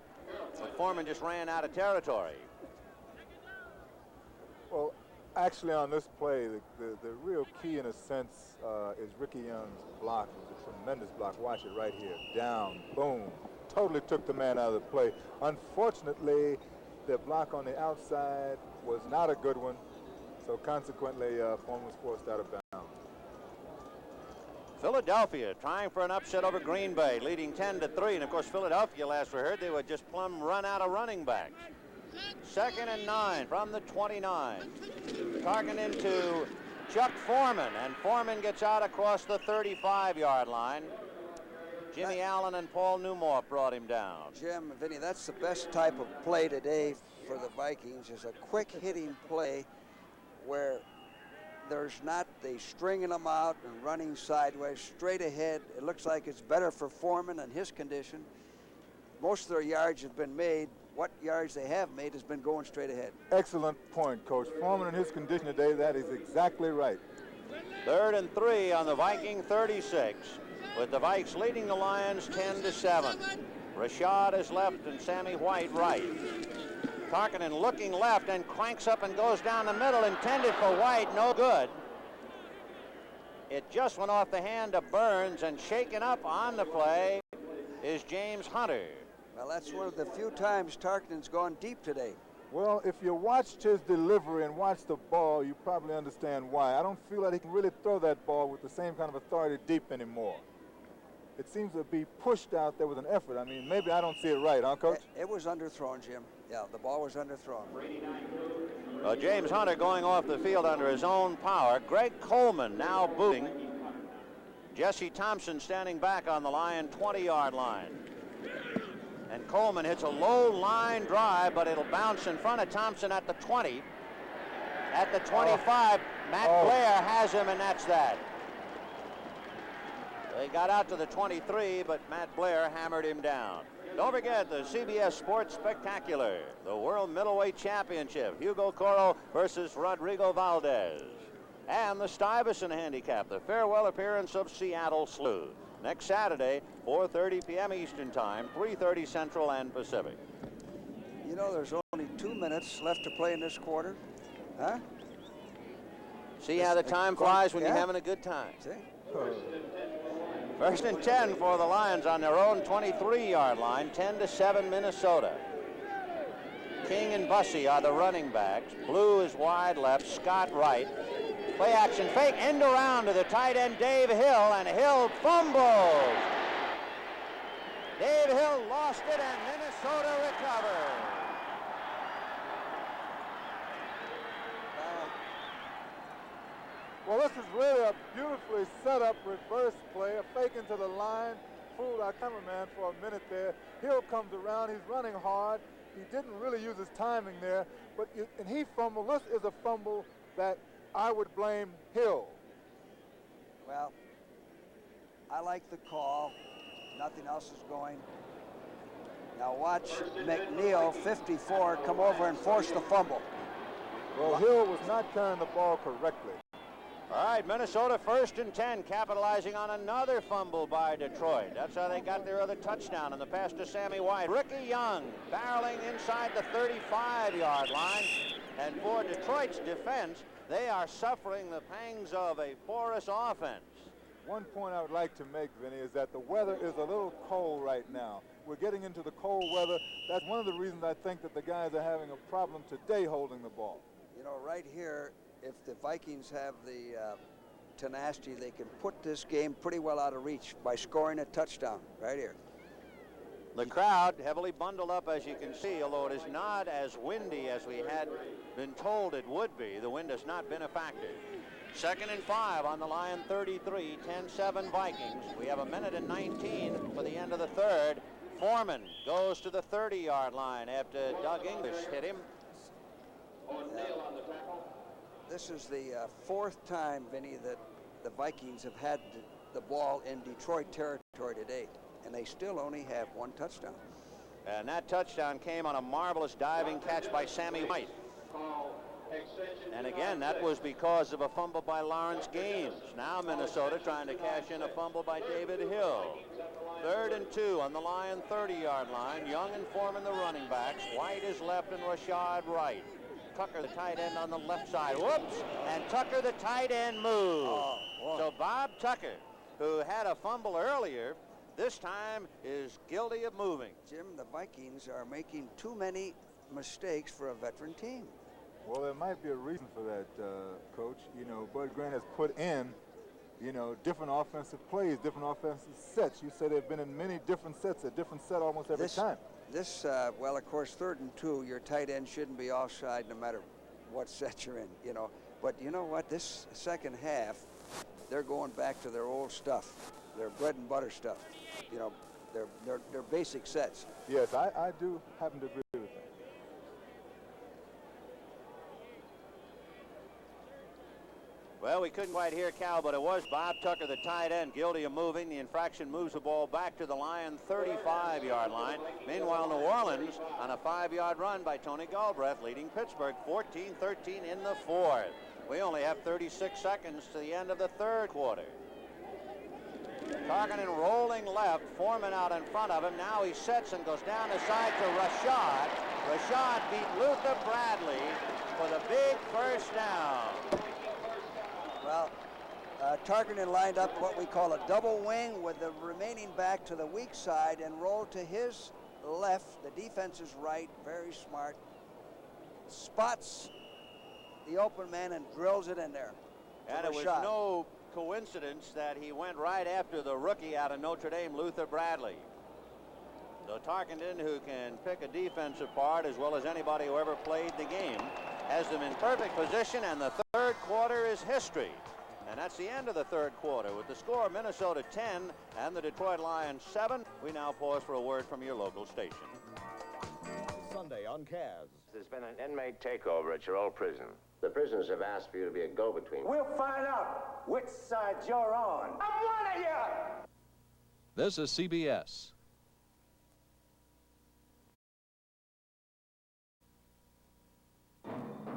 but Foreman just ran out of territory. Well, actually on this play, the real key in a sense is Ricky Young's block. It was a tremendous block. Watch it right here. Down, boom. Totally took the man out of the play. Unfortunately, the block on the outside was not a good one, so consequently, Foreman was forced out of bounds. Philadelphia trying for an upset over Green Bay, leading 10-3, and of course Philadelphia, last we heard, they were just plumb run out of running backs. 2nd and 9 from the 29. Targeting into Chuck Foreman, and Foreman gets out across the 35-yard line. Jimmy Allen and Paul Newmore brought him down. Jim, Vinny, that's the best type of play today for the Vikings, is a quick hitting play where there's not the stringing them out and running sideways, straight ahead. It looks like it's better for Foreman and his condition. Most of their yards have been made. What yards they have made has been going straight ahead. Excellent point, Coach. Foreman in his condition today, that is exactly right. 3rd and 3 on the Viking 36, with the Vikes leading the Lions 10-7. Rashad is left and Sammy White right. Tarkinen looking left and cranks up and goes down the middle, intended for White, no good. It just went off the hand of Burns, and shaken up on the play is James Hunter. Well, that's one of the few times Tarkenton's gone deep today. Well, if you watched his delivery and watched the ball, you probably understand why. I don't feel that he can really throw that ball with the same kind of authority deep anymore. It seems to be pushed out there with an effort. I mean, maybe I don't see it right, huh, Coach? It was underthrown, Jim. Yeah, the ball was underthrown. Well, James Hunter going off the field under his own power. Greg Coleman now booting. Jesse Thompson standing back on the Lion 20-yard line. And Coleman hits a low line drive, but it'll bounce in front of Thompson at the 20. At the 25, Matt Blair has him, and that's that. They got out to the 23, but Matt Blair hammered him down. Don't forget the CBS Sports Spectacular, the World Middleweight Championship, Hugo Coro versus Rodrigo Valdez. And the Stuyvesant Handicap, the farewell appearance of Seattle Sleuth. Next Saturday, 4:30 p.m. Eastern Time, 3:30 Central and Pacific. You know, there's only 2 minutes left to play in this quarter. Huh? See how the time flies when you're having a good time. See? 1st and 10 for the Lions on their own 23-yard line, 10-7 Minnesota. King and Bussey are the running backs. Blue is wide left, Scott right. Play action fake, end around to the tight end Dave Hill, and Hill fumbles. Dave Hill lost it, and Minnesota recovered. Well, this is really a beautifully set up reverse play, a fake into the line, fooled our cameraman for a minute there. Hill comes around, he's running hard. He didn't really use his timing there, and he fumbled. This is a fumble that I would blame Hill. Well, I like the call. Nothing else is going. Now watch McNeil, 54, come over and force the fumble. Well, Hill was not carrying the ball correctly. All right, Minnesota 1st and 10, capitalizing on another fumble by Detroit. That's how they got their other touchdown in the pass to Sammy White. Ricky Young barreling inside the 35-yard line. And for Detroit's defense, they are suffering the pangs of a porous offense. One point I would like to make, Vinny, is that the weather is a little cold right now. We're getting into the cold weather. That's one of the reasons I think that the guys are having a problem today holding the ball. You know, right here, if the Vikings have the tenacity, they can put this game pretty well out of reach by scoring a touchdown right here. The crowd heavily bundled up, as you can see, although it is not as windy as we had been told it would be. The wind has not been a factor. 2nd and 5 on the Lion 33, 10-7 Vikings. We have 1:19 for the end of the third. Foreman goes to the 30-yard line after Doug English hit him. This is the fourth time, Vinny, that the Vikings have had the ball in Detroit territory today, and they still only have one touchdown. And that touchdown came on a marvelous diving catch by Sammy White. And again, that was because of a fumble by Lawrence Gaines. Now Minnesota trying to cash in a fumble by David Hill. 3rd and 2 on the Lion 30-yard line. Young and Foreman the running backs. White is left and Rashad right. Tucker, the tight end, on the left side. Whoops! And Tucker, the tight end, moved. So Bob Tucker, who had a fumble earlier, this time is guilty of moving. Jim, the Vikings are making too many mistakes for a veteran team. Well, there might be a reason for that, Coach. You know, Bud Grant has put in, you know, different offensive plays, different offensive sets. You said they've been in many different sets, a different set almost every time. Well, of course, 3rd and 2, your tight end shouldn't be offside no matter what set you're in, you know. But you know what? This second half, they're going back to their old stuff, their bread and butter stuff. You know, their basic sets. Yes, I do happen to agree with that. Well, we couldn't quite hear Cal, but it was Bob Tucker, the tight end, guilty of moving. The infraction moves the ball back to the Lion 35-yard line. Meanwhile, New Orleans on a 5-yard run by Tony Galbraith, leading Pittsburgh 14-13 in the 4th. We only have 36 seconds to the end of the 3rd quarter. Tarkenton rolling left, Foreman out in front of him. Now he sets and goes down the side to Rashad. Rashad beat Luther Bradley for the big first down. Well, Tarkenton lined up what we call a double wing with the remaining back to the weak side and rolled to his left. The defense is right, very smart. Spots the open man and drills it in there. And it was no coincidence that he went right after the rookie out of Notre Dame, Luther Bradley. So Tarkenton, who can pick a defense apart as well as anybody who ever played the game, has them in perfect position, and the 3rd quarter is history. And that's the end of the 3rd quarter with the score of Minnesota 10 and the Detroit Lions 7. We now pause for a word from your local station. Sunday on Cavs. There's been an inmate takeover at your old prison. The prisoners have asked for you to be a go-between. We'll find out which side you're on. I'm one of you! This is CBS.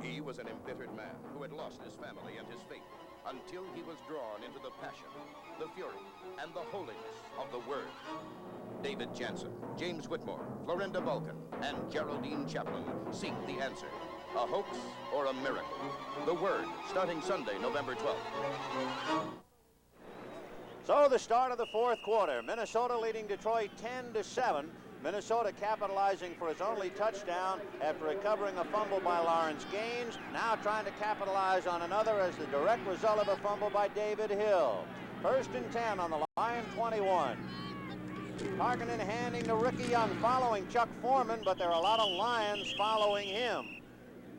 He was an embittered man who had lost his family and his faith until he was drawn into the passion, the fury, and the holiness of the Word. David Jansen, James Whitmore, Florinda Vulcan, and Geraldine Chaplin seek the answer. A hoax or a miracle? The Word, starting Sunday, November 12th. So the start of the 4th quarter, Minnesota leading Detroit 10-7. Minnesota capitalizing for its only touchdown after recovering a fumble by Lawrence Gaines. Now trying to capitalize on another as the direct result of a fumble by David Hill. 1st and 10 on the Lion 21. Tarkenton handing to Ricky Young, following Chuck Foreman, but there are a lot of Lions following him.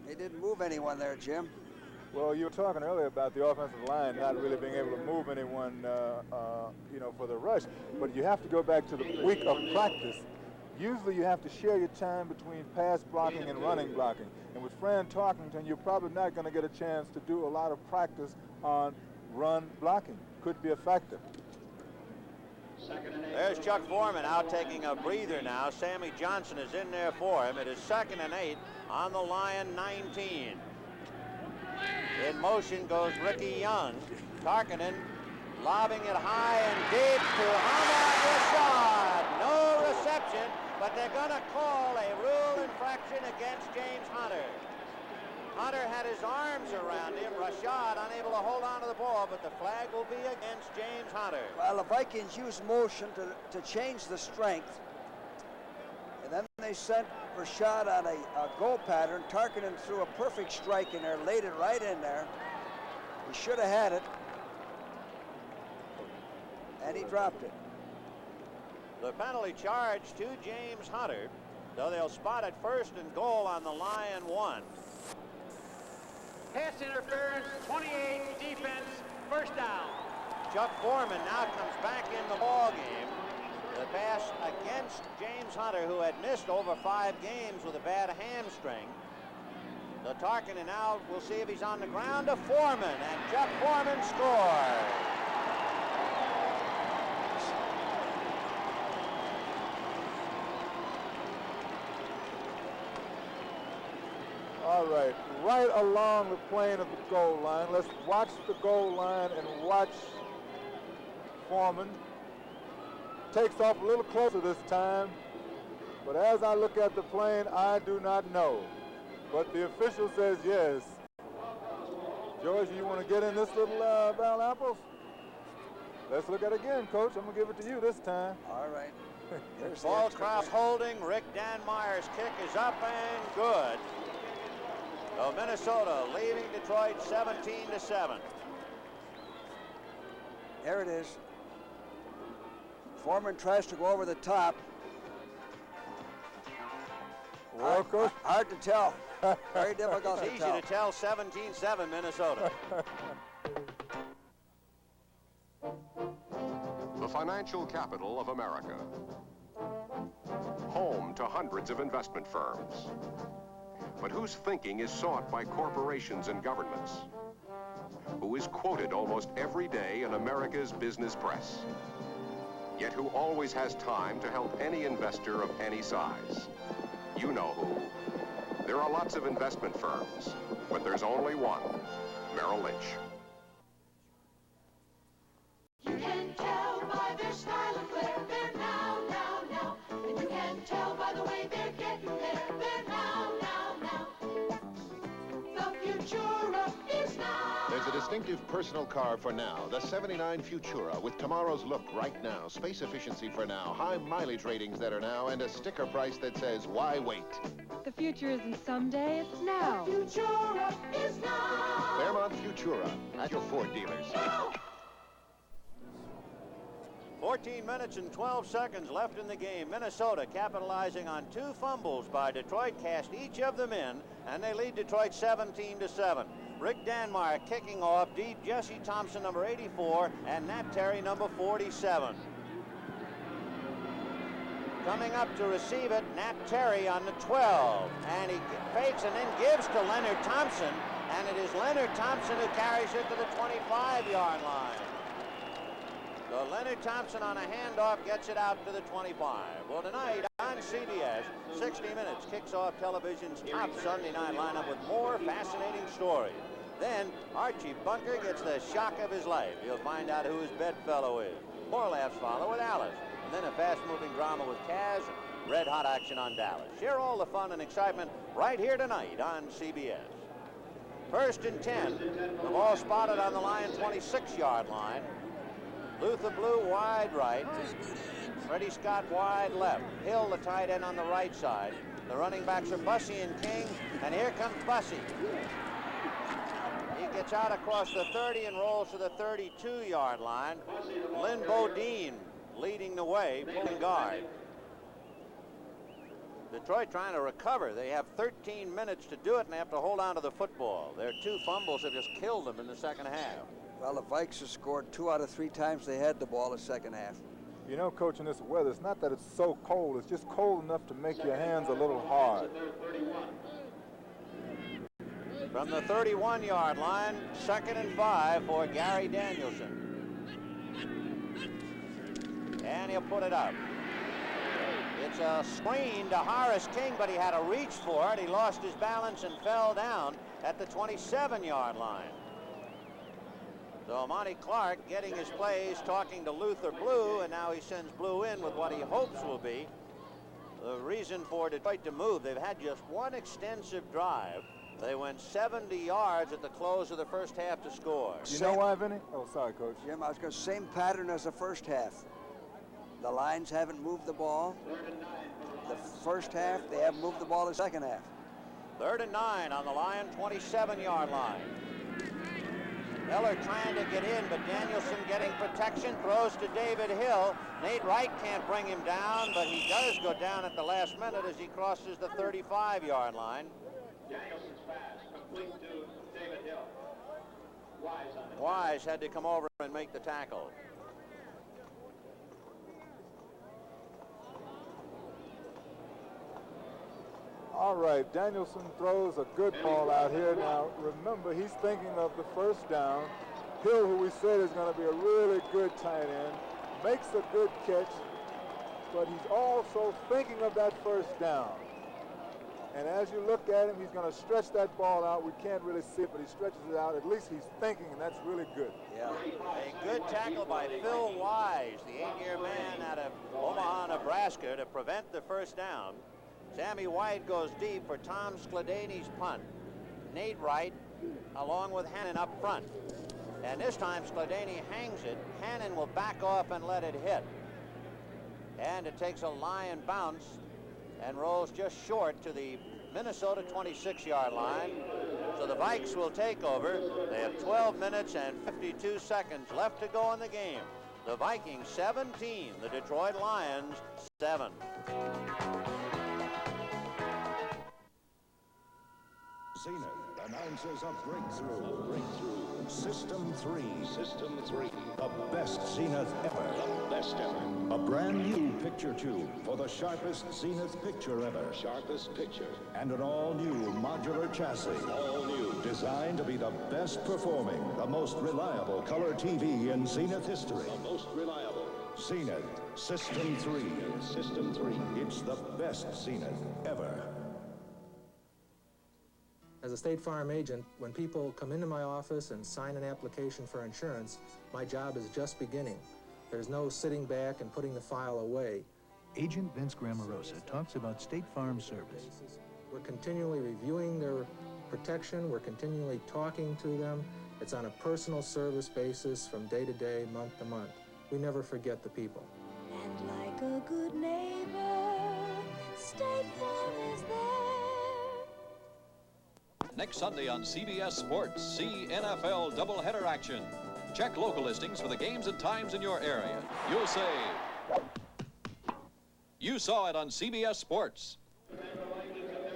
They didn't move anyone there, Jim. Well, you were talking earlier about the offensive line not really being able to move anyone, you know, for the rush. But you have to go back to the week of practice. Usually you have to share your time between pass blocking and running blocking. And with Fran Tarkenton, you're probably not going to get a chance to do a lot of practice on run blocking. Could be a factor. There's Chuck Foreman out taking a breather now. Sammy Johnson is in there for him. It is 2nd and 8 on the Lion 19. In motion goes Ricky Young. Tarkenton lobbing it high and deep to Ahmad Rashad. No reception, but they're going to call a rule infraction against James Hunter. Hunter had his arms around him. Rashad unable to hold on to the ball, but the flag will be against James Hunter. Well, the Vikings used motion to change the strength. And then they sent Rashad on a go pattern. Tarkenton threw a perfect strike in there, laid it right in there. He should have had it. And he dropped it. The penalty charge to James Hunter, though they'll spot it 1st and goal on the Lion 1. Pass interference, 28, defense, 1st down. Chuck Foreman now comes back in the ball game. The pass against James Hunter, who had missed over 5 games with a bad hamstring. So Tarkinen now, we'll see if he's on the ground to Foreman, and Chuck Foreman scores. All right, right along the plane of the goal line. Let's watch the goal line and watch Foreman. Takes off a little closer this time, but as I look at the plane, I do not know. But the official says yes. George, you want to get in this little Val Apples? Let's look at it again, Coach. I'm going to give it to you this time. All right. Ball cross holding. Rick Danmeyer's kick is up and good. So Minnesota leading Detroit 17-7. There it is. Foreman tries to go over the top. Well, Coach, hard to tell. Very difficult it's to easy tell. to tell. 17-7 Minnesota. The financial capital of America. Home to hundreds of investment firms. But whose thinking is sought by corporations and governments? Who is quoted almost every day in America's business press? Yet who always has time to help any investor of any size? You know who. There are lots of investment firms, but there's only one, Merrill Lynch. You can tell by their style and flair, they're now. And you can tell by the way they're getting there, they're now. The Futura is now. There's a distinctive personal car for now, the 79 Futura, with tomorrow's look right now, space efficiency for now, high mileage ratings that are now, and a sticker price that says, why wait? The future isn't someday, it's now. The Futura is now. Fairmont Futura at your Ford dealers. Now. 14 minutes and 12 seconds left in the game. Minnesota capitalizing on 2 fumbles by Detroit, cast each of them in, and they lead Detroit 17-7. Rick Danmeyer kicking off, deep Jesse Thompson, number 84, and Nat Terry, number 47. Coming up to receive it, Nat Terry on the 12, and he fakes and then gives to Leonard Thompson, and it is Leonard Thompson who carries it to the 25-yard line. So Leonard Thompson on a handoff gets it out to the 25. Well, tonight on CBS, 60 Minutes kicks off television's top Sunday night lineup with more fascinating stories. Then Archie Bunker gets the shock of his life. You'll find out who his bedfellow is. More laughs follow with Alice. And then a fast-moving drama with Kaz, red-hot action on Dallas. Share all the fun and excitement right here tonight on CBS. First and 10. The ball spotted on the Lion 26-yard line. Luther Blue wide right. Freddie Scott wide left. Hill, the tight end, on the right side. The running backs are Bussey and King, and here comes Bussey. He gets out across the 30 and rolls to the 32-yard line. Lynn Bodine leading the way, pulling guard. Detroit trying to recover. They have 13 minutes to do it, and they have to hold on to the football. Their 2 fumbles have just killed them in the second half. Well, the Vikes have scored 2 out of 3 times they had the ball the second half. You know, Coach, in this weather, it's not that it's so cold. It's just cold enough to make your hands a little hard. From the 31-yard line, 2nd and 5 for Gary Danielson. And he'll put it up. It's a screen to Horace King, but he had to reach for it. He lost his balance and fell down at the 27-yard line. So Monty Clark getting his plays, talking to Luther Blue, and now he sends Blue in with what he hopes will be the reason for Detroit to move. They've had just one extensive drive. They went 70 yards at the close of the first half to score. You know why, Vinny? Oh, sorry, Coach. Jim, I was going to say, same pattern as the first half. The Lions haven't moved the ball. The first half, they haven't moved the ball the second half. 3rd and 9 on the Lion 27-yard line. Miller trying to get in, but Danielson getting protection, throws to David Hill. Nate Wright can't bring him down, but he does go down at the last minute as he crosses the 35-yard line. Danielson's pass complete to David Hill. Wise had to come over and make the tackle. All right, Danielson throws a good ball out here. Now, remember, he's thinking of the first down. Hill, who we said is going to be a really good tight end, makes a good catch, but he's also thinking of that first down. And as you look at him, he's going to stretch that ball out. We can't really see it, but he stretches it out. At least he's thinking, and that's really good. Yeah. A good tackle by Phil Wise, the 8-year man out of Omaha, Nebraska, to prevent the first down. Sammy White goes deep for Tom Skladany's punt. Nate Wright, along with Hannon up front. And this time Skladany hangs it. Hannon will back off and let it hit. And it takes a lion bounce and rolls just short to the Minnesota 26-yard line. So the Vikes will take over. They have 12 minutes and 52 seconds left to go in the game. The Vikings 17, the Detroit Lions 7. Zenith announces a breakthrough. System 3. System 3. The best Zenith ever. The best ever. A brand new picture tube for the sharpest Zenith picture ever. Sharpest picture. And an all-new modular chassis. All new. Designed to be the best performing, the most reliable color TV in Zenith history. The most reliable. Zenith. System 3. System 3. It's the best Zenith ever. As a State Farm agent, when people come into my office and sign an application for insurance, my job is just beginning. There's no sitting back and putting the file away. Agent Vince Grammarosa talks about State Farm service. We're continually reviewing their protection. We're continually talking to them. It's on a personal service basis from day to day, month to month. We never forget the people. And like a good neighbor, State Farm is there. Next Sunday on CBS Sports, see NFL doubleheader action. Check local listings for the games and times in your area. You'll say, you saw it on CBS Sports.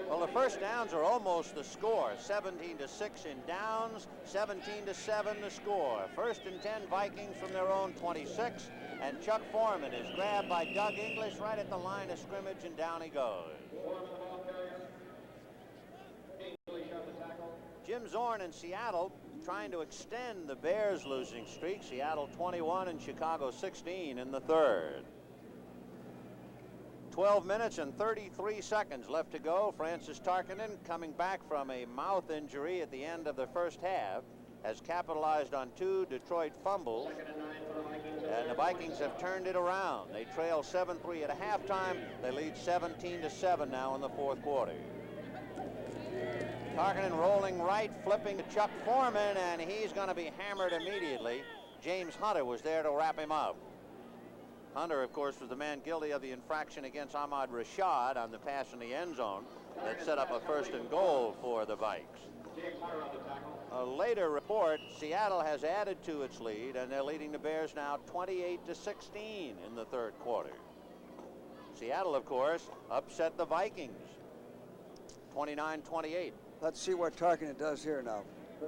Well, the first downs are almost the score. 17-6 in downs, 17-7 the score. First and 10 Vikings from their own 26, and Chuck Foreman is grabbed by Doug English right at the line of scrimmage, and down he goes. Jim Zorn in Seattle trying to extend the Bears' losing streak. Seattle 21 and Chicago 16 in the third. 12 minutes and 33 seconds left to go. Francis Tarkenton, coming back from a mouth injury at the end of the first half, has capitalized on 2 Detroit fumbles, and the Vikings have turned it around. They trail 7-3 at halftime. They lead 17-7 now in the fourth quarter. Tarkenton rolling right, flipping to Chuck Foreman, and he's going to be hammered immediately. James Hunter was there to wrap him up. Hunter, of course, was the man guilty of the infraction against Ahmad Rashad on the pass in the end zone that set up a first and goal for the Vikes. A later report, Seattle has added to its lead, and they're leading the Bears now 28-16 in the third quarter. Seattle, of course, upset the Vikings 29-28. Let's see what Tarkenton does here now.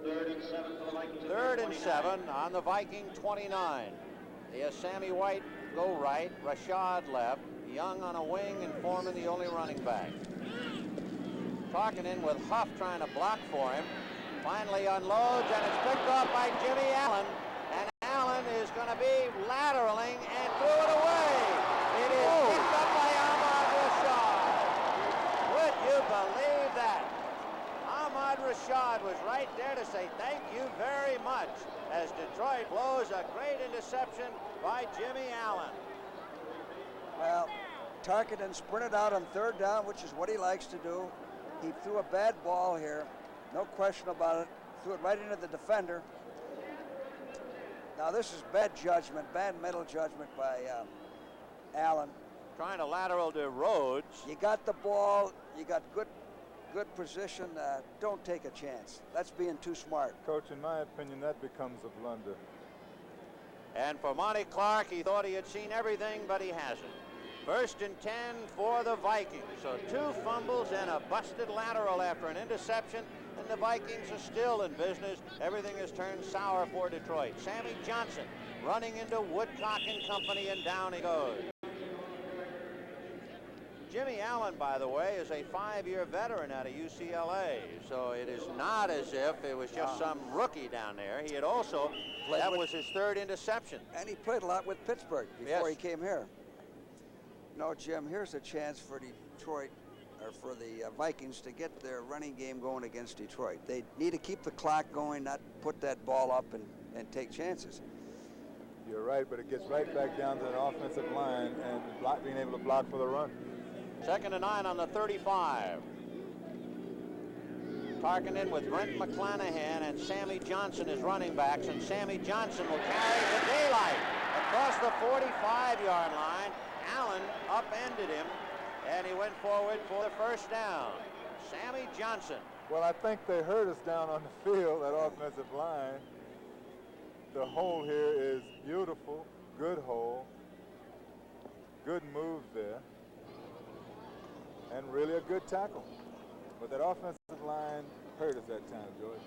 3rd and 7 for the Vikings. 3rd and 7 on the Viking 29. He has Sammy White go right, Rashad left, Young on a wing, and Foreman the only running back. Tarkenton with Huff trying to block for him. Finally unloads, and it's picked off by Jimmy Allen. And Allen is going to be lateraling and threw it away. It is picked up by Ahmad Rashad. Would you believe that? Ahmad Rashad was right there to say thank you very much as Detroit blows a great interception by Jimmy Allen. Well, Tarkenton sprinted out on 3rd down, which is what he likes to do. He threw a bad ball here, no question about it. Threw it right into the defender. Now this is bad judgment, bad mental judgment by Allen. Trying to lateral to Rhodes. You got the ball, you got good position, don't take a chance. That's being too smart. Coach, in my opinion, that becomes a blunder. And for Monty Clark, he thought he had seen everything, but he hasn't. 1st and 10 for the Vikings. So 2 fumbles and a busted lateral after an interception, and the Vikings are still in business. Everything has turned sour for Detroit. Sammy Johnson running into Woodcock and company, and down he goes. Jimmy Allen, by the way, is a 5-year veteran out of UCLA, so it is not as if it was just some rookie down there. He had also, that was his 3rd interception. And he played a lot with Pittsburgh before he came here. No, Jim, here's a chance for Detroit, or for the Vikings, to get their running game going against Detroit. They need to keep the clock going, not put that ball up and take chances. You're right, but it gets right back down to an offensive line and being able to block for the run. 2nd and 9 on the 35. Tarkenton with Brent McClanahan and Sammy Johnson as running backs, and Sammy Johnson will carry the daylight across the 45-yard line. Allen upended him, and he went forward for the 1st down. Sammy Johnson. Well, I think they hurt us down on the field, that offensive line. The hole here is beautiful, good hole, good moves there, and really a good tackle. But that offensive line hurt us that time, George.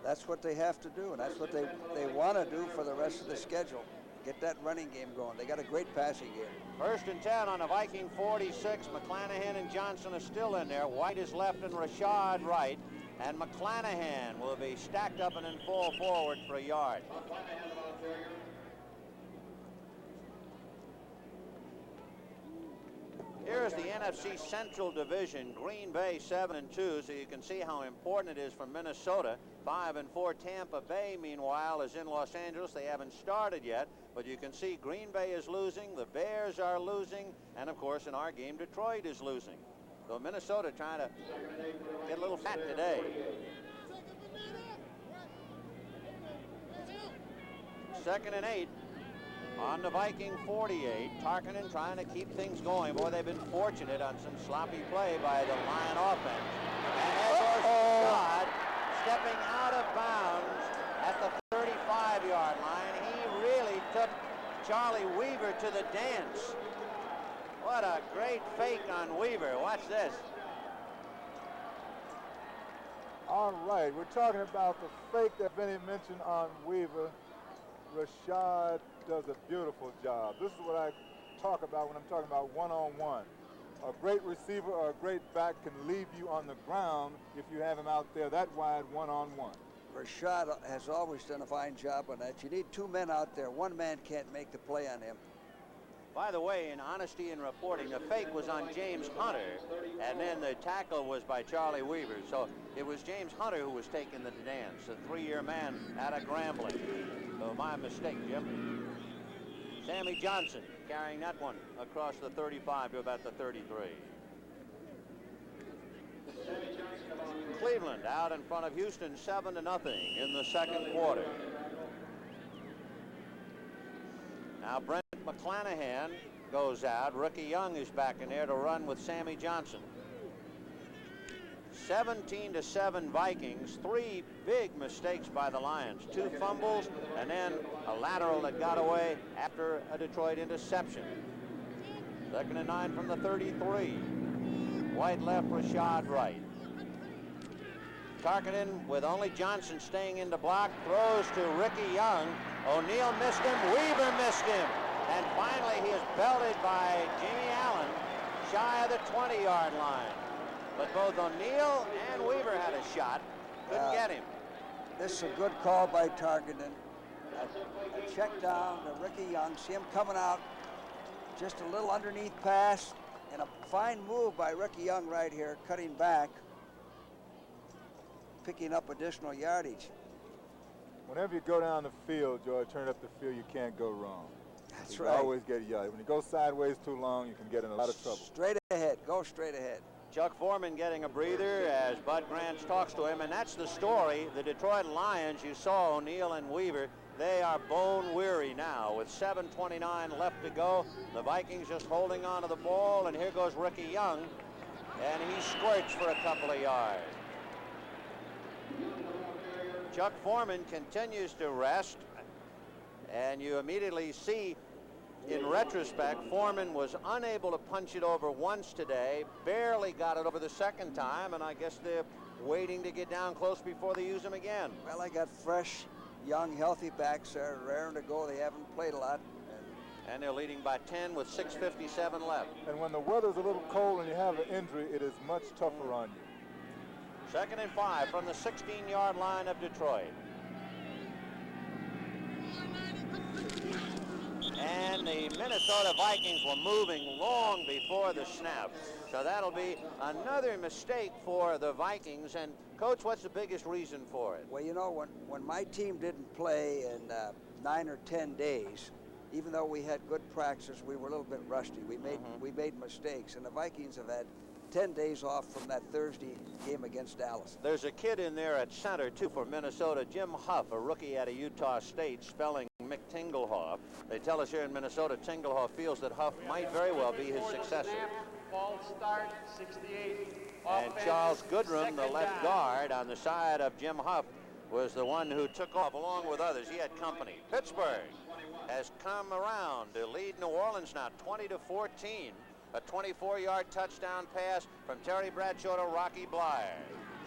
That's what they have to do, and that's what they want to do for the rest of the schedule. Get that running game going. They got a great passing game. 1st and 10 on the Viking 46. McClanahan and Johnson are still in there. White is left and Rashad right. And McClanahan will be stacked up and then fall forward for a yard. Here's the NFC Central Division. Green Bay 7-2, so you can see how important it is for Minnesota. 5-4. Tampa Bay, meanwhile, is in Los Angeles. They haven't started yet, but you can see Green Bay is losing, the Bears are losing, and of course in our game Detroit is losing. So Minnesota trying to get a little fat today. 2nd and 8 on the Viking 48. Tarkenton trying to keep things going. Boy, they've been fortunate on some sloppy play by the Lion offense. And there goes Rashad, stepping out of bounds at the 35-yard line. He really took Charlie Weaver to the dance. What a great fake on Weaver. Watch this. All right, we're talking about the fake that Vinny mentioned on Weaver. Rashad does a beautiful job. This is what I talk about when I'm talking about one-on-one. A great receiver or a great back can leave you on the ground if you have him out there that wide one-on-one. Rashad has always done a fine job on that. You need 2 men out there. 1 man can't make the play on him. By the way, in honesty in reporting, the fake was on James Hunter, and then the tackle was by Charlie Weaver. So it was James Hunter who was taking the dance, a 3-year man out of Grambling. So my mistake, Jim. Sammy Johnson carrying that one across the 35 to about the 33. Cleveland out in front of Houston 7-0 in the 2nd quarter. Now Brent McClanahan goes out. Rookie Young is back in there to run with Sammy Johnson. 17-7 Vikings. 3 big mistakes by the Lions. 2 fumbles and then a lateral that got away after a Detroit interception. 2nd and 9 from the 33. White left, Rashad right. Tarkenton with only Johnson staying in the block, throws to Ricky Young. O'Neal missed him, Weaver missed him. And finally he is belted by Jimmy Allen shy of the 20-yard line. But both O'Neal and Weaver had a shot, couldn't get him. This is a good call by Tarkenton. A check down to Ricky Young, see him coming out, just a little underneath pass, and a fine move by Ricky Young right here, cutting back, picking up additional yardage. Whenever you go down the field, George, turn up the field, you can't go wrong. That's you right. Always get yardage. When you go sideways too long, you can get in a lot of trouble. Straight ahead, go straight ahead. Chuck Foreman getting a breather as Bud Grants talks to him, and that's the story. The Detroit Lions, you saw O'Neal and Weaver, they are bone weary now with 7:29 left to go. The Vikings just holding on to the ball, and here goes Ricky Young, and he squirts for a couple of yards. Chuck Foreman continues to rest, and you immediately see, in retrospect, Foreman was unable to punch it over once today, barely got it over the second time, and I guess they're waiting to get down close before they use him again. Well, I got fresh, young, healthy backs there, raring to go. They haven't played a lot. And And they're leading by 10 with 6:57 left. And when the weather's a little cold and you have an injury, it is much tougher on you. 2nd and 5 from the 16-yard line of Detroit. And the Minnesota Vikings were moving long before the snap. So that'll be another mistake for the Vikings. And, Coach, what's the biggest reason for it? Well, you know, when my team didn't play in 9 or 10 days, even though we had good practices, we were a little bit rusty. We made mistakes. And the Vikings have had 10 days off from that Thursday game against Dallas. There's a kid in there at center, too, for Minnesota, Jim Huff, a rookie out of Utah State, spelling Mick Tingelhoff. They tell us here in Minnesota, Tingelhoff feels that Huff might very well be his successor. False start, 68. And Charles Goodrum, the left guard on the side of Jim Huff, was the one who took off along with others. He had company. Pittsburgh has come around to lead New Orleans now 20-14. A 24-yard touchdown pass from Terry Bradshaw to Rocky Bleier.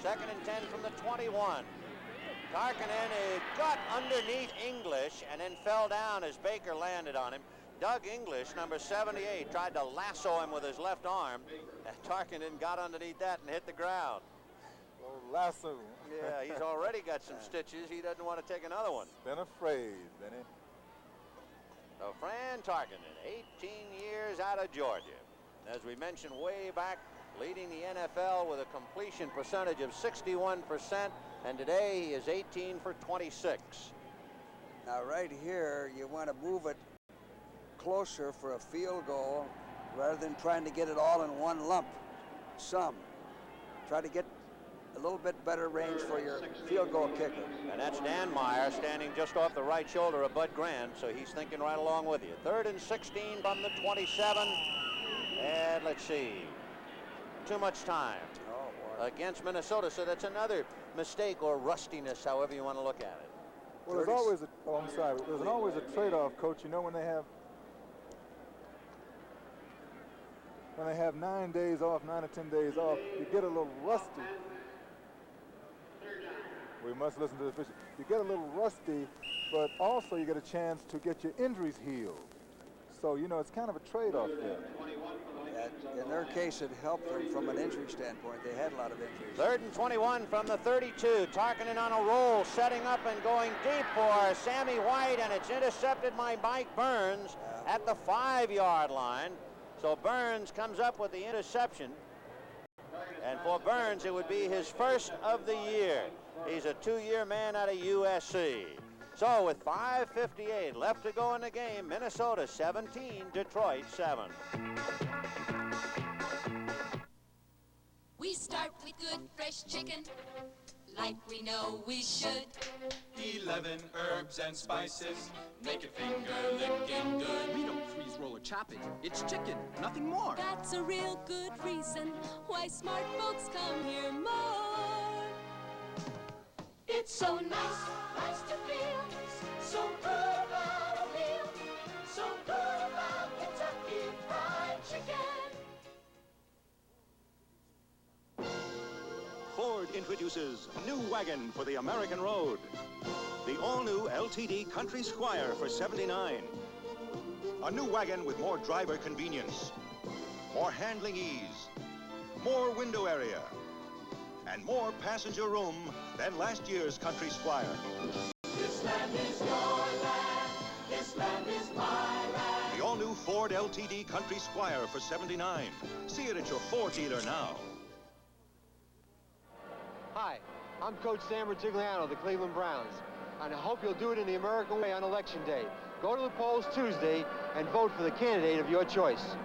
2nd and 10 from the 21. Tarkinen got underneath English and then fell down as Baker landed on him. Doug English, number 78, tried to lasso him with his left arm. And Tarkinen got underneath that and hit the ground. Oh, lasso. Yeah, he's already got some stitches. He doesn't want to take another one. Been afraid, Benny. So Fran Tarkinen, 18 years out of Georgia. As we mentioned way back, leading the NFL with a completion percentage of 61%, and today he is 18 for 26. Now right here, you want to move it closer for a field goal rather than trying to get it all in one lump. Try to get a little bit better range for your field goal kicker. And that's Dan Meyer standing just off the right shoulder of Bud Grant, so he's thinking right along with you. 3rd and 16 from the 27. And let's see, too much time against Minnesota, so that's another mistake or rustiness, however you want to look at it. Well, there's always there's always a trade-off, Coach. You know, when they have 9 days off, 9 or 10 days off, you get a little rusty. We must listen to the official. You get a little rusty, but also you get a chance to get your injuries healed. So, you know, it's kind of a trade-off there. In their case, it helped them from an injury standpoint. They had a lot of injuries. 3rd and 21 from the 32. Tarkinen on a roll, setting up and going deep for Sammy White, and it's intercepted by Mike Burns at the 5-yard line. So Burns comes up with the interception. And for Burns, it would be his first of the year. He's a 2-year man out of USC. So with 5:58 left to go in the game, Minnesota 17, Detroit 7. We start with good fresh chicken, like we know we should. 11 herbs and spices, make it finger-licking good. We don't freeze roll or chop it. It's chicken, nothing more. That's a real good reason why smart folks come here more. It's so nice to feel so good about a meal, so good about Kentucky Fried Chicken. Ford introduces new wagon for the American road. The all-new LTD Country Squire for $79. A new wagon with more driver convenience, more handling ease, more window area, and more passenger room than last year's Country Squire. This land is your land. This land is my land. The all-new Ford LTD Country Squire for $79. See it at your Ford dealer now. Hi, I'm Coach Sam Rutigliano of the Cleveland Browns, and I hope you'll do it in the American way on Election Day. Go to the polls Tuesday and vote for the candidate of your choice.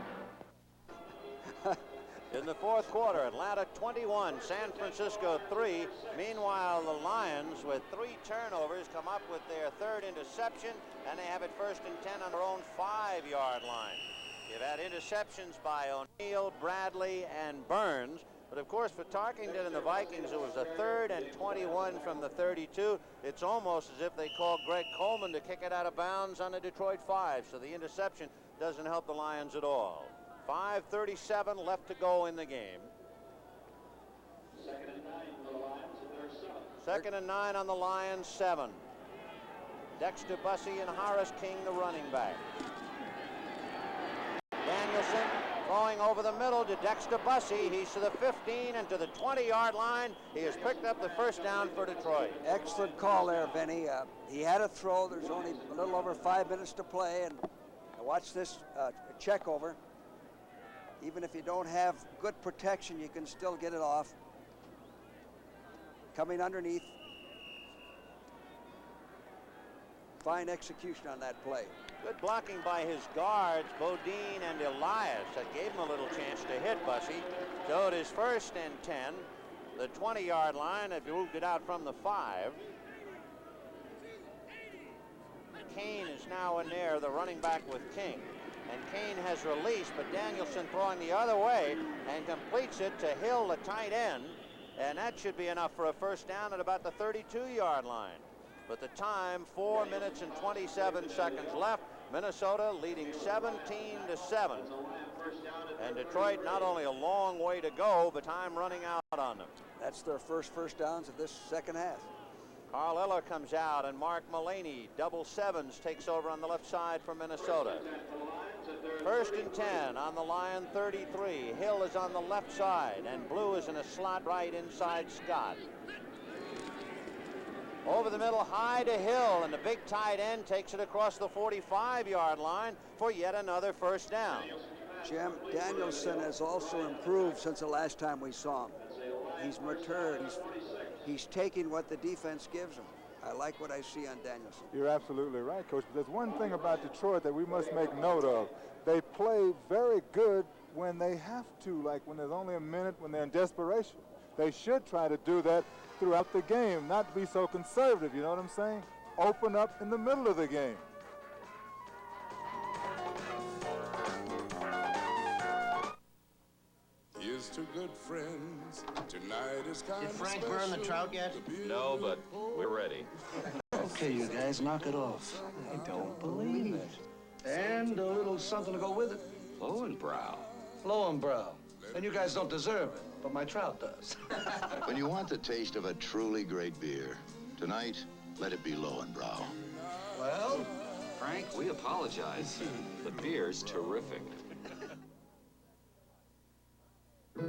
In the 4th quarter, Atlanta 21, San Francisco 3. Meanwhile, the Lions, with 3 turnovers, come up with their 3rd interception, and they have it 1st and 10 on their own 5-yard line. You've had interceptions by O'Neal, Bradley, and Burns. But, of course, for Tarkington and the Vikings, it was a 3rd and 21 from the 32. It's almost as if they called Greg Coleman to kick it out of bounds on the Detroit 5. So the interception doesn't help the Lions at all. 5:37 left to go in the game. 2nd and 9 for the Lions, and they're 7. 2nd and 9 on the Lions, 7. Dexter Bussey and Horace King, the running back. Danielson throwing over the middle to Dexter Bussey. He's to the 15 and to the 20-yard line. He has picked up the first down for Detroit. Excellent call there, Vinny. He had a throw. There's only a little over 5 minutes to play, and watch this check over. Even if you don't have good protection, you can still get it off. Coming underneath. Fine execution on that play. Good blocking by his guards, Bodine and Elias. That gave him a little chance to hit Bussey. So it is 1st and 10. The 20-yard line had moved it out from the 5. Kane is now in there, the running back with King. And Kane has released, but Danielson throwing the other way and completes it to Hill, the tight end. And that should be enough for a first down at about the 32-yard line. But the time, 4 minutes and 27 seconds left. Minnesota leading 17-7. And Detroit not only a long way to go, but time running out on them. That's their first downs of this second half. Carl Eller comes out, and Mark Mullaney, double sevens, takes over on the left side for Minnesota. 1st and 10 on the Lion 33. Hill is on the left side, and Blue is in a slot right inside Scott. Over the middle, high to Hill, and the big tight end takes it across the 45-yard line for yet another first down. Jim, Danielson has also improved since the last time we saw him. He's matured. He's taking what the defense gives him. I like what I see on Danielson. You're absolutely right, Coach. But there's one thing about Detroit that we must make note of. They play very good when they have to, like when there's only a minute, when they're in desperation. They should try to do that throughout the game, not be so conservative, you know what I'm saying? Open up in the middle of the game. Here's to good friends. Tonight is kind Did Frank burn the trout yet? No, but we're ready. Okay, you guys, knock it off. I don't believe it. And a little something to go with it. Lowenbrow. Lowenbrow. And you guys don't deserve it, but my trout does. When you want the taste of a truly great beer, tonight, let it be Lowenbrow. Well, Frank, we apologize. The beer's terrific.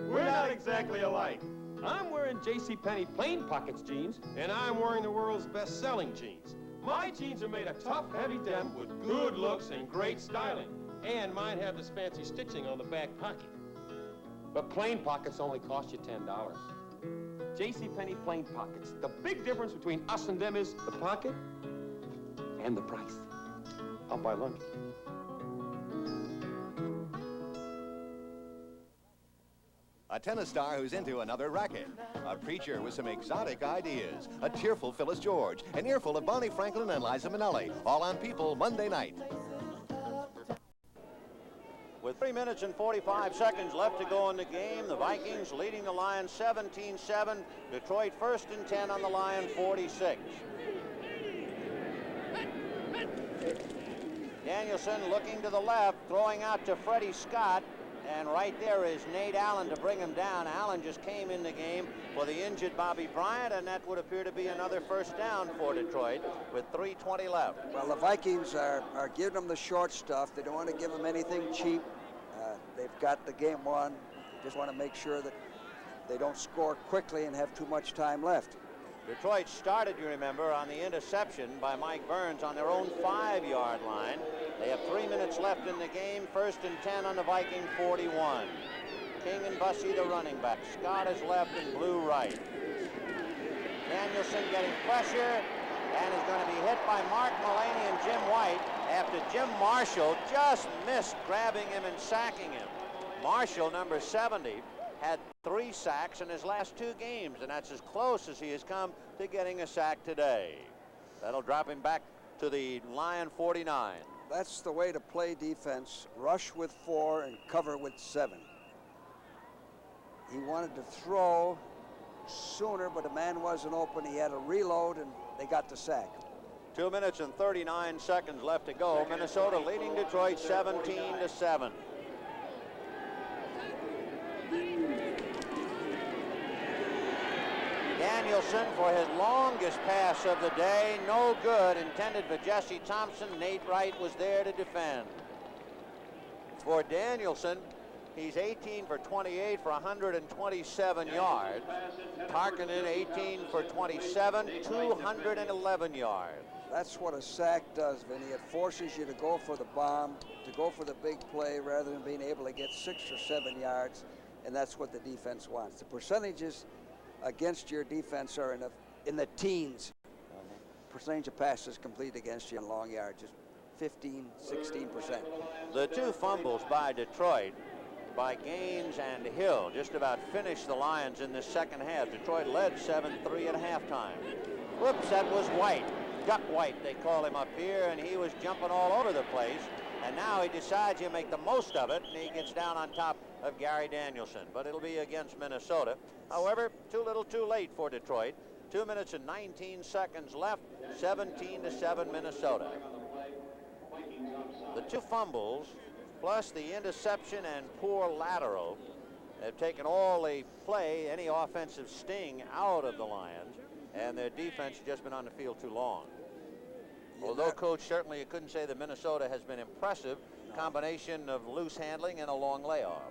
We're not exactly alike. I'm wearing JCPenney plain pockets jeans, and I'm wearing the world's best-selling jeans. My jeans are made of tough, heavy denim with good looks and great styling. And mine have this fancy stitching on the back pocket. But plain pockets only cost you $10. JCPenney plain pockets. The big difference between us and them is the pocket and the price. I'll buy lunch. A tennis star who's into another racket. A preacher with some exotic ideas. A tearful Phyllis George. An earful of Bonnie Franklin and Liza Minnelli. All on People Monday night. With 3 minutes and 45 seconds left to go in the game, the Vikings leading the Lions 17-7. Detroit 1st and 10 on the Lion 46. Danielson looking to the left, throwing out to Freddie Scott. And right there is Nate Allen to bring him down. Allen just came in the game for the injured Bobby Bryant, and that would appear to be another first down for Detroit with 3:20 left. Well, the Vikings are giving them the short stuff. They don't want to give them anything cheap. They've got the game won. They just want to make sure that they don't score quickly and have too much time left. Detroit started, you remember, on the interception by Mike Burns on their own 5-yard line. They have 3 minutes left in the game. 1st and 10 on the Viking 41. King and Bussey, the running back. Scott is left and Blue right. Danielson getting pressure and is going to be hit by Mark Mullaney and Jim White after Jim Marshall just missed grabbing him and sacking him. Marshall, number 70, had 3 sacks in his last 2 games, and that's as close as he has come to getting a sack today. That'll drop him back to the Lion 49. That's the way to play defense. Rush with 4 and cover with 7. He wanted to throw sooner, but the man wasn't open. He had to reload, and they got the sack. 2 minutes and 39 seconds left to go. Minnesota leading Detroit 17-7. Danielson for his longest pass of the day. No good. Intended for Jesse Thompson. Nate Wright was there to defend. For Danielson, he's 18 for 28 for 127 yards. Tarkinen 18 for 27, 211 yards. That's what a sack does, Vinny. It forces you to go for the bomb, to go for the big play rather than being able to get 6 or 7 yards, and that's what the defense wants. The percentages against your defense are in the teens. Percentage of passes complete against you in long yards, just 15, 16%. The two fumbles by Detroit, by Gaines and Hill, just about finished the Lions in the second half. Detroit led 7-3 at halftime. Whoops, that was White. Duck White, they call him up here, and he was jumping all over the place. And now he decides he'll make the most of it, and he gets down on top of Gary Danielson. But it'll be against Minnesota. However, too little too late for Detroit. 2 minutes and 19 seconds left, 17-7 Minnesota. The two fumbles, plus the interception and poor lateral, have taken all the play, any offensive sting out of the Lions, and their defense has just been on the field too long. Although, Coach, certainly you couldn't say that Minnesota has been impressive. Combination of loose handling and a long layoff.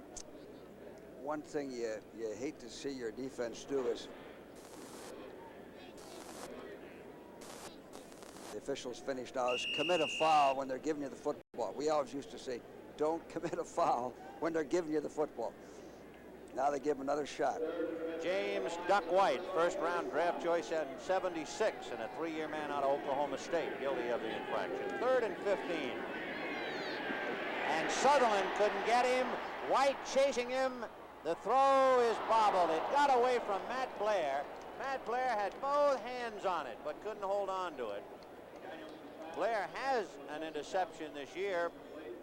One thing you hate to see your defense do is the officials finish now is commit a foul when they're giving you the football. We always used to say, don't commit a foul when they're giving you the football. Now they give him another shot. James Duck White, first-round draft choice in '76, and a 3-year man out of Oklahoma State, guilty of the infraction. 3rd and 15. And Sutherland couldn't get him. White chasing him. The throw is bobbled. It got away from Matt Blair. Matt Blair had both hands on it, but couldn't hold on to it. Blair has an interception this year,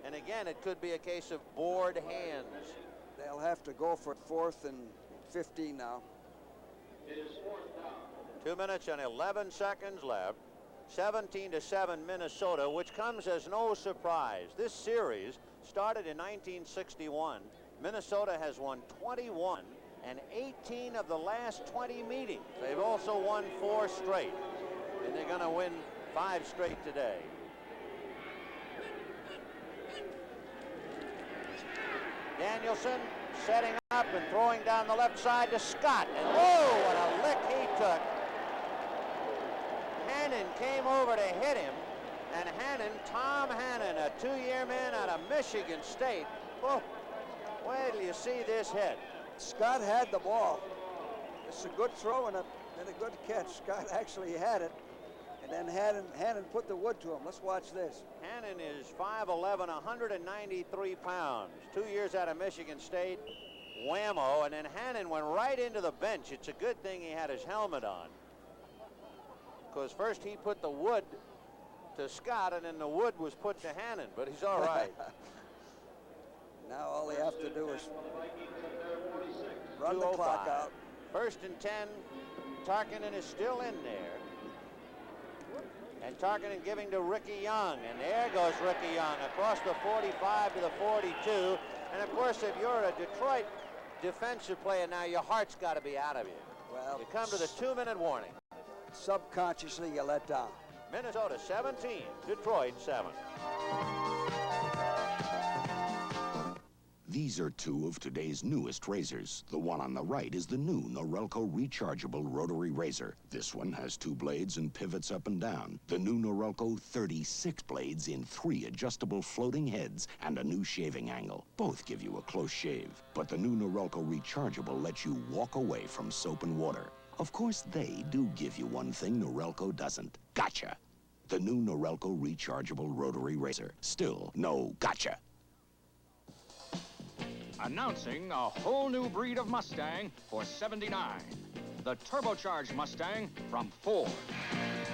and again, it could be a case of bored hands. They'll have to go for 4th and 15 now. 2 minutes and 11 seconds left. 17-7 Minnesota, which comes as no surprise. This series started in 1961. Minnesota has won 21 and 18 of the last 20 meetings. They've also won 4 straight, and they're going to win 5 straight today. Danielson setting up and throwing down the left side to Scott. And whoa, what a lick he took. Hannon came over to hit him. And Hannon, Tom Hannon, a 2-year man out of Michigan State. Oh, wait till you see this hit. Scott had the ball. It's a good throw and a good catch. Scott actually had it. And then Hannon put the wood to him. Let's watch this. Hannon is 5'11", 193 pounds. 2 years out of Michigan State. Whammo. And then Hannon went right into the bench. It's a good thing he had his helmet on, because first he put the wood to Scott, and then the wood was put to Hannon, but he's all right. Now all they have to do is run the clock out. 1st and 10. Tarkinen is still in there. And Tarkinen giving to Ricky Young, and there goes Ricky Young across the 45 to the 42. And of course, if you're a Detroit defensive player now, your heart's got to be out of you. Well, you come to the 2-minute warning. Subconsciously, you let down. Minnesota 17, Detroit 7. These are 2 of today's newest razors. The one on the right is the new Norelco rechargeable rotary razor. This one has 2 blades and pivots up and down. The new Norelco 36 blades in 3 adjustable floating heads and a new shaving angle. Both give you a close shave. But the new Norelco rechargeable lets you walk away from soap and water. Of course, they do give you one thing Norelco doesn't. Gotcha! The new Norelco rechargeable rotary razor. Still no gotcha. Announcing a whole new breed of Mustang for '79. The turbocharged Mustang from Ford.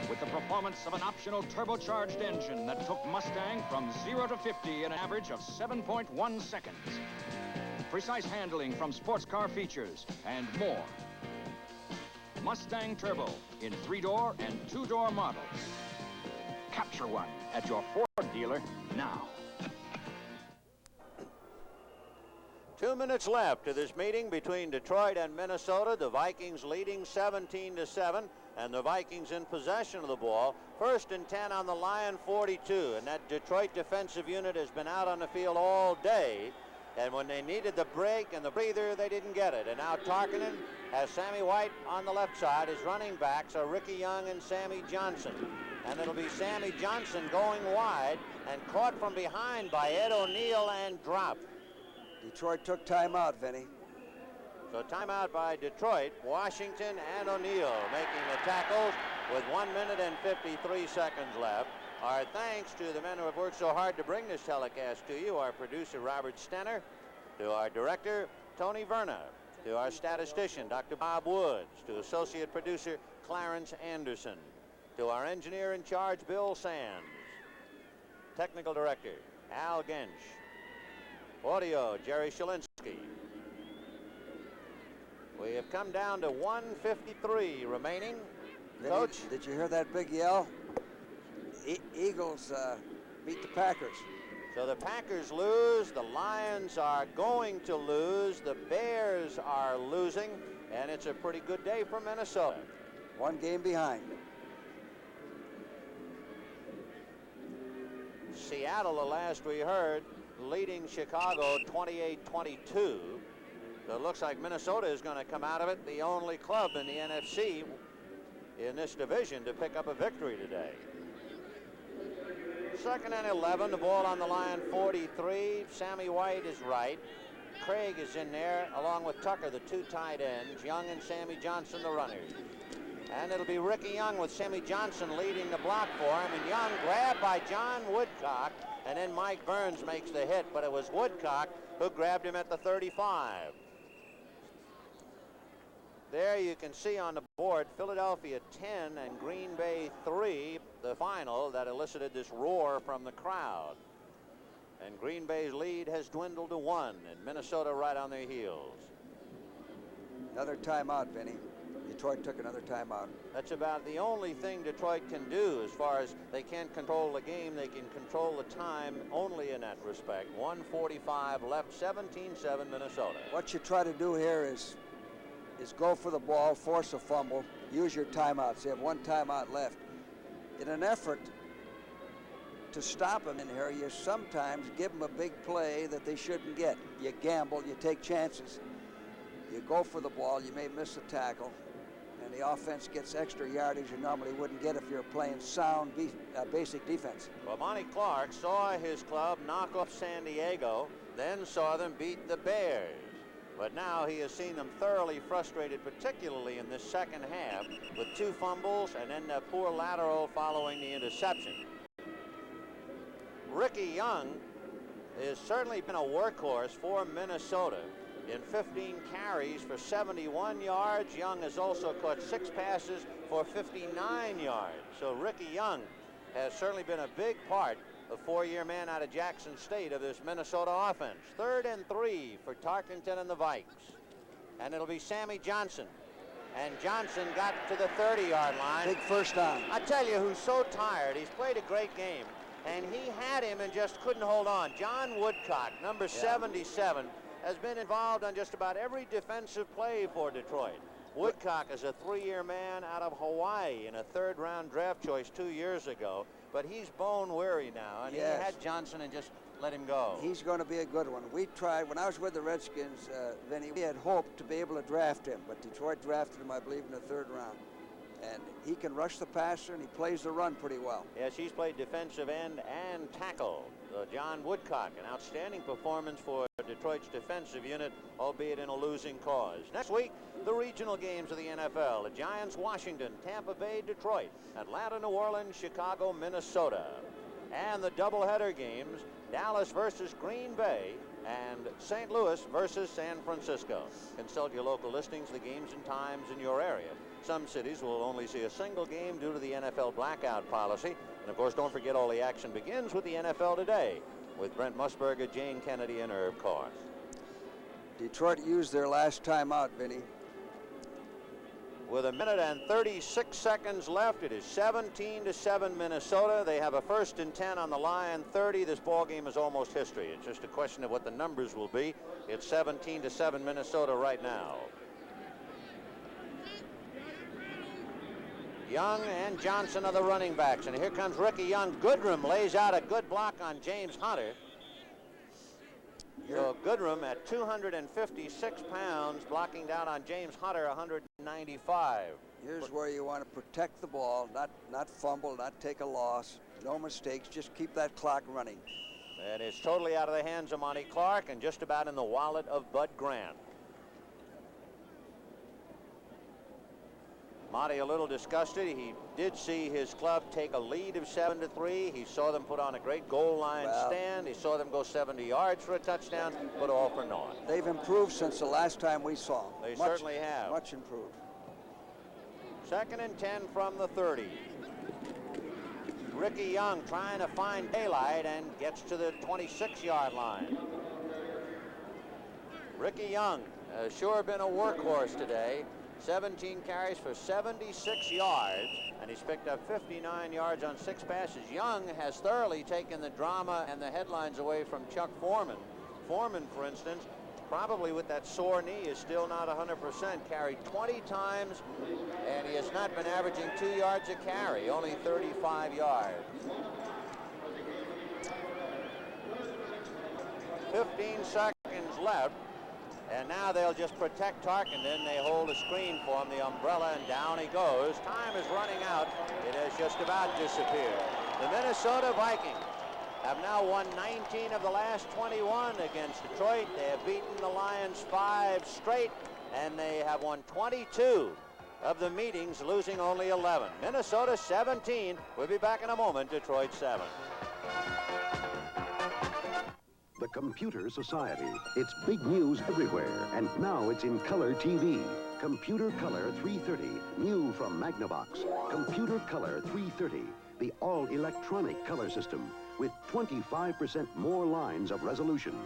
With the performance of an optional turbocharged engine that took Mustang from 0 to 50 in an average of 7.1 seconds. Precise handling from sports car features and more. Mustang Turbo in 3-door and 2-door models. Capture one at your Ford dealer now. 2 minutes left to this meeting between Detroit and Minnesota. The Vikings leading 17-7. and the Vikings in possession of the ball. 1st and 10 on the Lion 42, and that Detroit defensive unit has been out on the field all day, and when they needed the break and the breather, they didn't get it. And now Tarkinen has Sammy White on the left side. His running backs are Ricky Young and Sammy Johnson, and it'll be Sammy Johnson going wide and caught from behind by Ed O'Neill and dropped. Detroit took timeout, Vinny. So timeout by Detroit. Washington and O'Neill making the tackles with 1 minute and 53 seconds left. Our thanks to the men who have worked so hard to bring this telecast to you. Our producer, Robert Stenner, to our director, Tony Verna, to our statistician, Dr. Bob Woods, to associate producer, Clarence Anderson, to our engineer in charge, Bill Sands, technical director, Al Gensch, audio, Jerry Shalinsky. We have come down to 1:53 remaining. Coach? Did you hear that big yell? Eagles beat the Packers. So the Packers lose, the Lions are going to lose, the Bears are losing, and it's a pretty good day for Minnesota. 1 game behind. Seattle, the last we heard, leading Chicago 28-22. So it looks like Minnesota is going to come out of it, the only club in the NFC in this division to pick up a victory today. 2nd and 11, the ball on the Lion 43. Sammy White is right. Craig is in there along with Tucker, the 2 tight ends. Young and Sammy Johnson, the runners. And it'll be Ricky Young with Sammy Johnson leading the block for him. And Young grabbed by John Woodcock. And then Mike Burns makes the hit, but it was Woodcock who grabbed him at the 35. There you can see on the board Philadelphia 10 and Green Bay 3, the final that elicited this roar from the crowd. And Green Bay's lead has dwindled to 1, and Minnesota right on their heels. Another timeout, Vinny. Detroit took another timeout. That's about the only thing Detroit can do as far as they can't control the game. They can control the time only in that respect. 1:45 left, 17-7 Minnesota. What you try to do here is go for the ball, force a fumble, use your timeouts. You have 1 timeout left. In an effort to stop them in here, you sometimes give them a big play that they shouldn't get. You gamble, you take chances. You go for the ball, you may miss a tackle, and the offense gets extra yardage you normally wouldn't get if you're playing sound basic defense. Well, Monty Clark saw his club knock off San Diego, then saw them beat the Bears. But now he has seen them thoroughly frustrated, particularly in this second half, with 2 fumbles and then a poor lateral following the interception. Ricky Young has certainly been a workhorse for Minnesota. In 15 carries for 71 yards, Young has also caught 6 passes for 59 yards. So Ricky Young has certainly been a big part, the 4-year man out of Jackson State, of this Minnesota offense. 3rd and 3 for Tarkenton and the Vikes. And it'll be Sammy Johnson. And Johnson got to the 30-yard line. Big first down. I tell you who's so tired. He's played a great game. And he had him and just couldn't hold on. John Woodcock, number 77, has been involved on just about every defensive play for Detroit. Woodcock is a 3-year man out of Hawaii in a 3rd-round draft choice 2 years ago. But he's bone weary now, and he had Johnson and just let him go. He's going to be a good one. We tried, when I was with the Redskins, Vinny, we had hoped to be able to draft him, but Detroit drafted him, I believe, in the 3rd round. And he can rush the passer, and he plays the run pretty well. Yes, he's played defensive end and tackle. John Woodcock, an outstanding performance for Detroit's defensive unit, albeit in a losing cause. Next week, the regional games of the NFL. The Giants, Washington, Tampa Bay, Detroit, Atlanta, New Orleans, Chicago, Minnesota. And the doubleheader games, Dallas versus Green Bay and St. Louis versus San Francisco. Consult your local listings, the games and times in your area. Some cities will only see a single game due to the NFL blackout policy. And, of course, don't forget all the action begins with the NFL Today with Brent Musburger, Jane Kennedy, and Herb Koss. Detroit used their last timeout, Vinny. With 1 minute and 36 seconds left, it is 17-7 Minnesota. They have a 1st and 10 on the Lion 30. This ball game is almost history. It's just a question of what the numbers will be. It's 17-7 Minnesota right now. Young and Johnson are the running backs. And here comes Ricky Young. Goodrum lays out a good block on James Hunter. So Goodrum at 256 pounds, blocking down on James Hunter, 195. Here's where you want to protect the ball, not fumble, not take a loss. No mistakes, just keep that clock running. And it's totally out of the hands of Monty Clark and just about in the wallet of Bud Grant. Monty a little disgusted. He did see his club take a lead of 7-3. He saw them put on a great goal line stand. He saw them go 70 yards for a touchdown, but all for naught. They've improved since the last time we saw them. They certainly have. Much improved. 2nd and 10 from the 30. Ricky Young trying to find daylight and gets to the 26-yard line. Ricky Young has sure been a workhorse today. 17 carries for 76 yards, and he's picked up 59 yards on 6 passes. Young has thoroughly taken the drama and the headlines away from Chuck Foreman. Foreman, for instance, probably with that sore knee, is still not 100%. Carried 20 times, and he has not been averaging 2 yards a carry, only 35 yards. 15 seconds left. And now they'll just protect Tarkenton. They hold a screen for him, the umbrella, and down he goes. Time is running out. It has just about disappeared. The Minnesota Vikings have now won 19 of the last 21 against Detroit. They have beaten the Lions 5 straight, and they have won 22 of the meetings, losing only 11. Minnesota 17. We'll be back in a moment. Detroit 7. The Computer Society. It's big news everywhere, and now it's in color TV. Computer Color 330, new from Magnavox. Computer Color 330, the all-electronic color system with 25% more lines of resolution.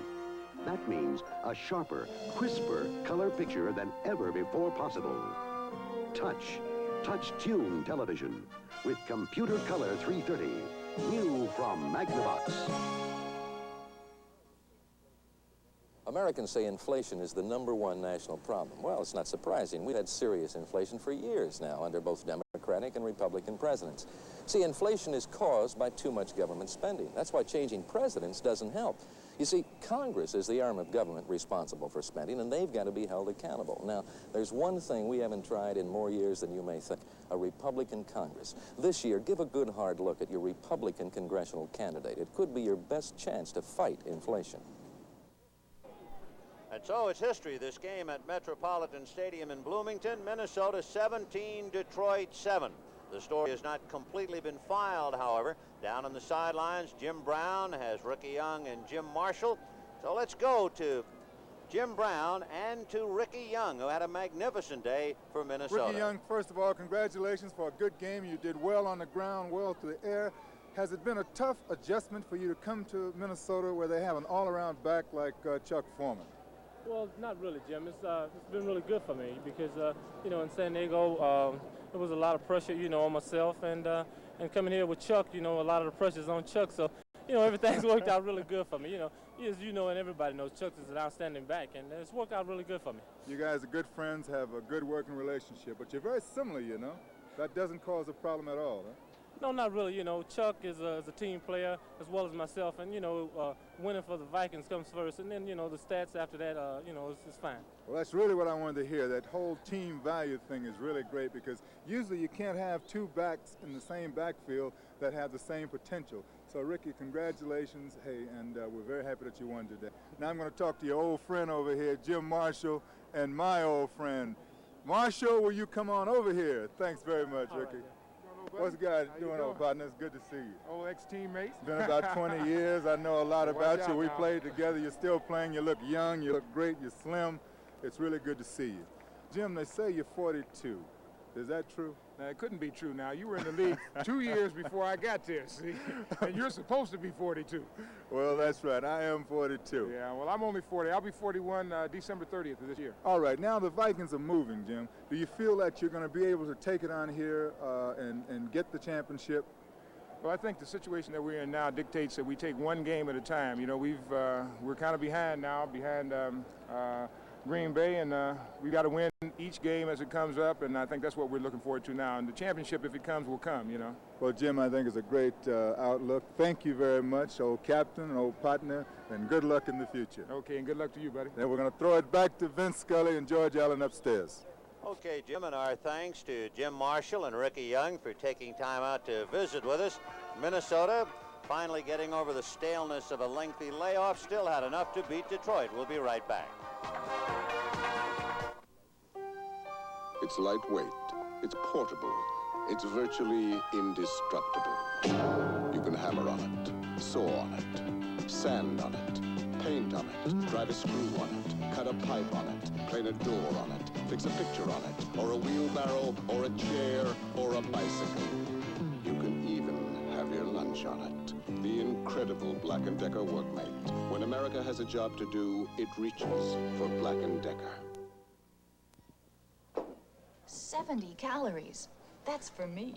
That means a sharper, crisper color picture than ever before possible. Touch-tune television with Computer Color 330, new from Magnavox. Americans say inflation is the #1 national problem. Well, it's not surprising. We've had serious inflation for years now under both Democratic and Republican presidents. See, inflation is caused by too much government spending. That's why changing presidents doesn't help. You see, Congress is the arm of government responsible for spending, and they've got to be held accountable. Now, there's one thing we haven't tried in more years than you may think, a Republican Congress. This year, give a good hard look at your Republican congressional candidate. It could be your best chance to fight inflation. And so it's history, this game at Metropolitan Stadium in Bloomington. Minnesota 17, Detroit 7. The story has not completely been filed, however. Down on the sidelines, Jim Brown has Ricky Young and Jim Marshall. So let's go to Jim Brown and to Ricky Young, who had a magnificent day for Minnesota. Ricky Young, first of all, congratulations for a good game. You did well on the ground, well through the air. Has it been a tough adjustment for you to come to Minnesota where they have an all-around back like Chuck Foreman? Well, not really, Jim. It's been really good for me because, you know, in San Diego, there was a lot of pressure, you know, on myself. And coming here with Chuck, you know, a lot of the pressure's on Chuck. So, you know, everything's worked out really good for me. You know, as you know and everybody knows, Chuck is an outstanding back, and it's worked out really good for me. You guys are good friends, have a good working relationship, but you're very similar, you know. That doesn't cause a problem at all, huh? No, not really. You know, Chuck is a team player as well as myself, and, you know, winning for the Vikings comes first, and then, you know, the stats after that, you know, it's fine. Well, that's really what I wanted to hear. That whole team value thing is really great because usually you can't have two backs in the same backfield that have the same potential. So, Ricky, congratulations. Hey, and we're very happy that you won today. Now I'm going to talk to your old friend over here, Jim Marshall, and my old friend. Marshall, will you come on over here? Thanks very much, Ricky. Right, what's the guy doing, old partner? It's good to see you. Old ex-teammates. It's been about 20 years. I know a lot about you. We played together. You're still playing. You look young. You look great. You're slim. It's really good to see you. Jim, they say you're 42. Is that true? Now, it couldn't be true now. You were in the league 2 years before I got there, see? And you're supposed to be 42. Well, that's right. I am 42. Yeah, well, I'm only 40. I'll be 41 December 30th of this year. All right. Now the Vikings are moving, Jim. Do you feel that you're going to be able to take it on here and get the championship? Well, I think the situation that we're in now dictates that we take one game at a time. You know, we're kind of behind now, behind Green Bay, and we got to win each game as it comes up, and I think that's what we're looking forward to now. And the championship, if it comes, will come, you know. Well, Jim, I think it's a great outlook. Thank you very much, old captain, old partner, and good luck in the future. Okay, and good luck to you, buddy. Then we're going to throw it back to Vince Scully and George Allen upstairs. Okay, Jim, and our thanks to Jim Marshall and Ricky Young for taking time out to visit with us. Minnesota finally getting over the staleness of a lengthy layoff, still had enough to beat Detroit. We'll be right back. It's lightweight, it's portable, it's virtually indestructible. You can hammer on it, saw on it, sand on it, paint on it, drive a screw on it, cut a pipe on it, clean a door on it, fix a picture on it, or a wheelbarrow, or a chair, or a bicycle. You can even have your lunch on it. The incredible Black & Decker Workmate. When America has a job to do, it reaches for Black & Decker. 70 calories. That's for me.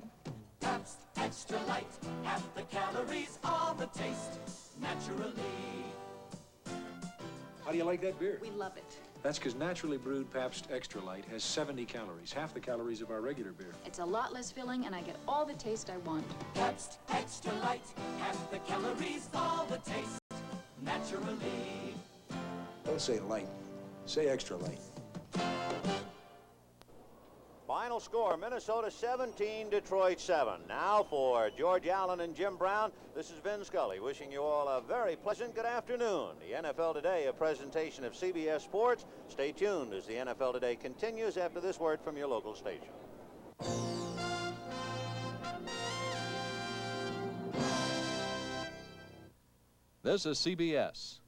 Pabst Extra Light, half the calories, all the taste, naturally. How do you like that beer? We love it. That's because naturally brewed Pabst Extra Light has 70 calories, half the calories of our regular beer. It's a lot less filling, and I get all the taste I want. Pabst Extra Light, half the calories, all the taste, naturally. Don't say light, say extra light. Final score, Minnesota 17, Detroit 7. Now for George Allen and Jim Brown, this is Vin Scully wishing you all a very pleasant good afternoon. The NFL Today, a presentation of CBS Sports. Stay tuned as the NFL Today continues after this word from your local station. This is CBS.